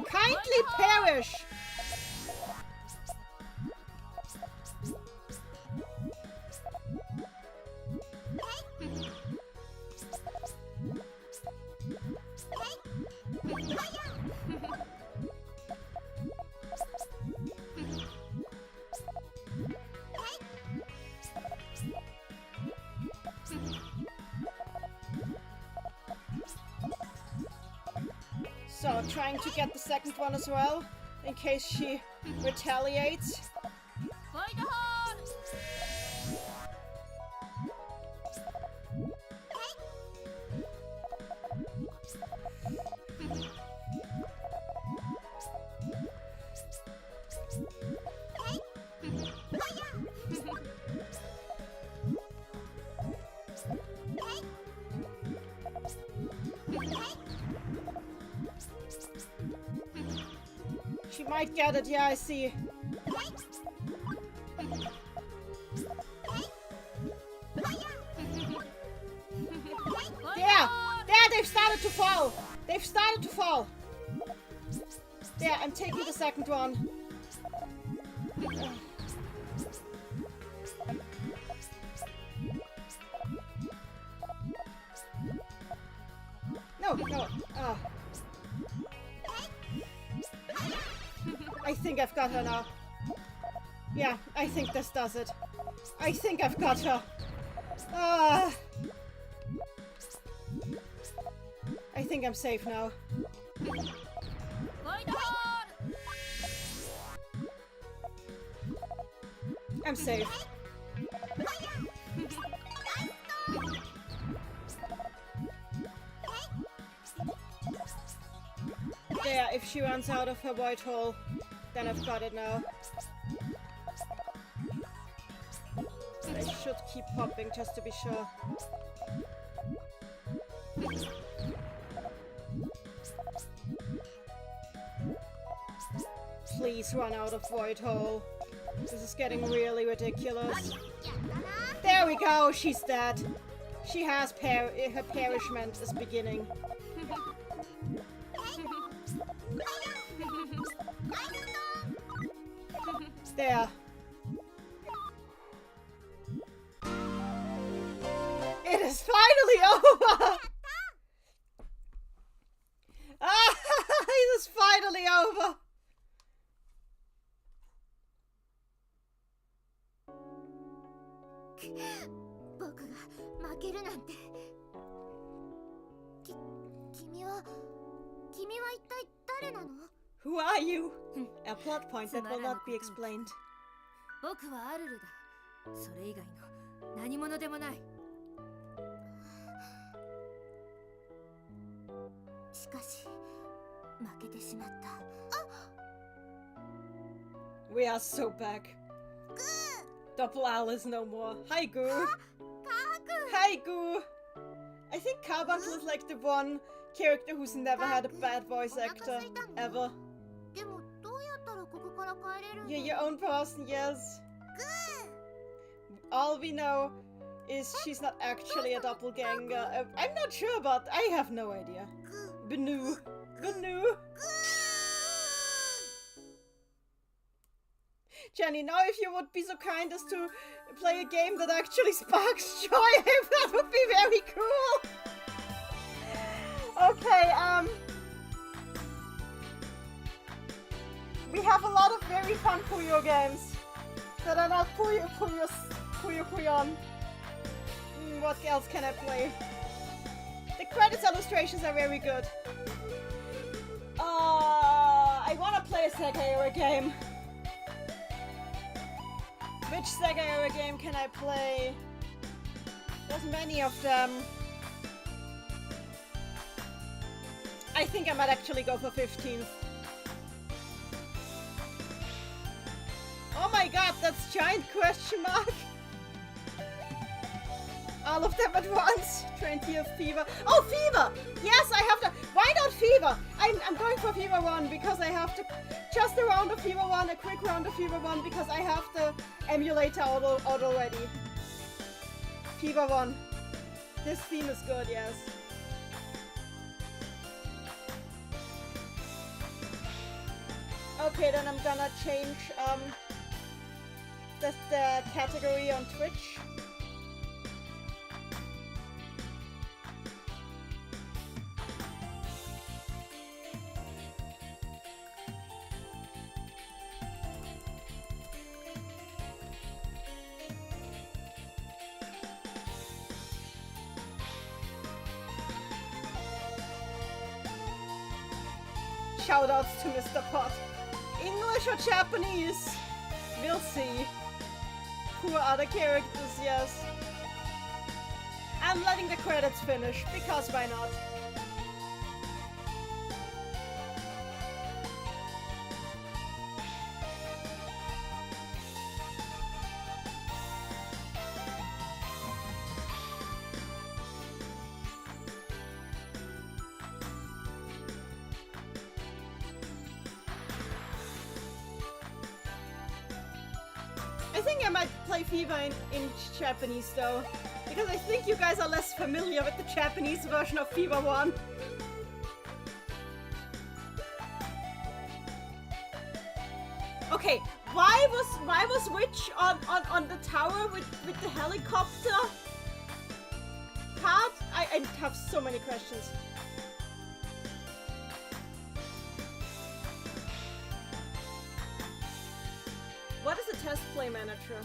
Kindly perish. So, trying to get the second one as well, in case she retaliates. She might get it, yeah, I see. There, they've started to fall. They've started to fall. There, I'm taking the second one. No. I think I've got her now. Yeah, I think this does it. I think I've got her. I think I'm safe now. I'm safe. There, if she runs out of her white hole, then I've got it now. But I should keep popping just to be sure. please run out of Void Hole. This is getting really ridiculous. There we go, she's dead. She has her perishment is beginning. There. It is finally over! Ah, it is finally over! Who are you? A plot point that will not be explained. 僕はアルルだ。それ以外の何者でもない。しかし負けてしまった。We are so back. Doppel Al is no more. Hi, Goo. Hi, Goo. I think Carbuncle is like the one character who's never had a bad voice actor ever. You're your own person, yes. All we know is she's not actually a doppelganger. I'm not sure, but I have no idea. Benu. Benu. Jenny, now if you would be so kind as to play a game that actually sparks joy, that would be very cool. Okay, we have a lot of very fun Puyo games that are not Puyon. What else can I play? The credits illustrations are very good. I want to play a Sega era game. Which Sega era game can I play? There's many of them. I think I might actually go for 15th. Oh my god, that's giant question mark! All of them at once. 20th Fever. Oh, Fever! Yes, I have to. Why not Fever? I'm going for Fever 1 because I have to. Just a round of Fever 1, a quick round of Fever 1 because I have the emulator already. Fever 1. This theme is good, yes. Okay, then I'm gonna change the category on Twitch. Shoutouts to Mr. Pot. English or Japanese? We'll see. Who are the characters? Yes. I'm letting the credits finish, because why not? I think I might play Fever in Japanese though, because I think you guys are less familiar with the Japanese version of Fever 1. Okay, why was Witch on the tower with the helicopter part? I have so many questions. What is a test play manager?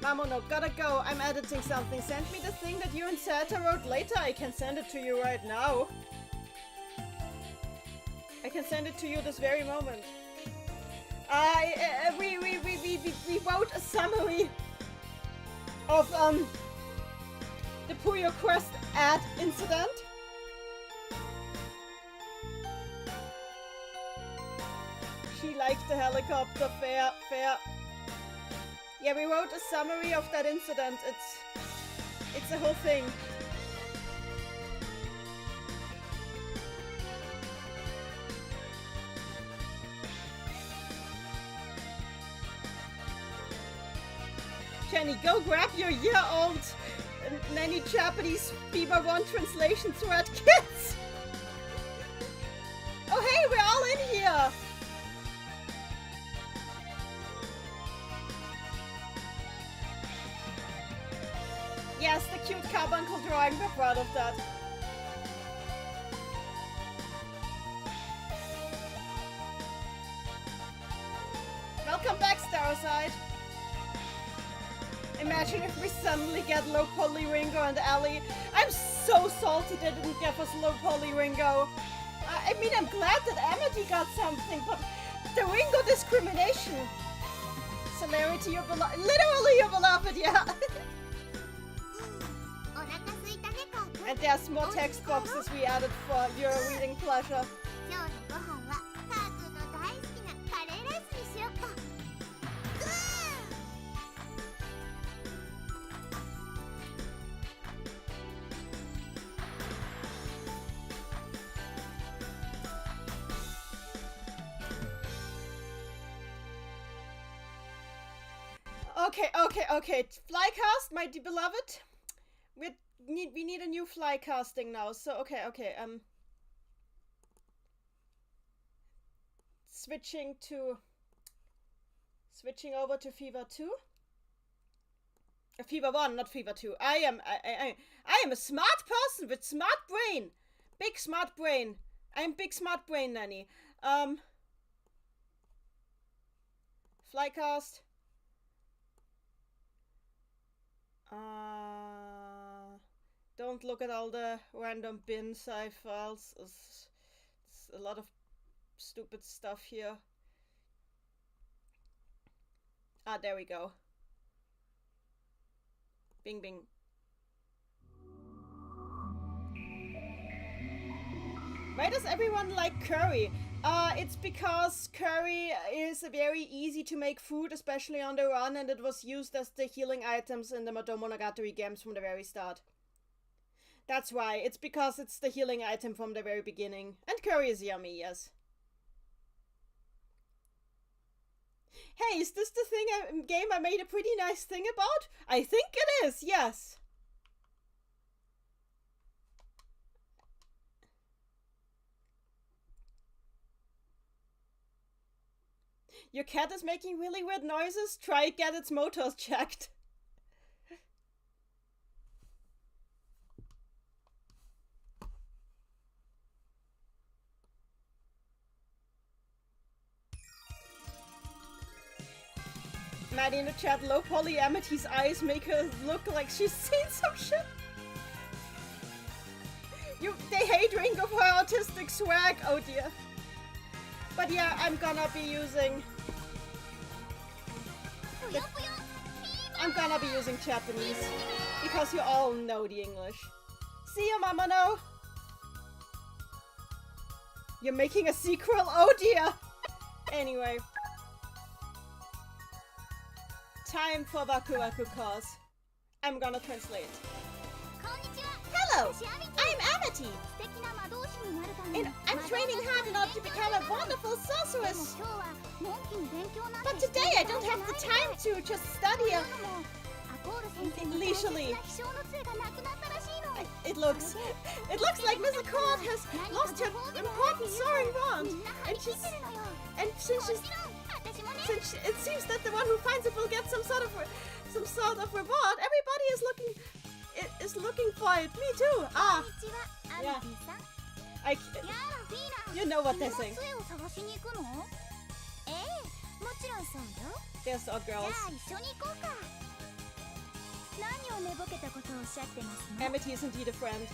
Mamono, gotta go. I'm editing something. Send me the thing that you and Sata wrote later. I can send it to you right now. I can send it to you this very moment. We wrote a summary of the Puyo Quest ad incident. She liked the helicopter, fair. Yeah, we wrote a summary of that incident. It's a whole thing. Jenny, go grab your year-old nanny Japanese Fever 1 translation thread, kids! Oh hey, we're all in here! Yes, the cute carbuncle drawing, we're proud of that. Welcome back, Staroside. Imagine if we suddenly get low poly Ringo and Ellie. I'm so salty they didn't give us low poly Ringo. I mean, I'm glad that Amity got something, but the Ringo discrimination. Celerity, you're beloved. Literally, you're beloved, yeah. And there's more text boxes we added for your reading pleasure. Okay. Flycast, my beloved. We need a new fly casting now. So okay. Switching over to Fever 2. Fever 1, not Fever 2. I am a smart person with smart brain. Big smart brain. I'm big smart brain nanny. Flycast. Don't look at all the random bin sci files. It's a lot of stupid stuff here. Ah, there we go. Bing bing. Why does everyone like curry? It's because curry is very easy to make food, especially on the run, and it was used as the healing items in the Madomonogatari games from the very start. That's why. It's because it's the healing item from the very beginning. And curry is yummy, yes. Hey, is this the game I made a pretty nice thing about? I think it is, yes. Your cat is making really weird noises? Try get its motors checked. Maddie in the chat, low poly Amity's eyes make her look like she's seen some shit. They hate Ringo for her autistic swag, oh dear. But yeah, I'm gonna be using Japanese because you all know the English. See ya, Mamano. You're making a sequel? Oh dear. Anyway. Time for Waku Waku Cause. I'm gonna translate. Hello, I'm Amity. And I'm training hard in order to become a wonderful sorceress. But today I don't have the time to just study leisurely. It looks like Miss Accord has lost her important soaring wand, and since it seems that the one who finds it will get some sort of reward, everybody is looking for it. Me too. Ah, yeah. You know what they're saying. There's all girls. Amity is indeed a friend.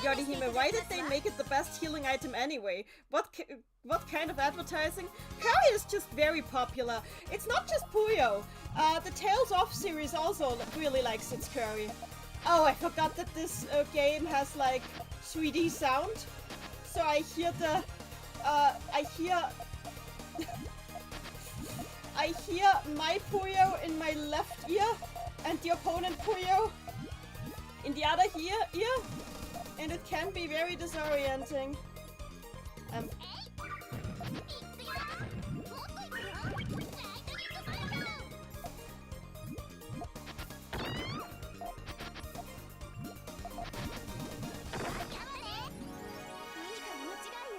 Yorihime, why did they make it the best healing item anyway? What kind of advertising? Curry is just very popular. It's not just Puyo. The Tales of series also really likes its curry. Oh, I forgot that this game has like 3D sound. So I hear I hear my Puyo in my left ear and the opponent Puyo in the other ear, and it can be very disorienting.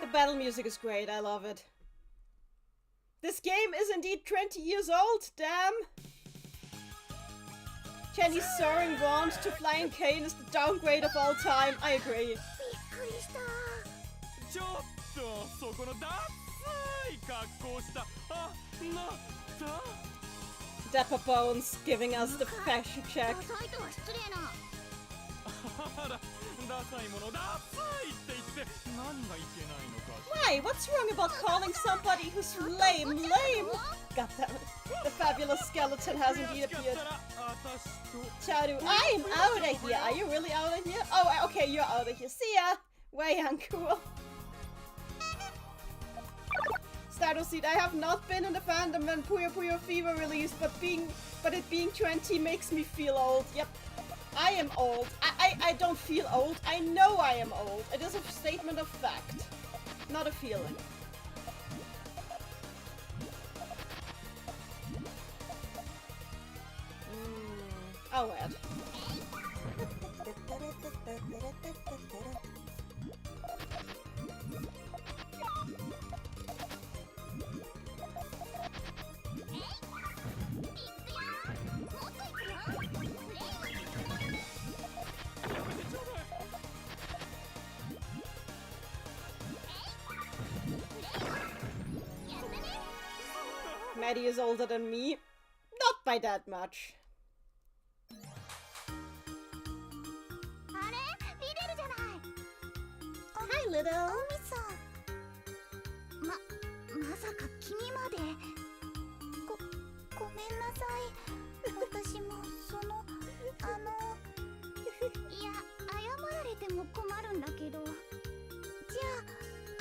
The battle music is great, I love it. This game is indeed 20 years old, damn! Jenny's soaring wand to flying cane is the downgrade of all time, I agree. ちょっとそこのダサい格好したあなた Dapper Bones giving us the fashion check. あらダサいものダサいって言って何がいけないのか Why? What's wrong about calling somebody who's lame lame? God damn it. The fabulous skeleton has indeed appeared. 私と Charu, I am out of here. Are you really out of here? Oh, okay, you're out of here. See ya. Way uncool. Stardoseed, I have not been in the fandom when Puyo Puyo Fever released, but it being 20 makes me feel old. Yep. I am old. I don't feel old. I know I am old. It is a statement of fact, not a feeling. Oh, Ed. Maddie is older than me. Not by that much. Hi, little. まさか君までごめんなさい私もいや謝られても困るんだけどじゃ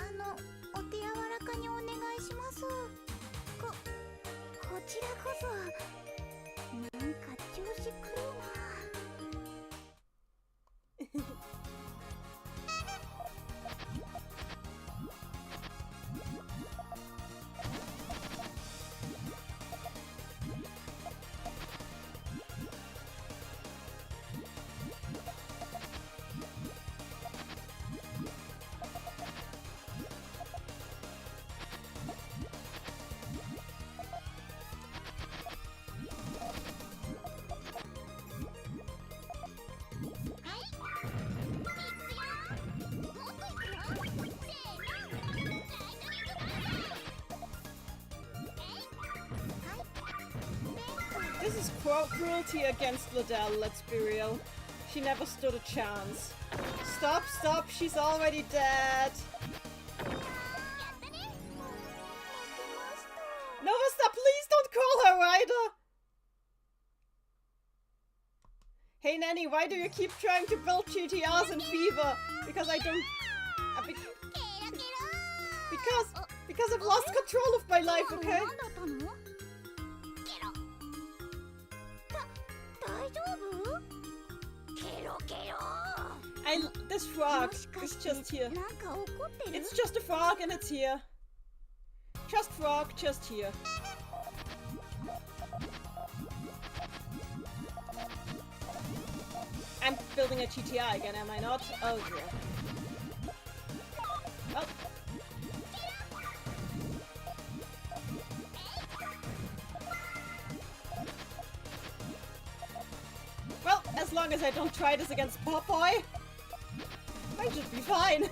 あお手柔らかにお願いしますこちらこそなんか調子狂うなThis is cruelty against Liddell, let's be real. She never stood a chance. Stop, stop, she's already dead. Novasta, please don't call her Ryder! Hey Nanny, why do you keep trying to build GTRs in Fever? Because I don't... Because I've lost control of my life, okay? This frog is just here. It's just a frog and it's here. Just frog, just here. I'm building a GTI again, am I not? Oh dear. Well. Well, as long as I don't try this against Popeye, I should be fine.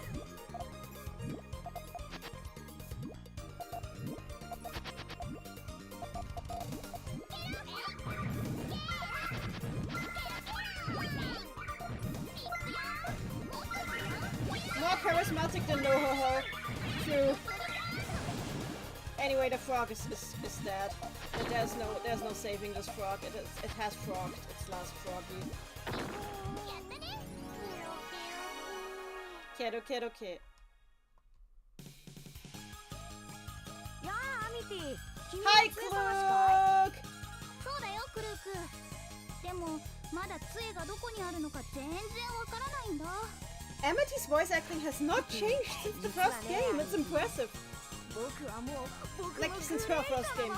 More charismatic than Nohoho. True. Anyway, the frog is dead. But there's no saving this frog. It has frogged its last froggy. Okay. Hi, Cloak! そうだよ、クルーク。でも、まだ杖がどこにあるのか全然わからないんだ。Amity's voice acting has not changed since the first game. It's impressive. Like since her first game.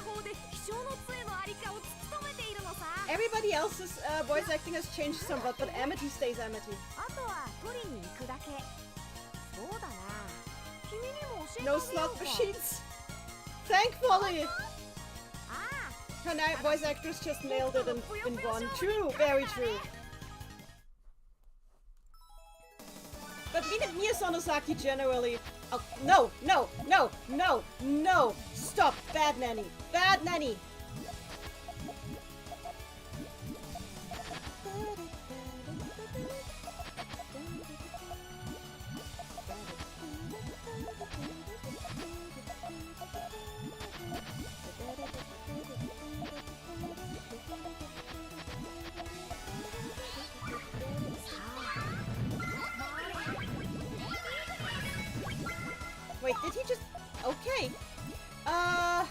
Everybody else's voice acting has changed somewhat, but Amity stays Amity. No slot machines. Thankfully! Her voice actress just nailed it in one. True, very true. But Mia Sonosaki generally... Oh, no, no, no, no, no! Stop! Bad nanny! Bad nanny! Wait, did he just... Okay. Daddy.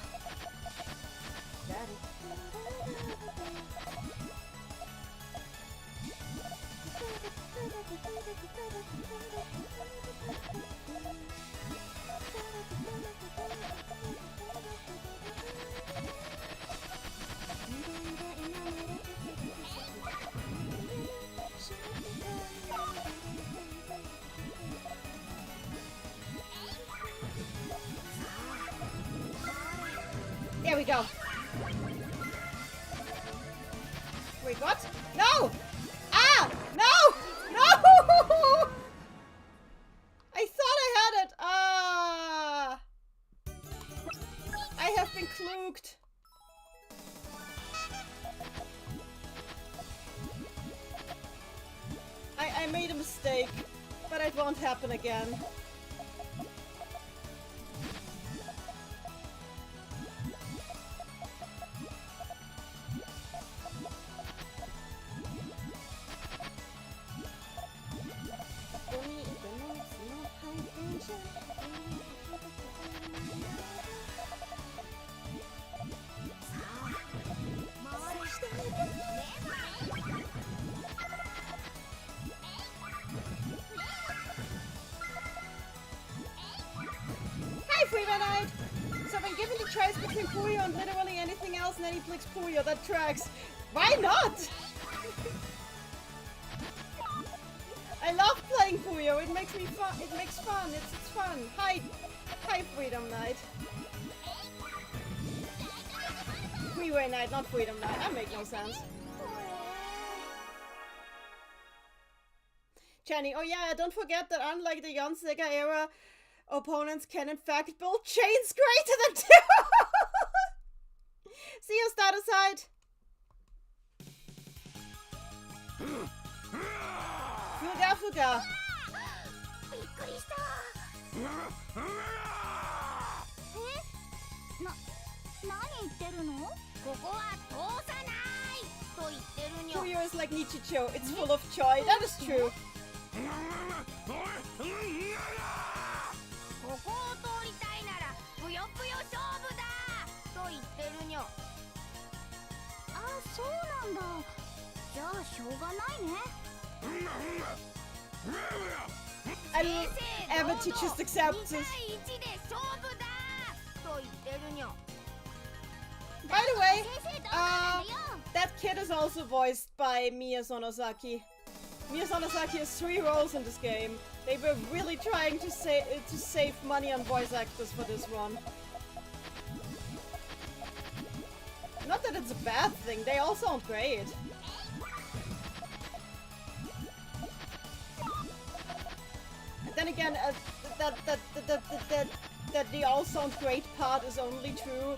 There we go. Wait, what? No! Ah! No! No! I thought I had it. Ah! I have been cloaked. I made a mistake, but it won't happen again. So when given the choice between Puyo and literally anything else, Nanny picks Puyo. That tracks. Why not? I love playing Puyo. It makes me fun. It makes fun. It's fun. Hi, Freedom Knight. Freeway Knight, not Freedom Knight. That makes no sense. Jenny, oh yeah, don't forget that unlike the Yon Sega era, opponents can in fact build chains greater than 2! See you, start aside! Fuga, fuga! Puyo is like Nichicho, it's full of joy, that is true. Amity just accepts it. By the way, that kid is also voiced by Mia Sonosaki. Mia Sonosaki has 3 roles in this game. They were really trying to save money on voice actors for this one. Not that it's a bad thing, they all sound great. And then again, that the all sound great part is only true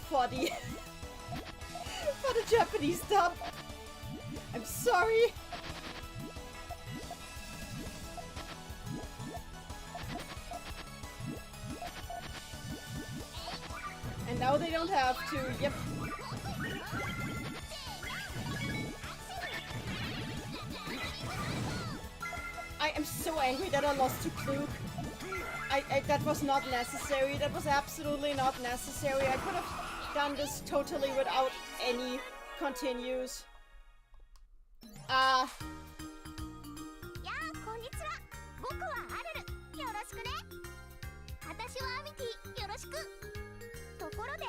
for the for the Japanese dub. I'm sorry. And now they don't have to. Yep. I am so angry that I lost to Klug. That was not necessary. That was absolutely not necessary. I could have done this totally without any continues. こんにちは。僕はアルル。よろしくね。私はアミティ。しく。ところで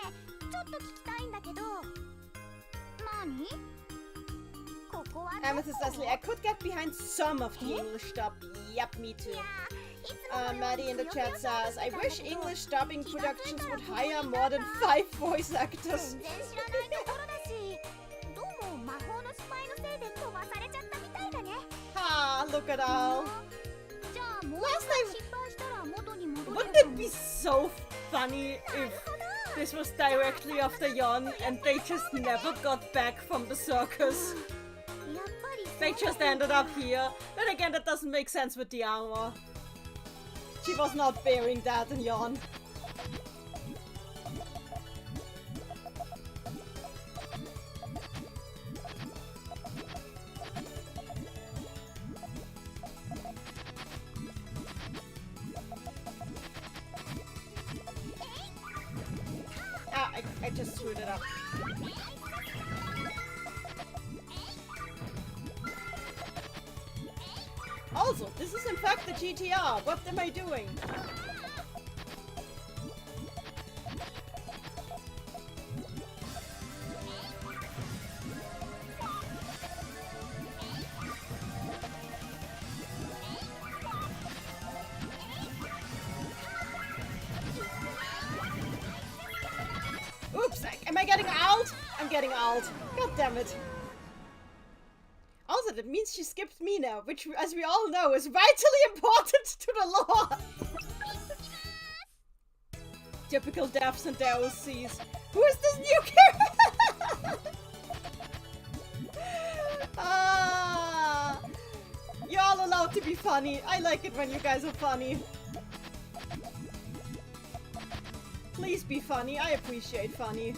ちょっと聞きたいんだけど、なに？ここはどこ？ Amethyst Leslie, I could get behind some of the English dub. Yep, me too. いやいつものように Maddie in the ぷよぷよ chat さん says, I みたいだ wish けど English dubbing 気がついたら productions こ would こ hire にいたん more than だ。 5 voice actors. 全然知らないところだし、どうも魔法のスパイのせいで飛ばされちゃったみたいだね。 Ah, look at all. じゃあもう Last 一 time- 回失敗したら元に戻れ Wouldn't る it be so funny if this was directly after Yon and they just never got back from the circus? やっぱり They just ended up here. Then again, that doesn't make sense with the armor. She was not bearing that in Yon. Ah, I just screwed it up. Also, this is in fact the GTR. What am I doing? Oops, am I getting out? I'm getting out. God damn it. Also, that means she skipped me now, which, as we all know, is vitally important to the lore. Typical devs and their OCs. Who is this new character? Ah, you're all allowed to be funny. I like it when you guys are funny. Please be funny. I appreciate funny.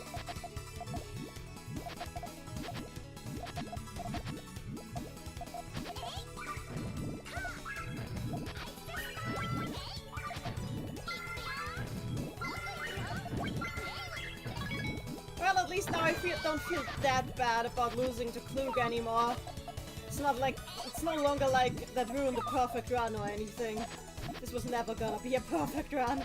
Well, at least now I don't feel that bad about losing to Klug anymore. It's not like, it's no longer like that ruined the perfect run or anything. This was never gonna be a perfect run.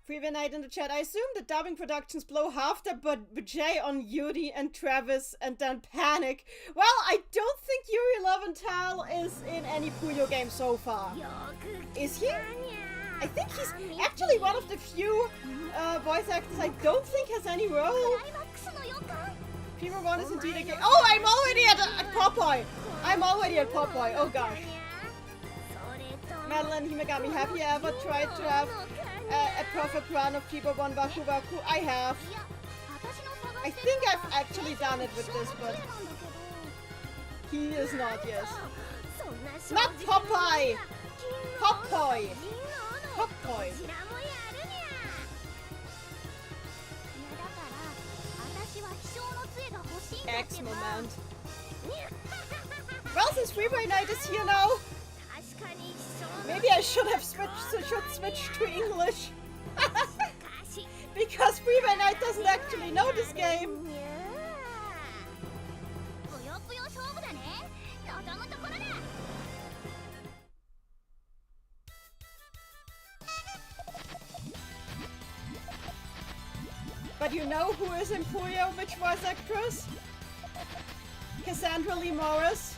Freeway Night in the chat. I assume the dubbing productions blow half their budget on Yuri and Travis and then panic. Well, I don't think Yuri Loventhal is in any Puyo game so far. Is he? I think he's actually one of the few voice actors I don't think has any role. Fever 1 is indeed a game. Oh, I'm already at Popeye! I'm already at Popeye, oh gosh. Madeline Himegami, have you ever tried to have a perfect run of Fever 1 Waku Waku? I have. I think I've actually done it with this, but he is not, yes. Not Popeye! Popeye! Popeye! X moment. Well, since Freeway Night is here now, maybe I should have switched to English. Because Freeway Night doesn't actually know this game. But you know who is in Puyo, which voice actress? Cassandra Lee Morris.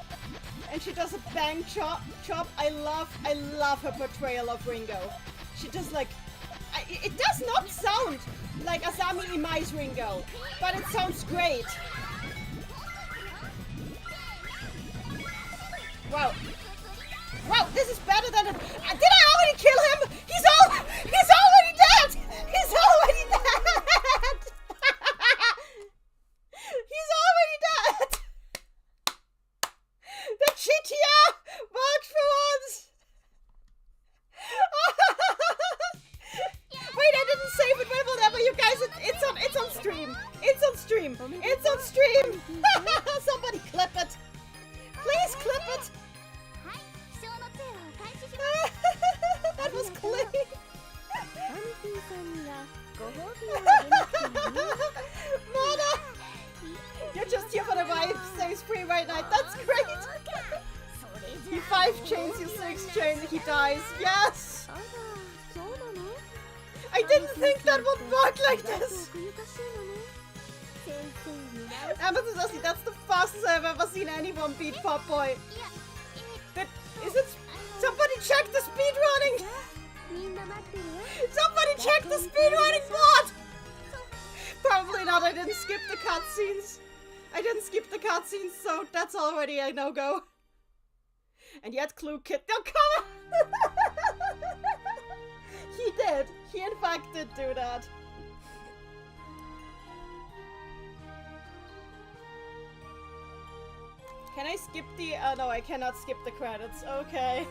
And she does a bang job. I love her portrayal of Ringo. She does like... it does not sound like Asami Imai's Ringo, but it sounds great. Wow. Wow, this is better than... did I already kill him? He's already dead! He's already dead! He's already dead! The GTR worked for once! Wait, I didn't save it. Well, whatever, you guys. It's on stream! It's on stream! It's on stream! Somebody clip it! Please clip it! はい、気象の通話を開始します。 That was clean! アンティさんにはご褒美をあげますからね。 Mona! You're just here for the vibe, says free right night. That's great! それじゃ You 5 chains, you 6 chains, he dies. Yes! あら、そうなの I didn't think that would work like this! 奥ゆかしいのね。先生に直す。 Amazon, that's the fastest I've ever seen anyone beat Pop Boy. いや、Is it? Somebody check the speedrunning! みんな待ってるわ。 Somebody check the speedrunning mod! Probably not, I didn't skip the cutscenes. I didn't skip the cutscenes, so that's already a no-go. And yet Clue Kid, no, come on! He did. He in fact did do that. Can I skip the... no, I cannot skip the credits. Okay.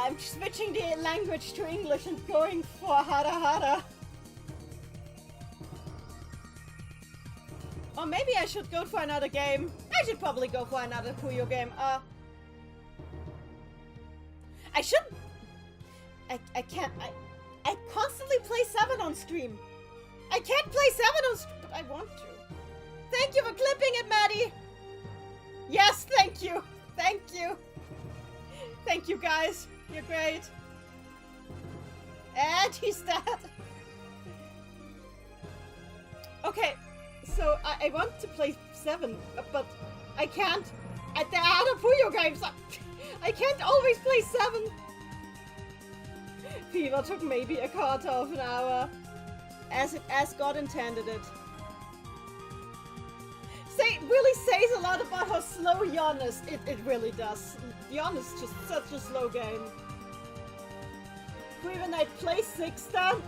I'm switching the language to English and going for Hara Hara. Or maybe I should go for another game. I should probably go for another Puyo game. I should... I can't... I constantly play 7 on stream. I can't play 7 on stream, but I want to. Thank you for clipping it, Maddie! Yes, thank you! Thank you! Thank you, guys. You're great. And he's dead. Okay, so I want to play 7, but I can't. At the other Puyo games, I can't always play 7. Fever took maybe a quarter of an hour. As God intended it. Really says a lot about how slow Yon is. It really does. Yon is just such a slow game. Even I'd play 6 then.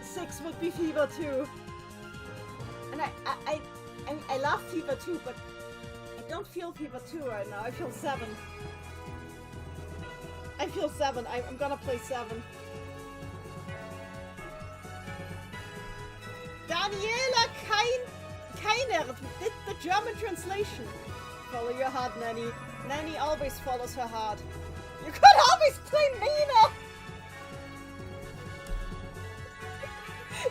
6 would be Fever 2. And I love Fever 2, but I don't feel Fever 2 right now. I feel 7. I feel 7. I'm gonna play 7. Daniela Keiner did the German translation. Follow your heart, Nanny. Nanny always follows her heart. You could always play Mina!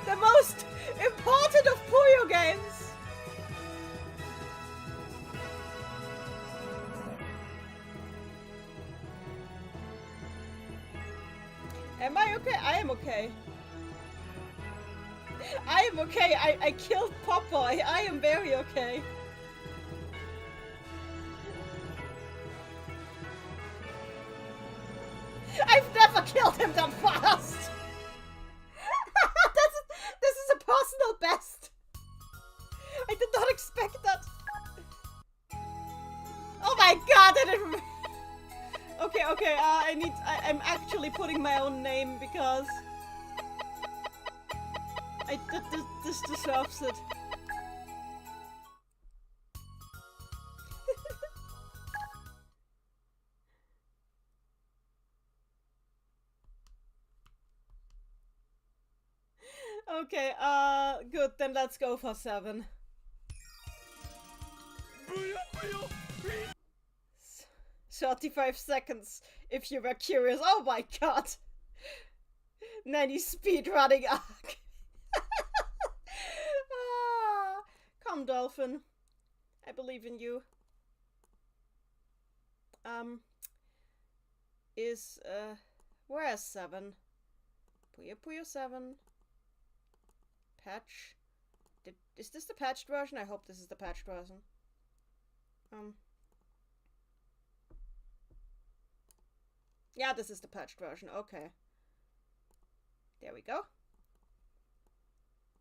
The most important of Puyo games! Am I okay? I am okay. I am okay. I killed Popeye. I am very okay. I've never killed him that fast. This is a personal best. I did not expect that. Oh my god! I didn't. Okay. I'm actually putting my own name because. This deserves it. Okay, good, then let's go for 7. 35 seconds, if you were curious. Oh my god! Nanny speedrunning arc. Come, Dolphin. I believe in you. Where's 7? Puyo 7. Patch. Is this the patched version? I hope this is the patched version. Yeah, this is the patched version. Okay. There we go.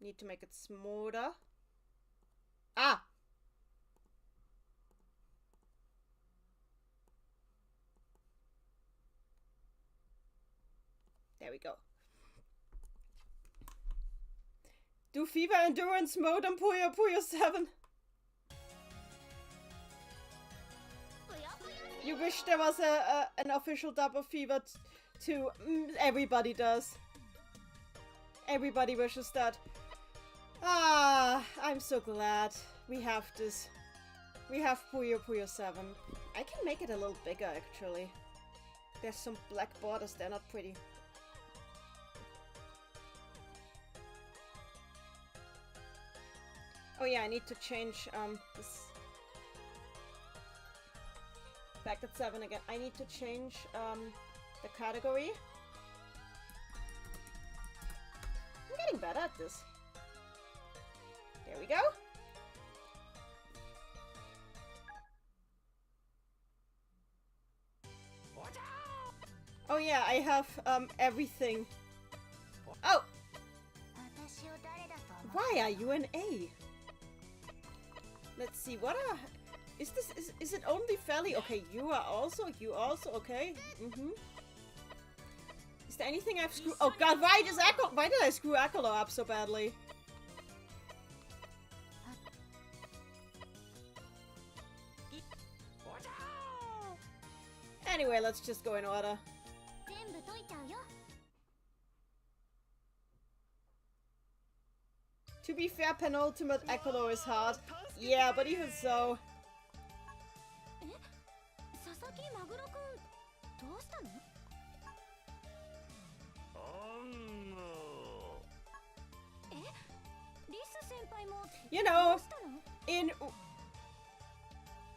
Need to make it smoother. Ah! There we go. Do Fever Endurance mode on Puyo 7. You wish there was an official dub of Fever 2. Everybody does. Everybody wishes that. Ah, I'm so glad we have this. We have Puyo Puyo 7. I can make it a little bigger, actually. There's some black borders, they're not pretty. Oh yeah, I need to change this. Back at 7 again. I need to change the category. I'm getting better at this. There we go. Oh yeah, I have everything. Oh! Why are you an A? Let's see, what are... Is it only fairly... Okay, you also, okay. Is there anything I've screwed... Oh god, why did I screw Akolo up so badly? Anyway, let's just go in order. To be fair, penultimate Akolo is hard. Yeah, but even so... You know,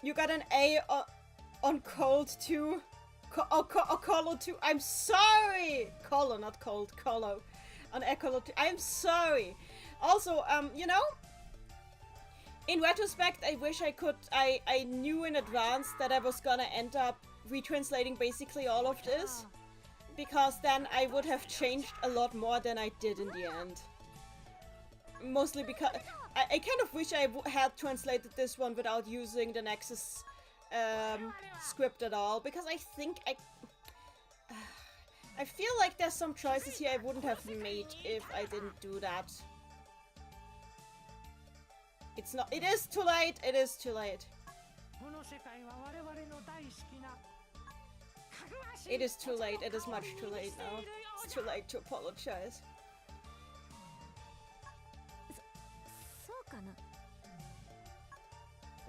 you got an A on Cold 2. Colo 2. I'm sorry! Colo, not Cold. Colo. On Ecolo 2. I'm sorry. Also, you know, in retrospect, I wish I knew in advance that I was gonna end up retranslating basically all of this. Because then I would have changed a lot more than I did in the end. Mostly because I kind of wish I had translated this one without using the Nexus script at all, because I think I feel like there's some choices here I wouldn't have made if I didn't do that. It's not. It is too late. It is too late. It is too late. It is much too late now. It's too late to apologize.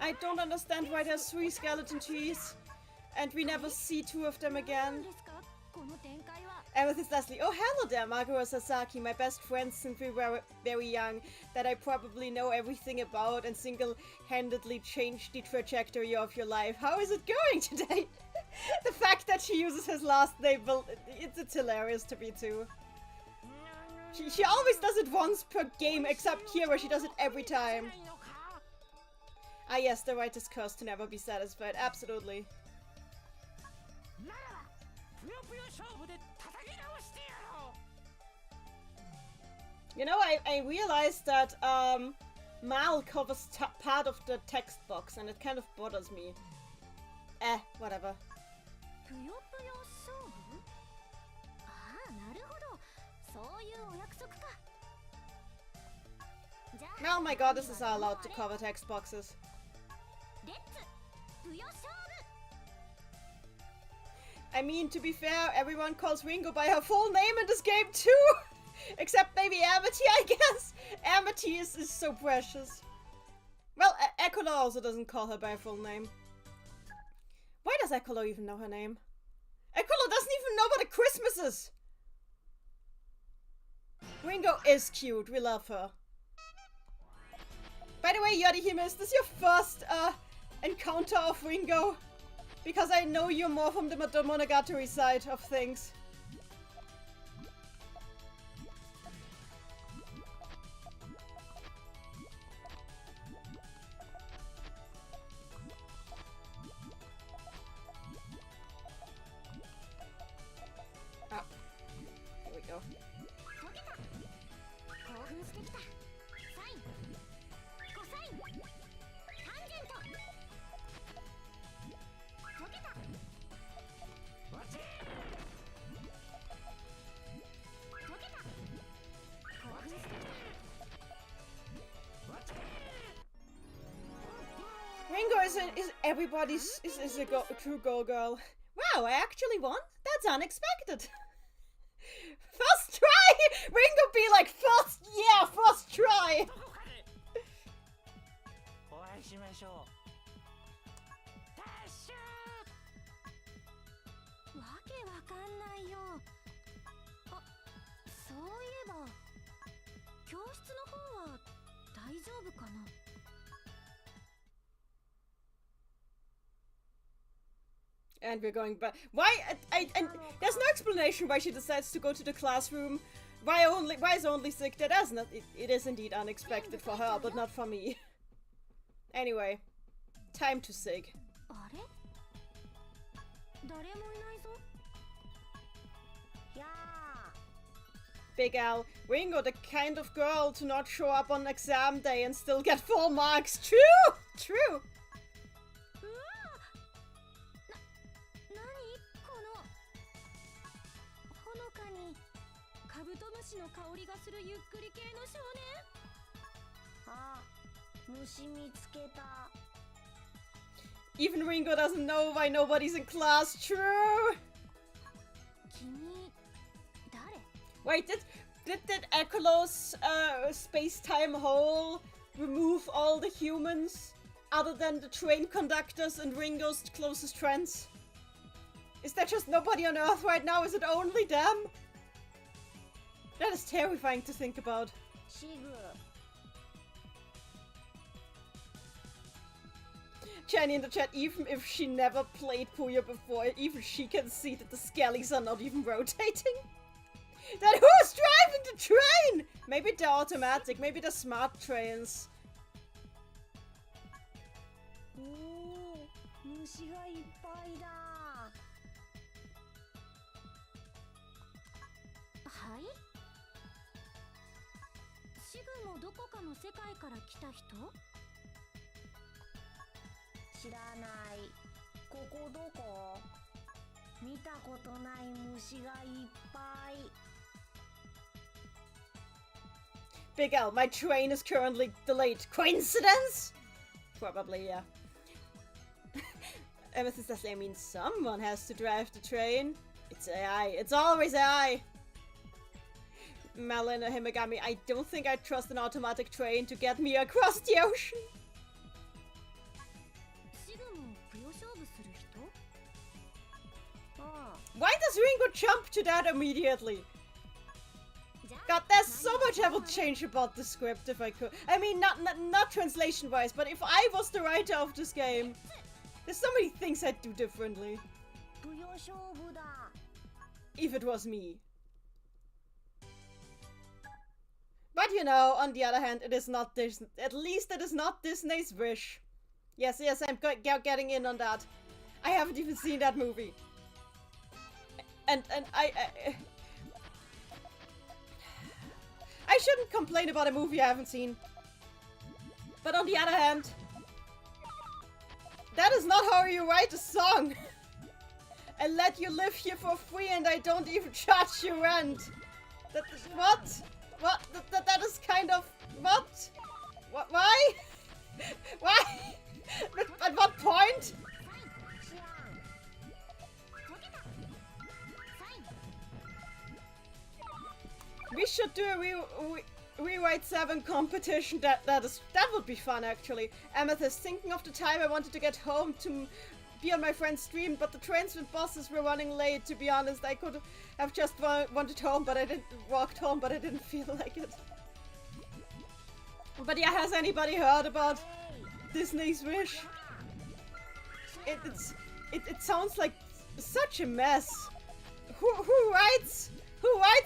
I don't understand why there's 3 skeleton trees and we never see 2 of them again. Amethyst Leslie. Oh, hello there, Maguro Sasaki, my best friend since we were very young, that I probably know everything about and single-handedly changed the trajectory of your life. How is it going today? The fact that she uses his last name, it's hilarious to me too. She always does it once per game, except here where she does it every time. Ah yes, the writer's curse to never be satisfied, absolutely. You know, I realized that Mal covers part of the text box and it kind of bothers me. Whatever. Oh my god, this is allowed to cover text boxes. I mean, to be fair, everyone calls Ringo by her full name in this game too! Except maybe Amity, I guess! Amity is so precious. Well, Ekolo also doesn't call her by her full name. Why does Ekolo even know her name? Ekolo doesn't even know what a Christmas is! Ringo is cute, we love her. By the way, Yodihime, is this your first encounter of Ringo? Because I know you're more from the Monogatari side of things. Ah, here we go. is everybody's is a true go girl. Wow, I actually won? That's unexpected. First try! Ringo be like, first try! お会いしましょう。ダッシュわけわかんないよ。あ、そういえば教室の方は大丈夫かな。And we're going back. Why? And there's no explanation why she decides to go to the classroom. Why is only sick? That is not. It is indeed unexpected for her, but not for me. Anyway, time to sig. あれ？誰もいないぞ。やあ。 Big Al, Ringo, the kind of girl to not show up on exam day and still get full marks. True, true. ほのかにカブトムシの香りがするゆっくり系の少年。あ、虫見つけた。 Even Ringo doesn't know why nobody's in class. True. 君誰？ Wait, did Echolow's space-time hole remove all the humans other than the train conductors and Ringo's closest friends? Is there just nobody on Earth right now? Is it only them? That is terrifying to think about. シグ。 Jenny in the chat, even if she never played Puyo before, even she can see that the skellies are not even rotating. Then who's driving the train? Maybe they're automatic, maybe they're smart trains. おお、虫がいっぱいだ。はい？シグもどこかの世界から来た人？知らない。ここどこ？見たことない虫がいっぱい。 Big L, my train is currently delayed. Coincidence? Probably, yeah. Ever since I mean someone has to drive the train. It's AI. It's always AI. Malin or Himagami, I don't think I trust an automatic train to get me across the ocean. Why does Ringo jump to that immediately? God, there's so much I would change about the script if I could. I mean, not translation-wise, but if I was the writer of this game, there's so many things I'd do differently. If it was me. But you know, on the other hand, it is not Disney. At least it is not Disney's wish. Yes, I'm getting in on that. I haven't even seen that movie. And I shouldn't complain about a movie I haven't seen. But on the other hand, that is not how you write a song. I let you live here for free and I don't even charge you rent. That is what? What? That is kind of what? Why? Why? At what point? We should do a rewrite 7 competition. That would be fun actually. Amethyst, thinking of the time I wanted to get home to be on my friend's stream, but the trains with buses were running late. To be honest, I could have just wanted home, but I didn't walked home, but I didn't feel like it. But yeah, has anybody heard about Disney's Wish? It sounds like such a mess. Who writes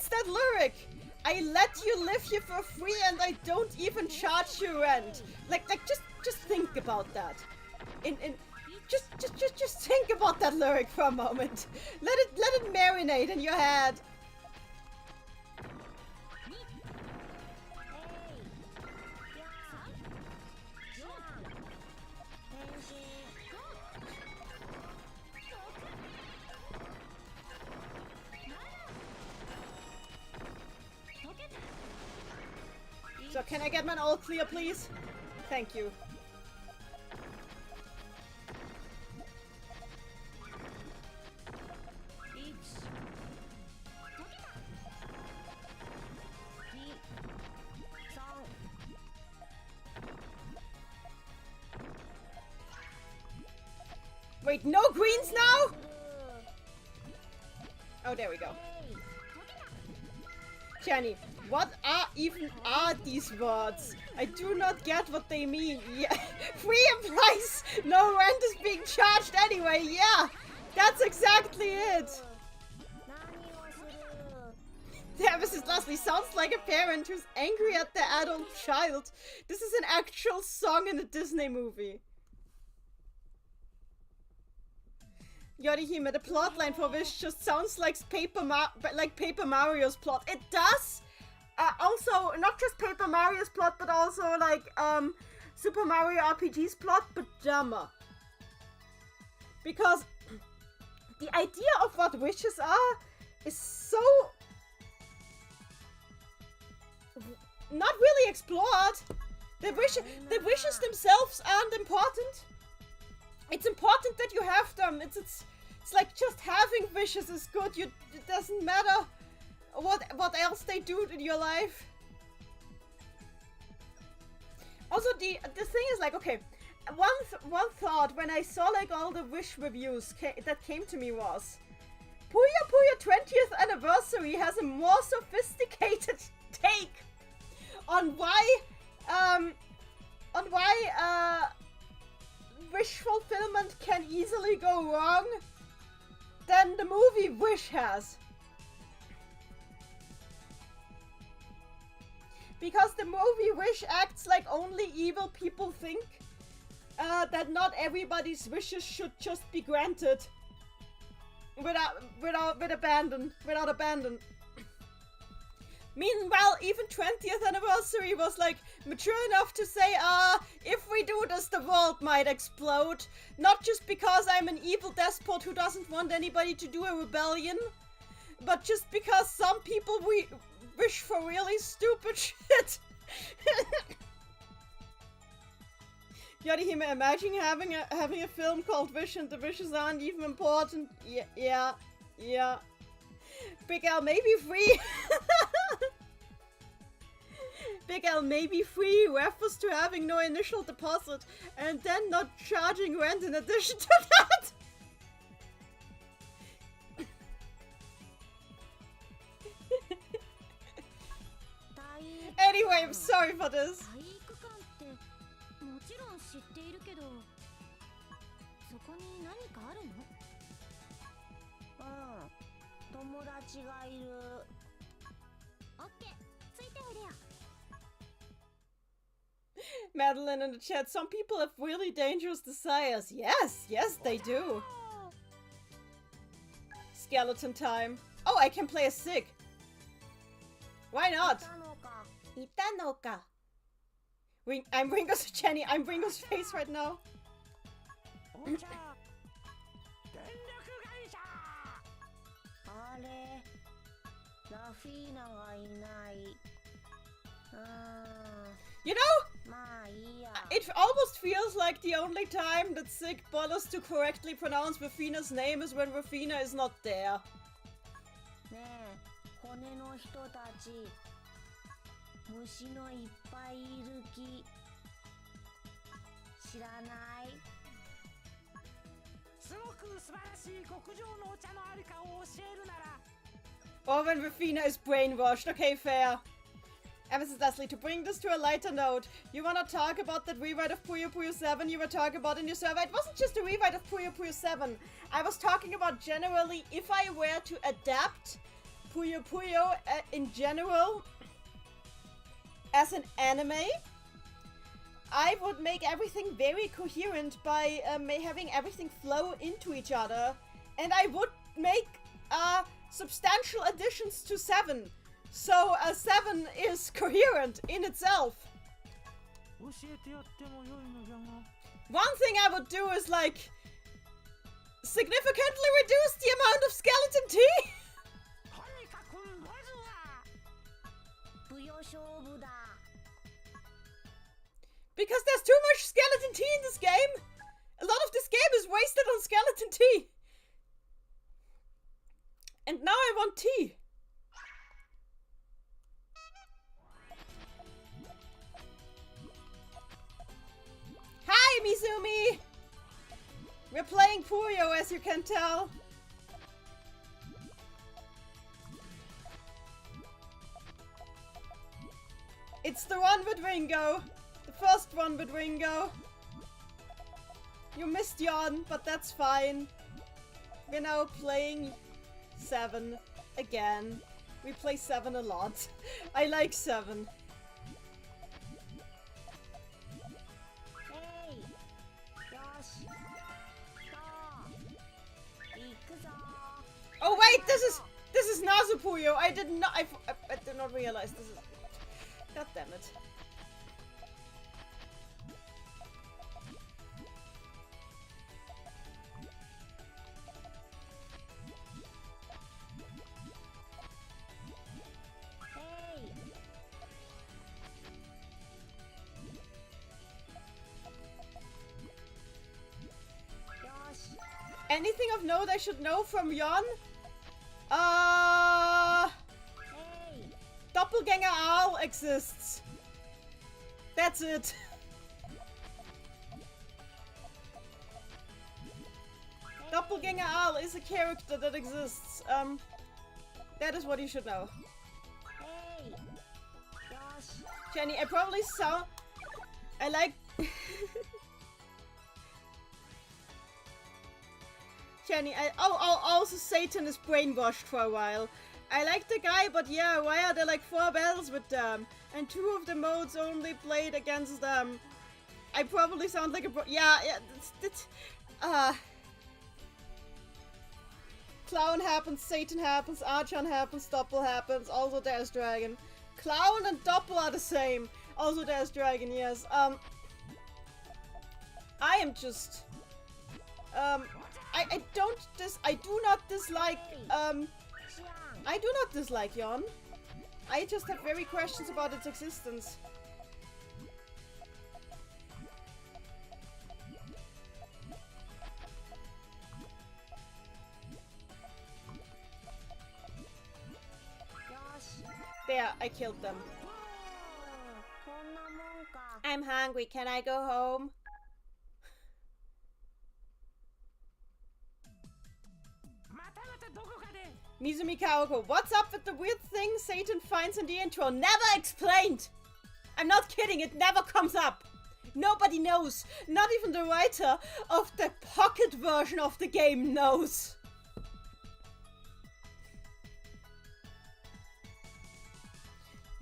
that lyric? I let you live here for free and I don't even charge you rent. Like just think about that. Just think about that lyric for a moment. Let it marinate in your head. So can I get my all clear, please? Thank you. Wait, no greens now? Oh, there we go. Jenny, what are these words? I do not get what they mean. Yeah. Free implies no rent is being charged anyway. Yeah, that's exactly it. Yeah, Mrs. Leslie sounds like a parent who's angry at their adult child. This is an actual song in a Disney movie. Yorihime, the plotline for Wish just sounds like Paper Mario's plot. It does. Also, not just Paper Mario's plot, but also like Super Mario RPG's plot, but dumber. Because the idea of what wishes are is so not really explored. The wishes themselves aren't important. It's important that you have them. It's like just having wishes is good. It doesn't matter what else they do in your life. Also, the thing is like, okay, one thought when I saw like all the Wish reviews that came to me was, Puyo 20th anniversary has a more sophisticated take on why wish fulfillment can easily go wrong than the movie Wish has. Because the movie Wish acts like only evil people think that not everybody's wishes should just be granted without abandon. Meanwhile, even 20th anniversary was like mature enough to say, if we do this, the world might explode. Not just because I'm an evil despot who doesn't want anybody to do a rebellion, but just because some people wish for really stupid shit. Yorihime, imagine having a film called Wish and the wishes aren't even important. Yeah. Big L may be free. Big L may be free refers to having no initial deposit and then not charging rent in addition to that. Anyway, I'm sorry for this. もちろん知っているけど、そこに何かあるの？友達がいる。オッケー、ついておいでよ。 Madeline in the chat, some people have really dangerous desires. Yes, they do. Skeleton time. Oh, I can play a Sig. Why not? Itanoka. I'm Ringo's Jenny. I'm Ringo's face right now. あれ、ラフィーナがいない。You know, it almost feels like the only time that Sig bothers to correctly pronounce Rafina's name is when Rafina is not there. ねえ、骨の人たち、虫のいっぱいいる木、知らない？すごく素晴らしい極上のお茶のあるかを教えるなら。Or when Rafina is brainwashed. Okay, fair. Mrs. Leslie, to bring this to a lighter note, you wanna talk about that rewrite of Puyo 7 you were talking about in your survey? It wasn't just a rewrite of Puyo 7. I was talking about generally, if I were to adapt Puyo in general as an anime, I would make everything very coherent by having everything flow into each other, and I would make substantial additions to 7. So 7 is coherent in itself. One thing I would do is like significantly reduce the amount of skeleton tea. Because there's too much skeleton tea in this game. A lot of this game is wasted on skeleton tea. And now I want tea. Hi, Mizumi! We're playing Puyo, as you can tell. It's the one with Ringo. The first one with Ringo. You missed Jon, but that's fine. We're now playing 7 again. We play 7 a lot. I like 7. Oh wait, this is Nazupuyo. I did not realize this is. God damn it. Anything of note I should know from Jon? Doppelganger Aal exists. That's it. Doppelganger Aal is a character that exists. That is what you should know. Jenny, I probably saw... I like... Jenny, also Satan is brainwashed for a while. I like the guy, but yeah, why are there like 4 battles with them? And 2 of the modes only played against them. I probably sound like a Clown happens, Satan happens, Archon happens, Doppel happens, also there's Dragon. Clown and Doppel are the same. Also there's Dragon, yes. I am just... I do not dislike Jon. I just have very questions about its existence. There, I killed them. I'm hungry, can I go home? Mizumi Kaoko, what's up with the weird thing Satan finds in the intro? Never explained! I'm not kidding, it never comes up! Nobody knows! Not even the writer of the pocket version of the game knows!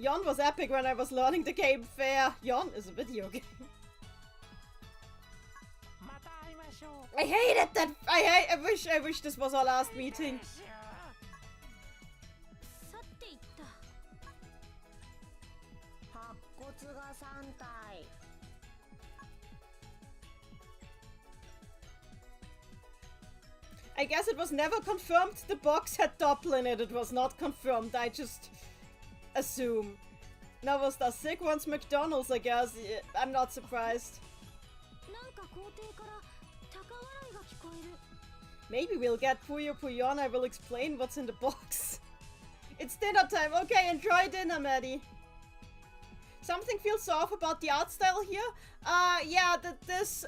Jon was epic when I was learning the game fair. Jon is a video game. I hated that! I wish this was our last meeting. I guess it was never confirmed the box had Doppel in it. It was not confirmed. I just assume. Now was the sick one's McDonald's, I guess. I'm not surprised. Maybe we'll get Puyo Puyo and I will explain what's in the box. It's dinner time. Okay, enjoy dinner, Maddie. Something feels off about the art style here. Yeah, this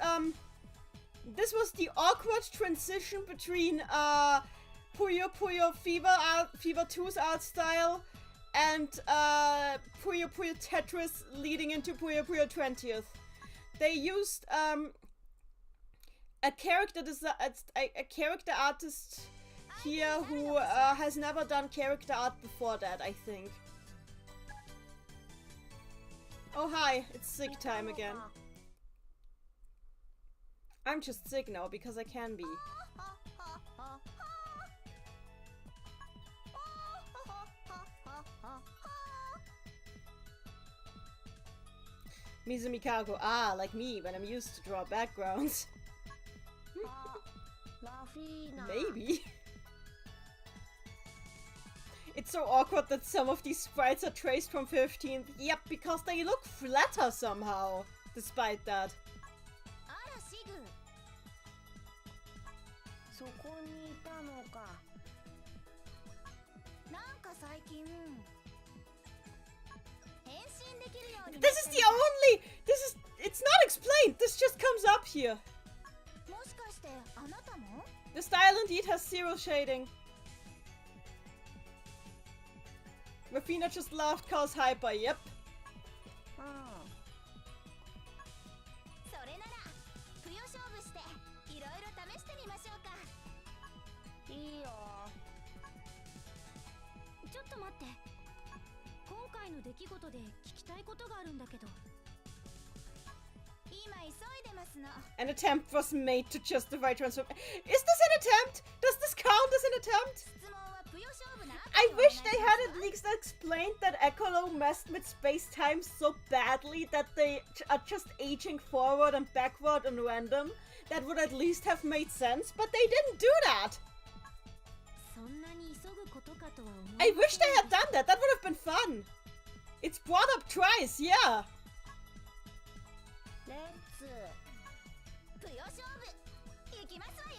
was the awkward transition between Puyo Puyo Fever 2's art style and Puyo Puyo Tetris leading into Puyo Puyo 20th. They used a character artist here who has never done character art before that, I think. Oh hi, it's sick time again. I'm just sick now because I can be. Mizumi Kago, like me when I'm used to draw backgrounds. Maybe. It's so awkward that some of these sprites are traced from 15th. Yep, because they look flatter somehow, despite that. This is the only... it's not explained! This just comes up here. あなたも The style indeed has zero shading. Rafina just laughed, calls hyper, yep. それならぷよ勝負していろいろ試してみましょうか。いいよ。ちょっと待って、今回の出来事で聞きたいことがあるんだけど。今急いでますの。 An attempt was made to justify transform. Is this an attempt? Does this count as an attempt? 質問はぷよ勝負な。 I wish they had at least explained that Ecolo messed with space-time so badly that they are just aging forward and backward and random. That would at least have made sense, but they didn't do that. そんなに急ぐことかとは思う。 I wish they had done that. That would have been fun. It's brought up twice, yeah. レッツぷよ勝負いきますわよ。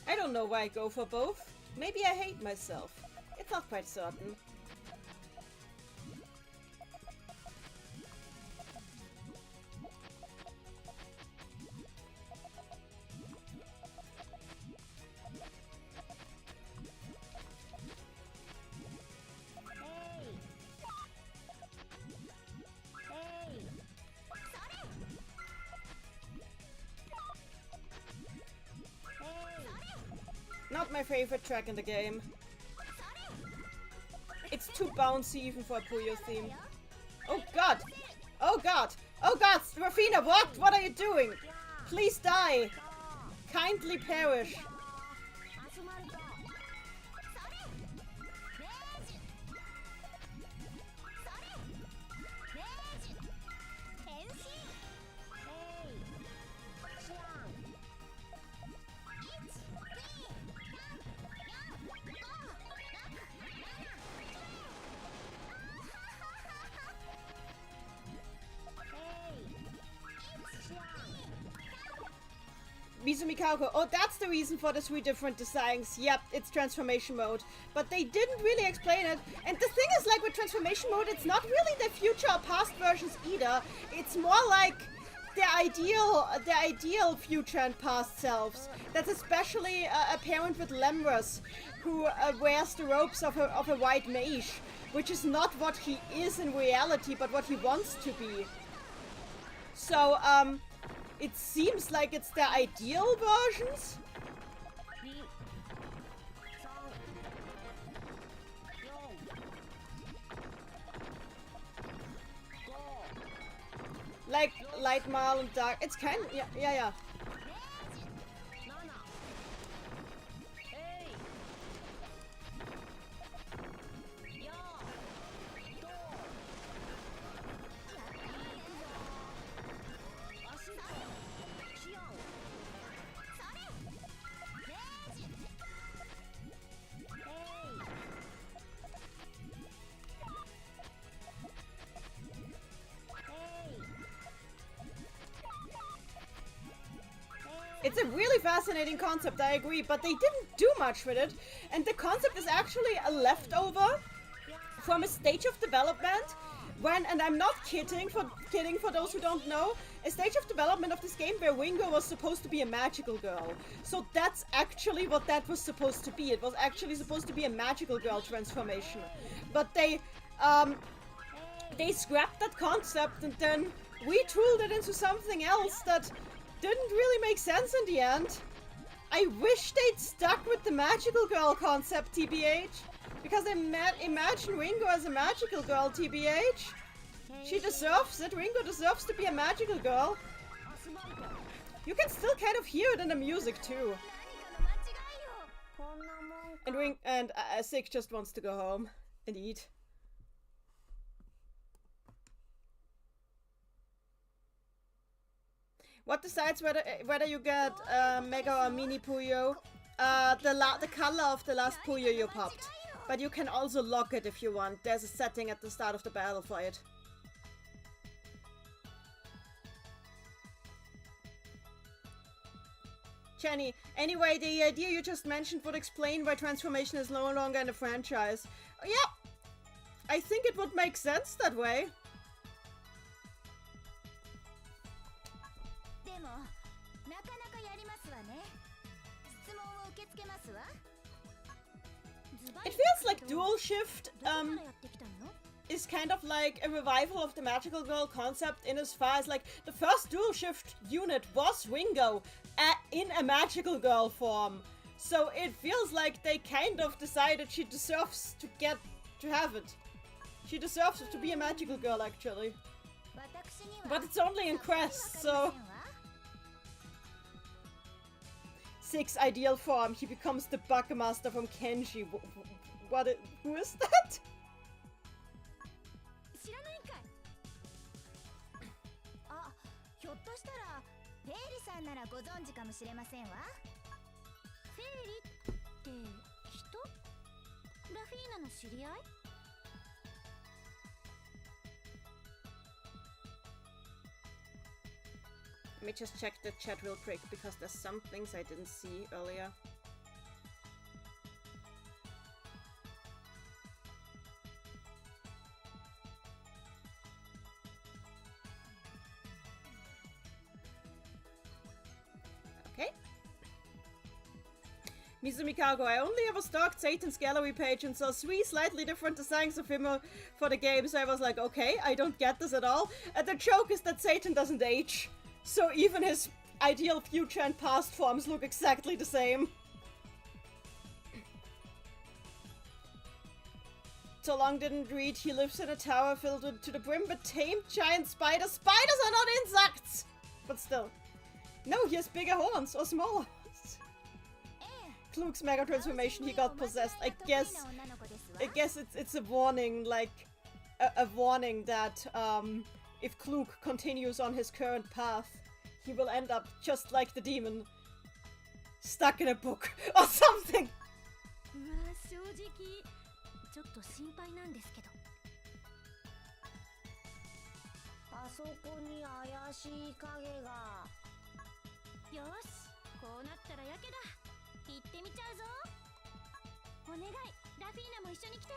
I don't know why I go for both. Maybe I hate myself. It's not quite certain. Not my favorite track in the game. It's too bouncy even for a Puyo theme. Oh god! Oh god! Oh god! Rafina, what? What are you doing? Please die! Kindly perish! Mizumi Kaoko. Oh, that's the reason for the 3 different designs. Yep, it's transformation mode. But they didn't really explain it. And the thing is, like, with transformation mode, it's not really the future or past versions either. It's more like the ideal future and past selves. That's especially apparent with Lemros, who wears the robes of a white mage, which is not what he is in reality, but what he wants to be. So, it seems like it's the ideal versions. Like light Marl and dark. It's kind of, yeah. It's a really fascinating concept, I agree, but they didn't do much with it. And the concept is actually a leftover from a stage of development when, and I'm not kidding for those who don't know, a stage of development of this game where Ringo was supposed to be a magical girl. So that's actually what that was supposed to be. It was actually supposed to be a magical girl transformation. But they scrapped that concept and then retooled it into something else that didn't really make sense in the end. I wish they'd stuck with the magical girl concept, TBH. Because imagine Ringo as a magical girl, TBH. She deserves it. Ringo deserves to be a magical girl. You can still kind of hear it in the music too. And Sig just wants to go home and eat. What decides whether you get Mega or Mini Puyo? The color of the last Puyo you popped. But you can also lock it if you want. There's a setting at the start of the battle for it. Jenny, anyway, the idea you just mentioned would explain why transformation is no longer in the franchise. Yeah, I think it would make sense that way. でもなかなかやりますわね。質問を受け付けますわ。 It feels like Dual Shift is kind of like a revival of the magical girl concept in as far as like the first Dual Shift unit was Ringo in a magical girl form. So it feels like they kind of decided she deserves to have it. She deserves to be a magical girl actually. But it's only in Quest, so... 6 ideal form, he becomes the Buckmaster from Kenji. Who is that? 知らないんかい。あ、ひょっとしたらフェイリさんならご存知かもしれませんわ。フェイリって人？ラフィーナの知り合い？ Let me just check the chat real quick because there's some things I didn't see earlier. Okay. Mizumi Kago, I only ever stalked Satan's gallery page and saw 3 slightly different designs of him for the game, so I was like, okay, I don't get this at all. And the joke is that Satan doesn't age. So even his ideal future and past forms look exactly the same. So long didn't read, he lives in a tower filled to the brim with tamed giant spiders. Spiders are not insects! But still. No, he has bigger horns, or smaller ones. Klug's mega transformation, he got possessed. I guess it's a warning, like, a warning that, if Klug continues on his current path, he will end up just like the demon. Stuck in a book or something. 正直ちょっと心配なんですけど。あそこに怪しい影が。よし、こうなったらやけだ。行ってみちゃうぞ。お願い、ラフィーナも一緒に来て。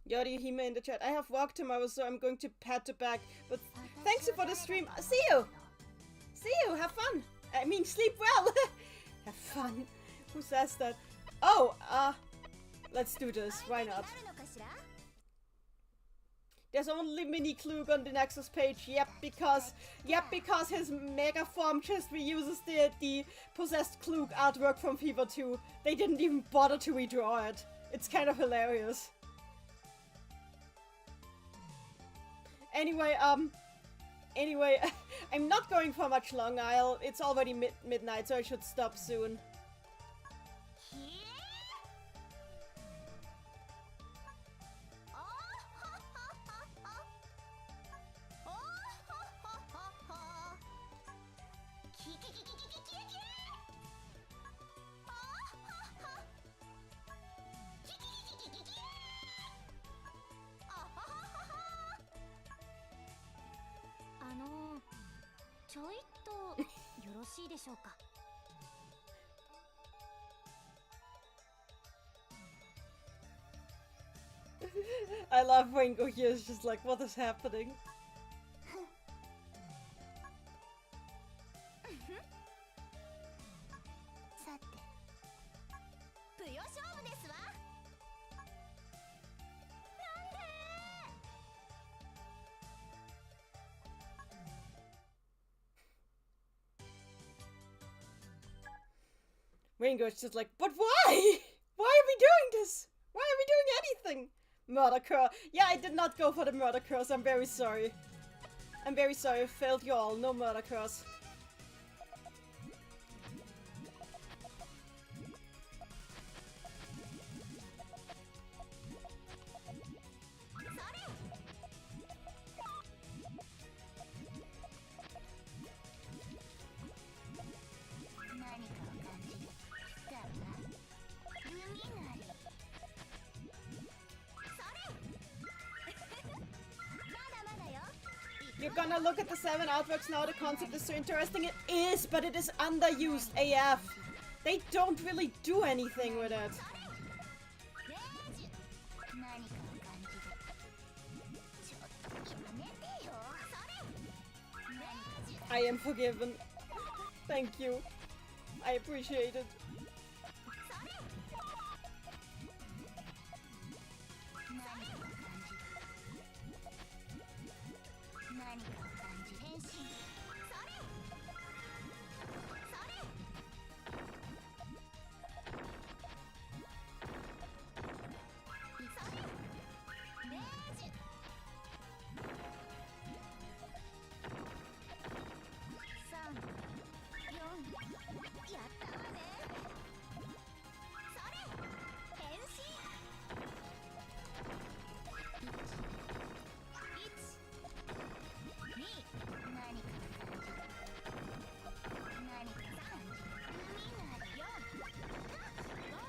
Yori Hime in the chat. I have walked tomorrow, so I'm going to pat the back. But thanks you for the stream. See you! See you! Have fun! I mean, sleep well! Have fun. Who says that? Oh, let's do this. Why not? There's only Mini Klug on the Nexus page. Yep, because his mega form just reuses the possessed Klug artwork from Fever 2. They didn't even bother to redraw it. It's kind of hilarious. Anyway, I'm not going for much longer. It's already midnight, so I should stop soon. I love Ringo here. It's just like, what is happening? さて、ぷよ勝負ですわ。なんで？ Ringo's just like, but why? Why are we doing this? Why are we doing anything? Murder curse. Yeah, I did not go for the murder curse. I'm very sorry. I'm very sorry. I failed you all. No murder curse. you're gonna look at the 7 artworks now, the concept is so interesting. It is, but it is underused AF. They don't really do anything with it. I am forgiven. Thank you. I appreciate it.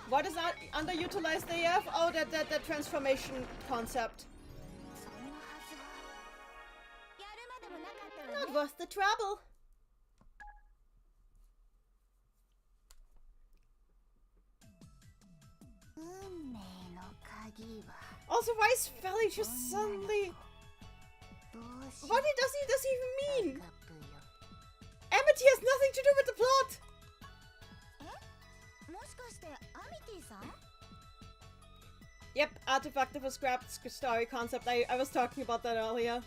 What is that underutilized AF? Oh, that transformation concept. Not worth the trouble. Also, why is Felly just suddenly... What does he even mean? Amity has nothing to do with the plot! Yep, artifact of a scrapped story concept. I was talking about that earlier.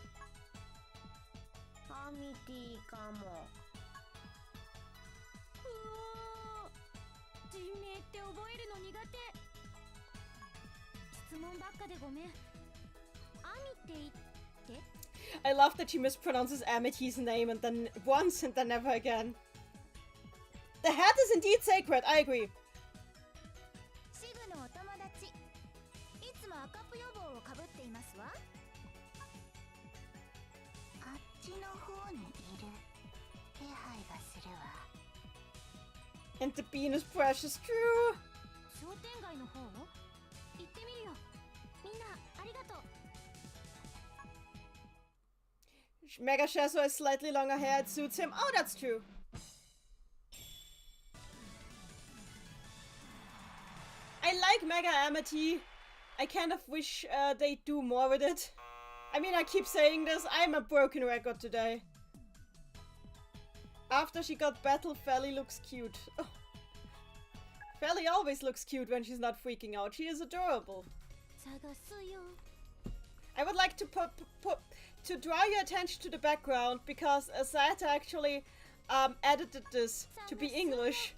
I love that she mispronounces Amity's name and then once and then never again. The hat is indeed sacred, I agree. And the bean is precious, true. Mega Shazo has slightly longer hair, it suits him. Oh, that's true. I like Mega Amity. I kind of wish they do more with it. I mean, I keep saying this, I'm a broken record today. After she got battle, Felly looks cute. Oh. Felly always looks cute when she's not freaking out. She is adorable. I would like to to draw your attention to the background because Asata actually edited this to be English.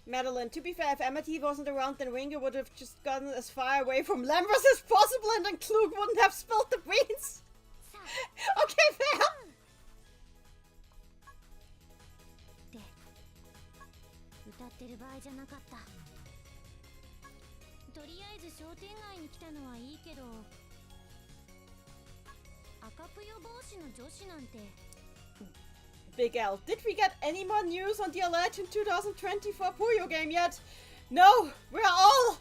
Madeline, to be fair, if Amity wasn't around, then Ringo would have just gotten as far away from Lambros as possible and then Klug wouldn't have spilled the beans. Okay, fair. Big L. Did we get any more news on the Alleged 2024 Puyo game yet? No, we're all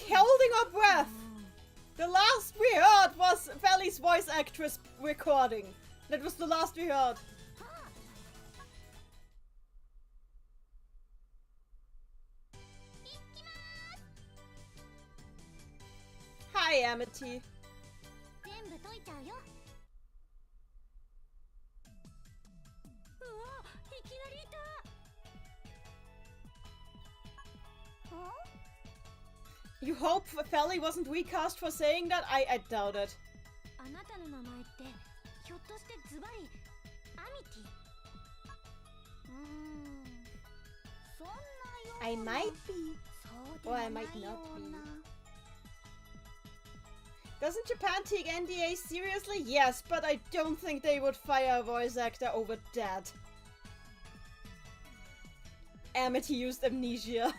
holding our breath. The last we heard was Felly's voice actress recording. That was the last we heard. Hi, Amity. You hope Felly wasn't recast for saying that? I doubt it. I might be. Or I might not be. Doesn't Japan take NDA seriously? Yes, but I don't think they would fire a voice actor over that. Amity used amnesia.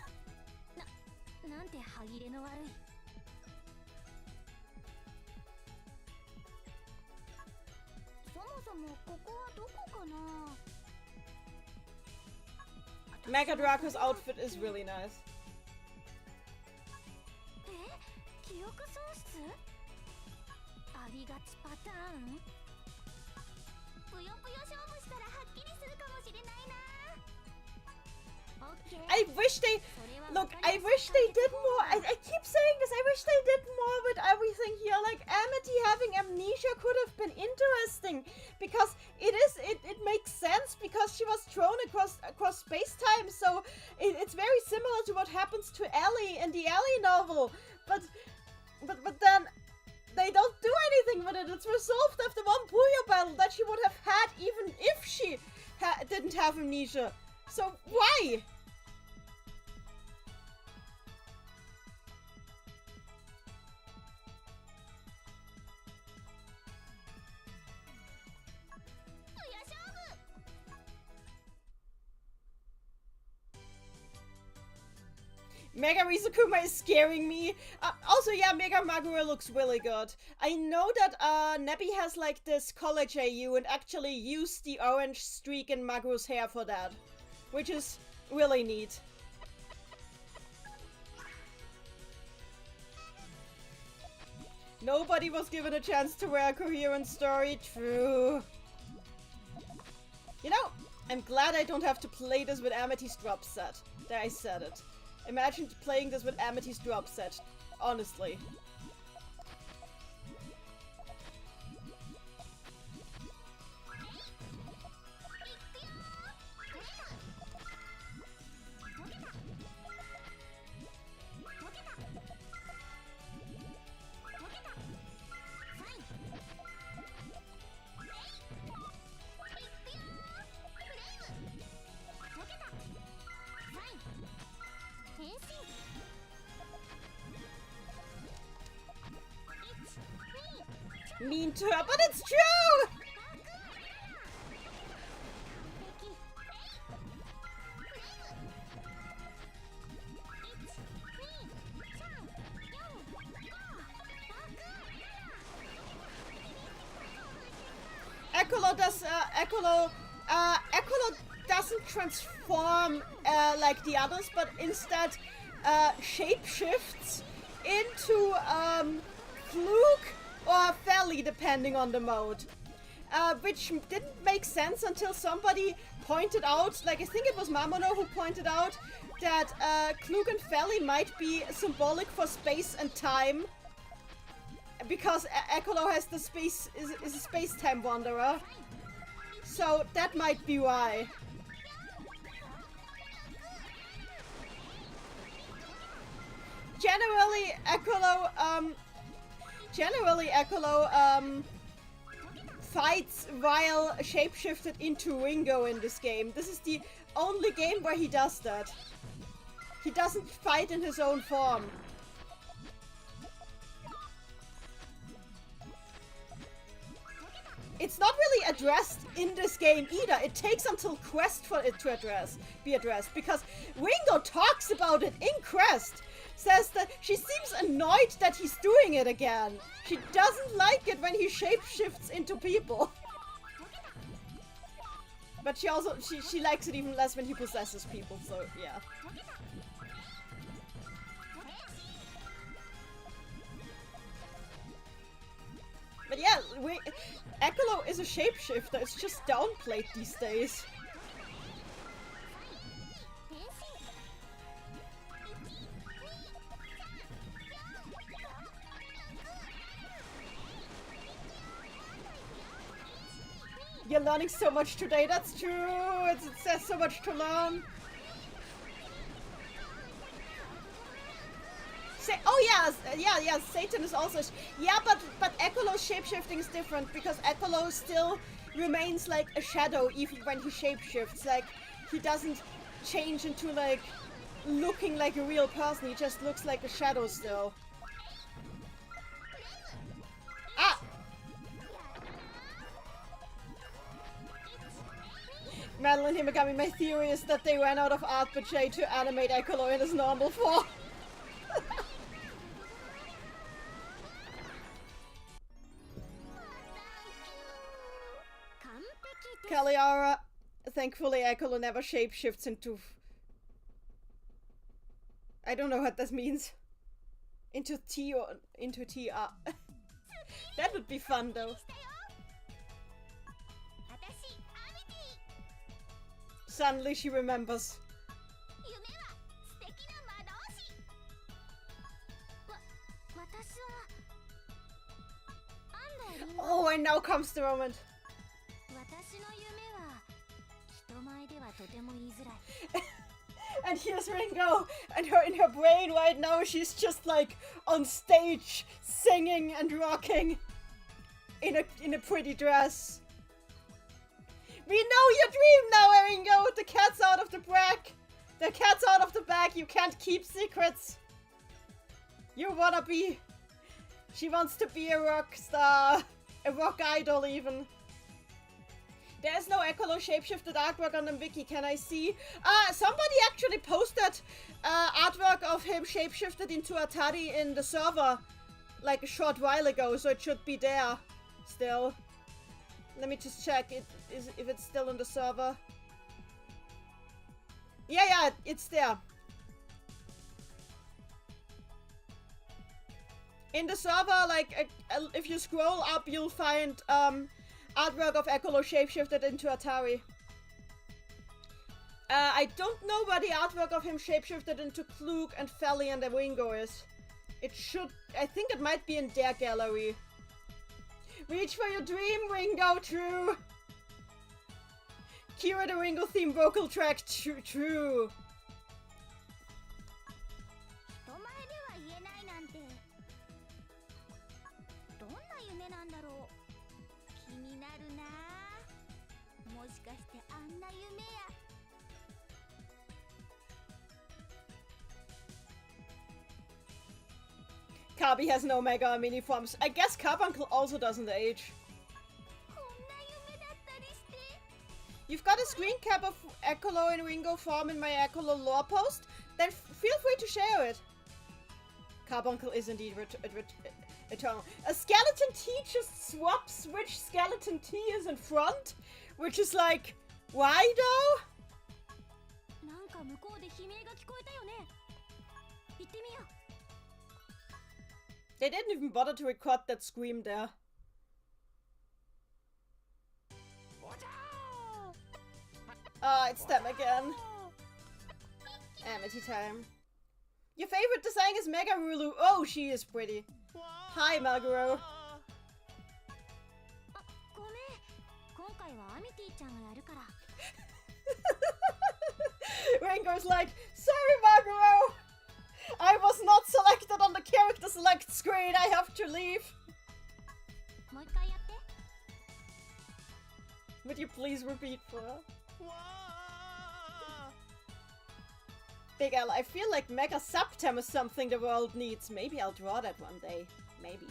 もここはどこかな。 Mega Draco's outfit is really nice. 記憶喪失？ありがちパターン？ぷよぷよ勝負したらはっきりするかもしれないな。 I wish they look. I wish they did more. I keep saying this. I wish they did more with everything here. Like Amity having amnesia could have been interesting because it makes sense because she was thrown across space time. So it's very similar to what happens to Ellie in the Ellie novel. But then they don't do anything with it. It's resolved after one Puyo battle that she would have had even if she didn't have amnesia. So why? Mega Rizukuma is scaring me. Also, yeah, Mega Magura looks really good. I know that Nebby has like this college AU and actually used the orange streak in Maguru's hair for that, which is really neat. Nobody was given a chance to wear a coherent story. True. You know, I'm glad I don't have to play this with Amity's drop set. There, I said it. Imagine playing this with Amity's drop set. Honestly. Mean to her, but it's true! Ecolo doesn't transform like the others, but instead shapeshifts into Fluke or Felly, depending on the mode. Which didn't make sense until somebody pointed out, like I think it was Mamono who pointed out, that Klug and Felly might be symbolic for space and time. Because Ecolo has the space, is a space-time wanderer. So that might be why. Generally, Ecolo fights while shapeshifted into Ringo in this game. This is the only game where he does that. He doesn't fight in his own form. It's not really addressed in this game either. It takes until Quest for it to be addressed, because Ringo talks about it in Quest. Says that she seems annoyed that he's doing it again. She doesn't like it when he shapeshifts into people. But she likes it even less when he possesses people, so yeah. But yeah, Ecolo is a shapeshifter. It's just downplayed these days. You're learning so much today, that's true! It says so much to learn. Yeah, Satan is also... Yeah, but Ecolo's shapeshifting is different, because Ecolo still remains like a shadow even when he shapeshifts. Like, he doesn't change into like, looking like a real person, he just looks like a shadow still. Ah! Madeline Himagami, my theory is that they ran out of art budget to animate Ecolo in his normal form. Kaliara. Thankfully, Ekolo never shapeshifts into... I don't know what this means. Into T or into TR. That would be fun though. Suddenly she remembers. Oh, and now comes the moment. And here's Ringo, and in her brain right now she's just like on stage singing and rocking in a pretty dress. We know your dream now, Ringo. The cat's out of the bag. The cat's out of the bag. You can't keep secrets. You wanna be. She wants to be a rock star, a rock idol even. There's no Ekolo shapeshifted artwork on the wiki, can I see? Somebody actually posted artwork of him shapeshifted into Atari in the server like a short while ago, so it should be there still. Let me just check if it's still in the server. Yeah, it's there. In the server, like, if you scroll up, you'll find artwork of Ekolo shapeshifted into Atari. I don't know where the artwork of him shapeshifted into Klug and Felly and Ringo is. It should... I think it might be in their gallery. Reach for your dream, Ringo, true! Kira the Ringo theme vocal track, true! Kabi has no mega or mini forms. I guess Carbuncle also doesn't age. You've got a screen cap of Ekolo and Ringo form in my Ekolo lore post? Then feel free to share it. Carbuncle is indeed eternal. A skeleton T just swaps which skeleton T is in front? Which is like, why though? They didn't even bother to record that scream there. It's them again. Amity time. Your favorite design is Megarulu. Oh, she is pretty. Hi, Maguro. Ringo's like, sorry, Maguro. I was not selected on the character select screen. I have to leave. Would you please repeat for her? Big L, I feel like Mega Septem is something the world needs. Maybe I'll draw that one day. Maybe.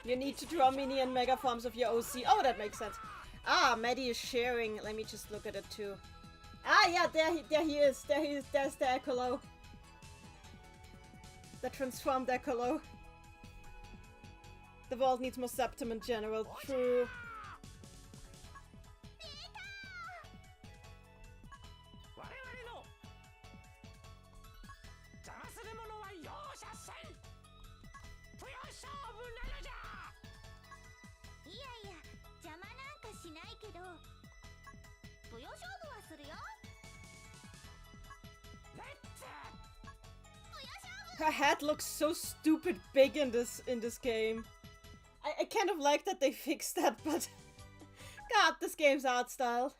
You need to draw mini and mega forms of your OC. Oh, that makes sense. Ah, Maddie is sharing. Let me just look at it too. Ah, yeah, there he is. There's the Ekolo. The transformed Ekolo. The world needs more Septum in general. True. Her head looks so stupid big in this game. I kind of like that they fixed that, but God, this game's art style.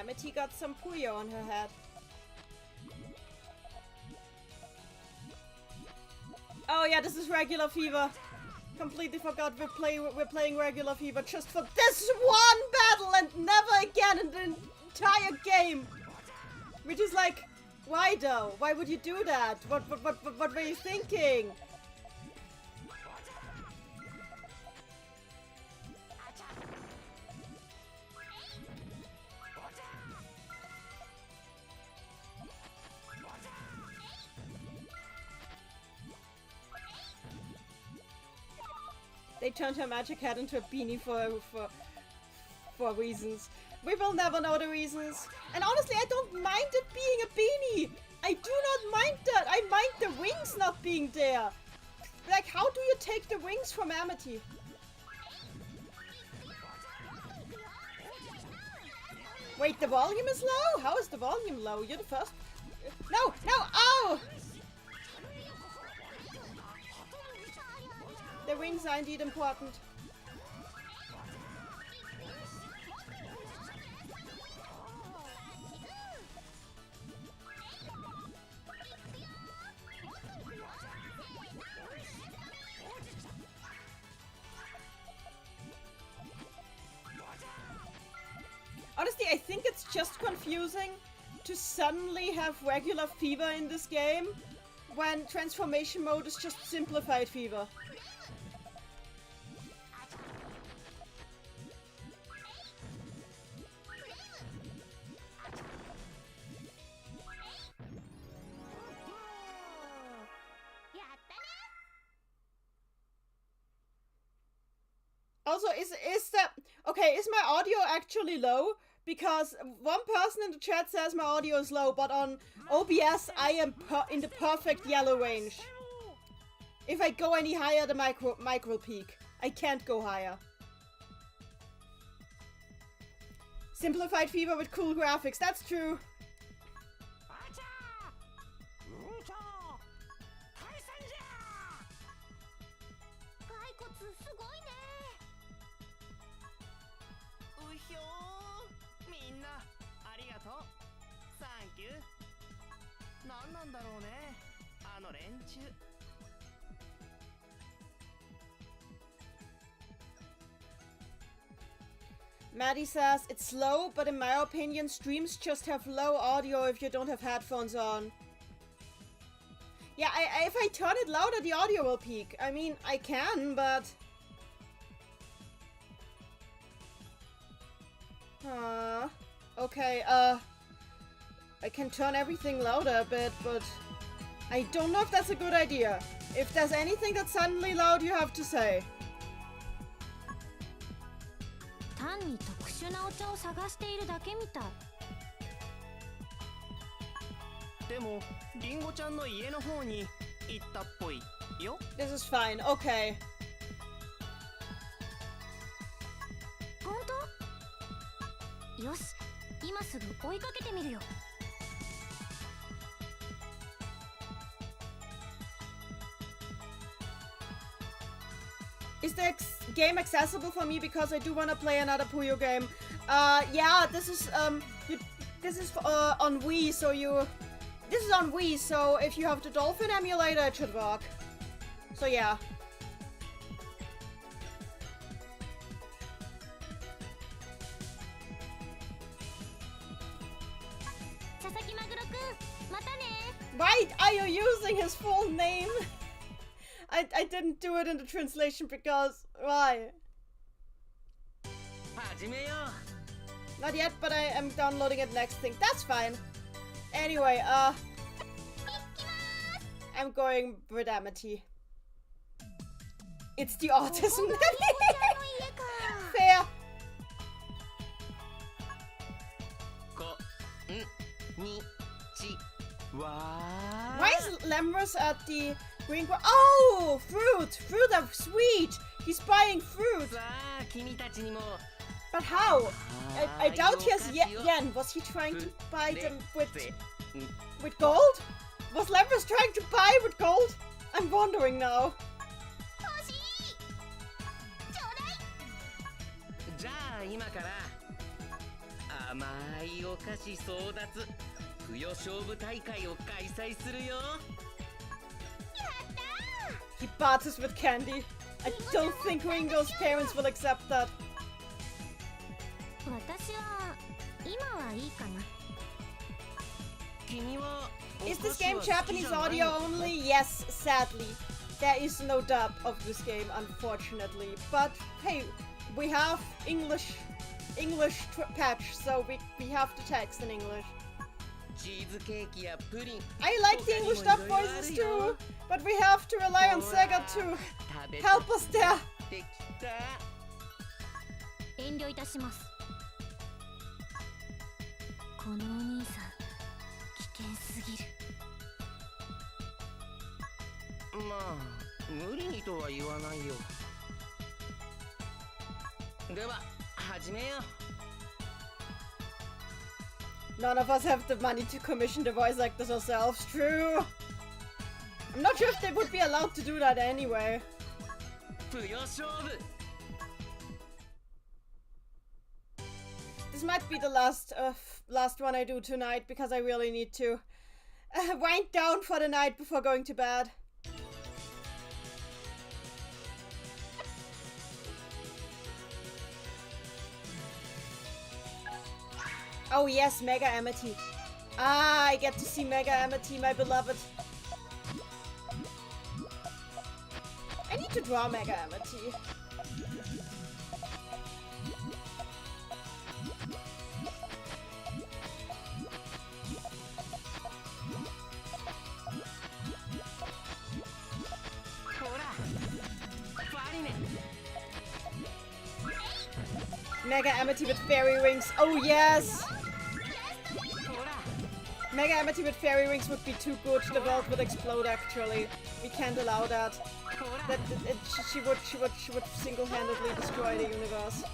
Amity got some Puyo on her head. Oh yeah, this is regular fever. Completely forgot we're playing regular fever just for this one battle and never again in the entire game. Which is like, why though? Why would you do that? What were you thinking? They turned her magic hat into a beanie for reasons. We will never know the reasons. And honestly, I don't mind it being a beanie. I do not mind that. I mind the wings not being there. Like, how do you take the wings from Amity? Wait, the volume is low? How is the volume low? You're the first. No, no, ow! The wings are indeed important. Honestly, I think it's just confusing to suddenly have regular fever in this game when transformation mode is just simplified fever. Also, is that okay? Is my audio actually low? Because one person in the chat says my audio is low, but on OBS I am in the perfect yellow range. If I go any higher, the mic will peak. I can't go higher. Simplified fever with cool graphics. That's true. Maddie says, it's slow, but in my opinion, streams just have low audio if you don't have headphones on. Yeah, if I turn it louder, the audio will peak. I mean, I can, but... Okay, I can turn everything louder a bit, but... I don't know if that's a good idea. If there's anything that's suddenly loud, you have to say. 単に特殊なお茶を探しているだけみたい。でもリンゴちゃんの家の方に行ったっぽいよ。This is fine. Okay. 本当？よし、今すぐ追いかけてみるよ。Is the game accessible for me because I do want to play another Puyo game? Yeah, this is on Wii, so this is on Wii, so if you have the Dolphin emulator, it should work. So yeah. Why are you using his full name? I didn't do it in the translation because why? Not yet, but I am downloading it next thing. That's fine. Anyway, I'm going with Amity. It's the autism. Fair. Why is Lemros at the green? Oh, fruit! Fruit are sweet! He's buying fruit! But how? I doubt he has yen. Was he trying to buy them with gold? Was Lemros trying to buy with gold? I'm wondering now. 甘いお菓子争奪ぷよ勝負大会を開催するよ。 He barters with candy. I don't think Ringo's parents will accept that. 私は今はいいかな。君は Is this game Japanese audio only? Yes, sadly. There is no dub of this game, unfortunately. But hey, we have English patch, so we have the text in English. チーズケーキやプリン I like the English dub voices too, but we have to rely on Sega to help us there. できた。遠慮いたします。このお兄さん危険すぎる。まあ無理にとは言わないよ。では始めよう。 None of us have the money to commission the voice actors ourselves, true. I'm not sure if they would be allowed to do that anyway. ぷよ勝負 This might be the last one I do tonight because I really need to wind down for the night before going to bed. Oh yes, Mega Amity. Ah, I get to see Mega Amity, my beloved. I need to draw Mega Amity. Mega Amity with fairy wings. Oh yes! Mega Amity with fairy wings would be too good. The world would explode. Actually, we can't allow that. She would single-handedly destroy the universe.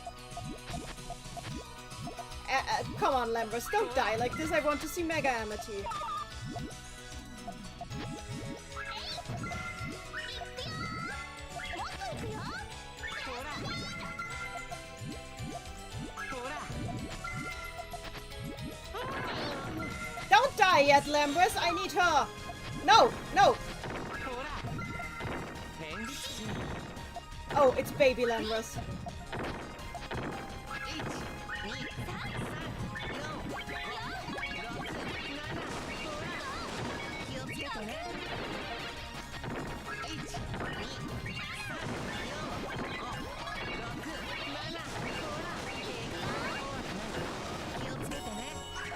Come on, Lambros, don't die like this. I want to see Mega Amity. Don't die yet, Lambros. I need her. No, no. Oh, it's baby Lambros.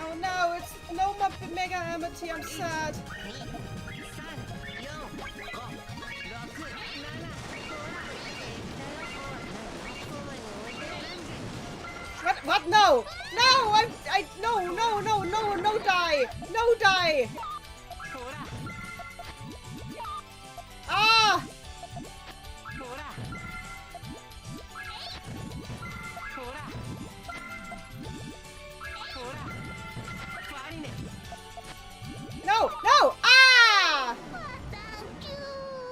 Oh no, it's no more Mega Amity. I'm sad. What? No! No! No die! No die! Ah! No! No! Ah!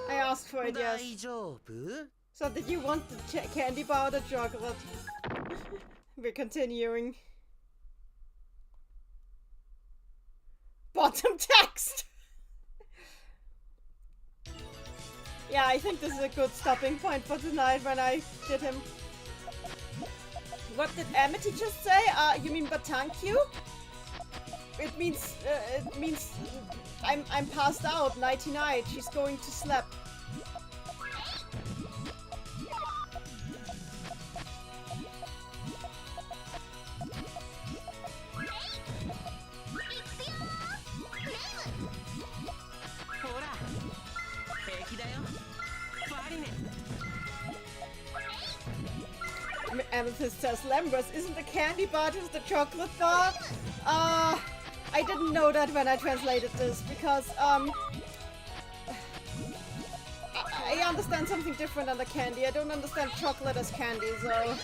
I asked for it, yes. 大丈夫 So did you want the candy bar or the chocolate? We're continuing. Bottom text! Yeah, I think this is a good stopping point for tonight when I did him. What did Amity just say? You mean but thank you? It means I'm passed out, nighty night. She's going to sleep. Amethyst says, Lambros, isn't the candy bar just the chocolate bar? I didn't know that when I translated this, because, I understand something different than the candy. I don't understand chocolate as candy, so...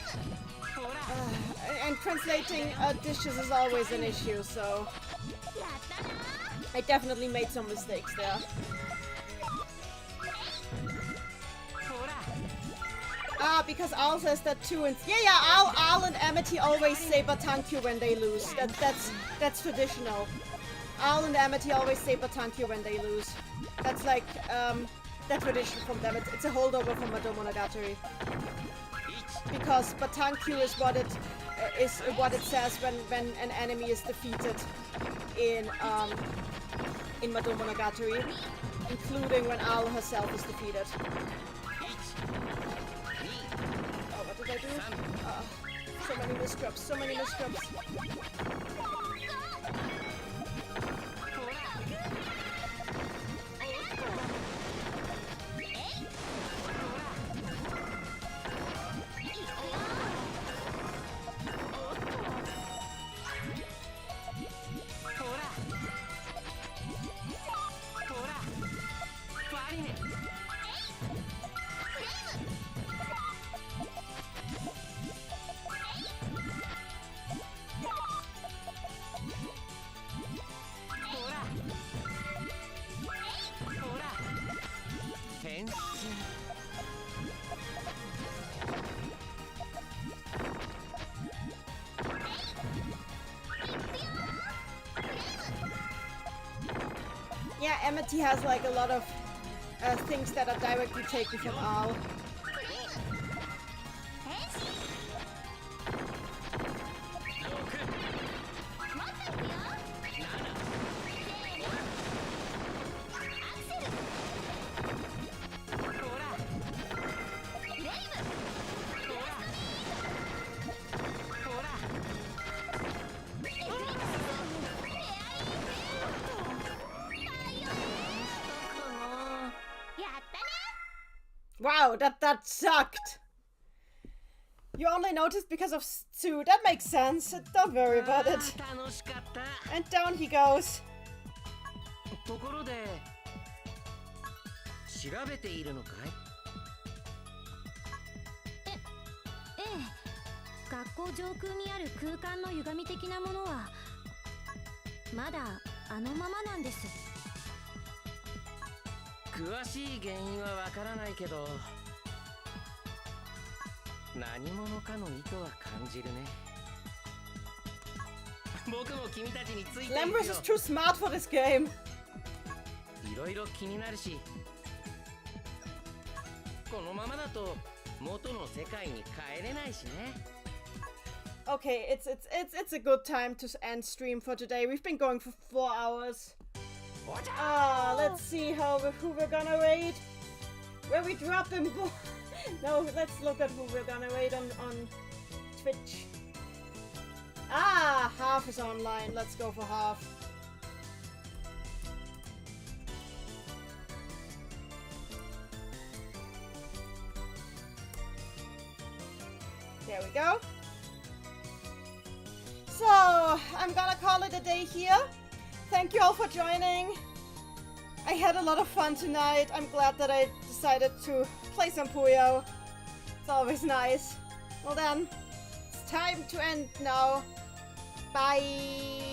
and translating dishes is always an issue, so... I definitely made some mistakes there. Ah, because Al says that too. And yeah, Al and Amity always say Batankyu when they lose. That's traditional. Al and Amity always say Batankyu when they lose. That's like that tradition from them. It's a holdover from Madomonogatari. Because Batankyu is what it says when an enemy is defeated in Madomonogatari, including when Al herself is defeated. Oh, what did I do? So many misdrops, so many misdrops. Yeah, Amity has like a lot of things that are directly taken from Al. Wow, that sucked. You only noticed because of Tsu. That makes sense. Don't worry about it. And down he goes. ところで調べているのかい？ええ、学校上空にある空間の歪み的なものはまだあのままなんです。詳しい原因はわからないけど、何者かの意図は感じるね。僕も君たちについているよ。Lambrus is too smart for this game. いろいろ気になるし、このままだと元の世界に帰れないしね。Okay, it's a good time to end stream for today. We've been going for 4 hours. Let's see who we're gonna raid. Where we drop them. No, let's look at who we're gonna raid on Twitch. Half is online. Let's go for half. There we go. So, I'm gonna call it a day here. Thank you all for joining. I had a lot of fun tonight. I'm glad that I decided to play some Puyo. It's always nice. Well then, it's time to end now. Bye!